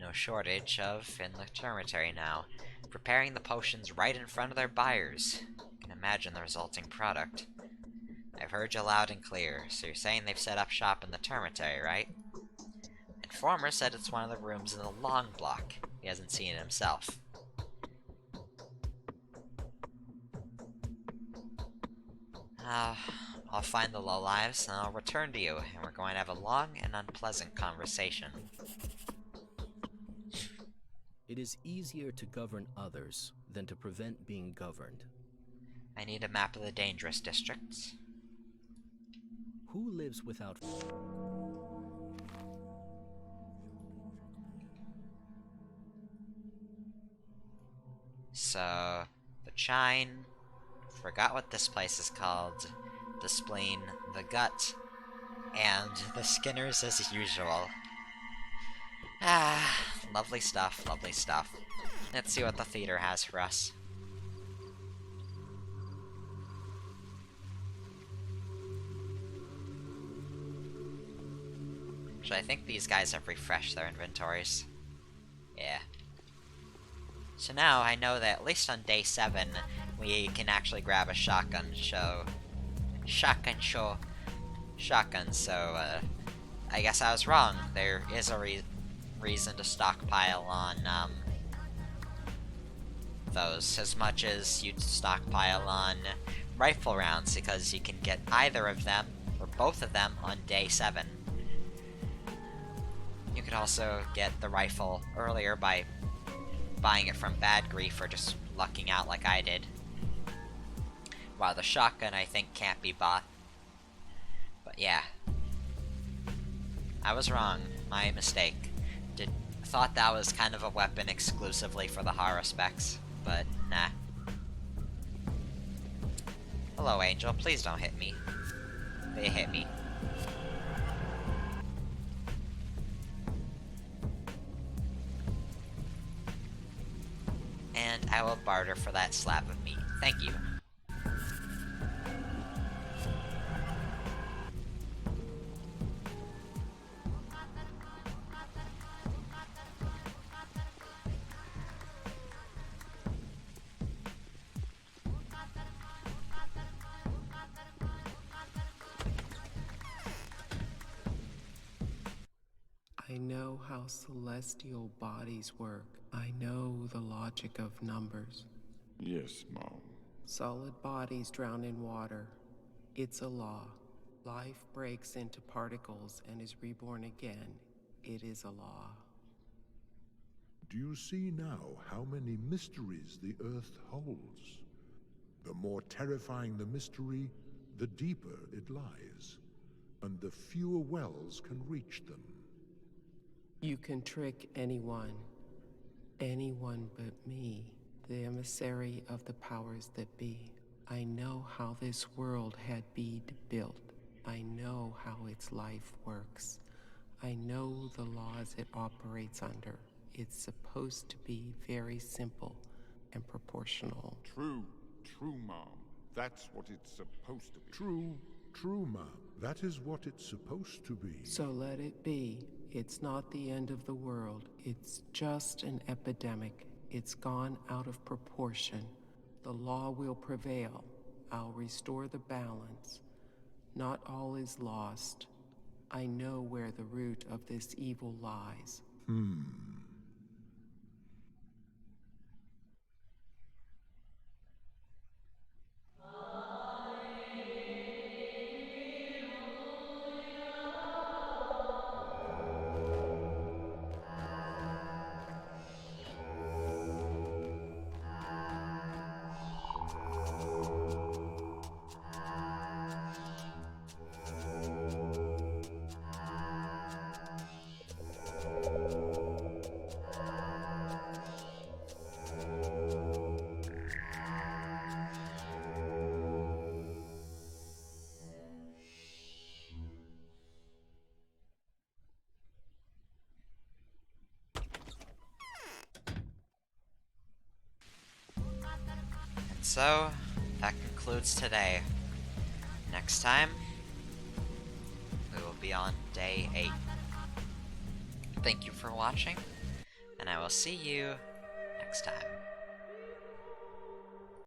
no shortage of in the termitary now, preparing the potions right in front of their buyers. You can imagine the resulting product. I've heard you loud and clear, so you're saying they've set up shop in the termitary, right? Informer said it's one of the rooms in the long block. He hasn't seen it himself. I'll find the lowlives, and I'll return to you, and we're going to have a long and unpleasant conversation. It is easier to govern others than to prevent being governed. I need a map of the dangerous districts. Who lives without... So, the chine, forgot what this place is called, the spleen, the gut, and the skinners as usual. Ah, lovely stuff, lovely stuff. Let's see what the theater has for us. Actually, I think these guys have refreshed their inventories. Yeah. So now I know that at least on day 7, we can actually grab a shotgun, so I guess I was wrong. There is a reason to stockpile on, those, as much as you'd stockpile on rifle rounds, because you can get either of them, or both of them, on day 7. You could also get the rifle earlier by buying it from Bad Grief, or just lucking out like I did. While the shotgun, I think, can't be bought. But yeah. I was wrong. My mistake. Thought that was kind of a weapon exclusively for the horror specs, but nah. Hello, Angel. Please don't hit me. They hit me. And I will barter for that slab of meat. Thank you. I know how celestial bodies work. I know the logic of numbers. Yes, Mom. Solid bodies drown in water. It's a law. Life breaks into particles and is reborn again. It is a law. Do you see now how many mysteries the Earth holds? The more terrifying the mystery, the deeper it lies, and the fewer wells can reach them. You can trick anyone but me, the emissary of the powers that be. I know how this world had been built. I know how its life works. I know the laws it operates under. It's supposed to be very simple and proportional. True, Mom. That's what it's supposed to be. True, Mom. That is what it's supposed to be. So let it be. It's not the end of the world. It's just an epidemic. It's gone out of proportion. The law will prevail. I'll restore the balance. Not all is lost. I know where the root of this evil lies. So, that concludes today. Next time, we will be on day 8. Thank you for watching, and I will see you next time.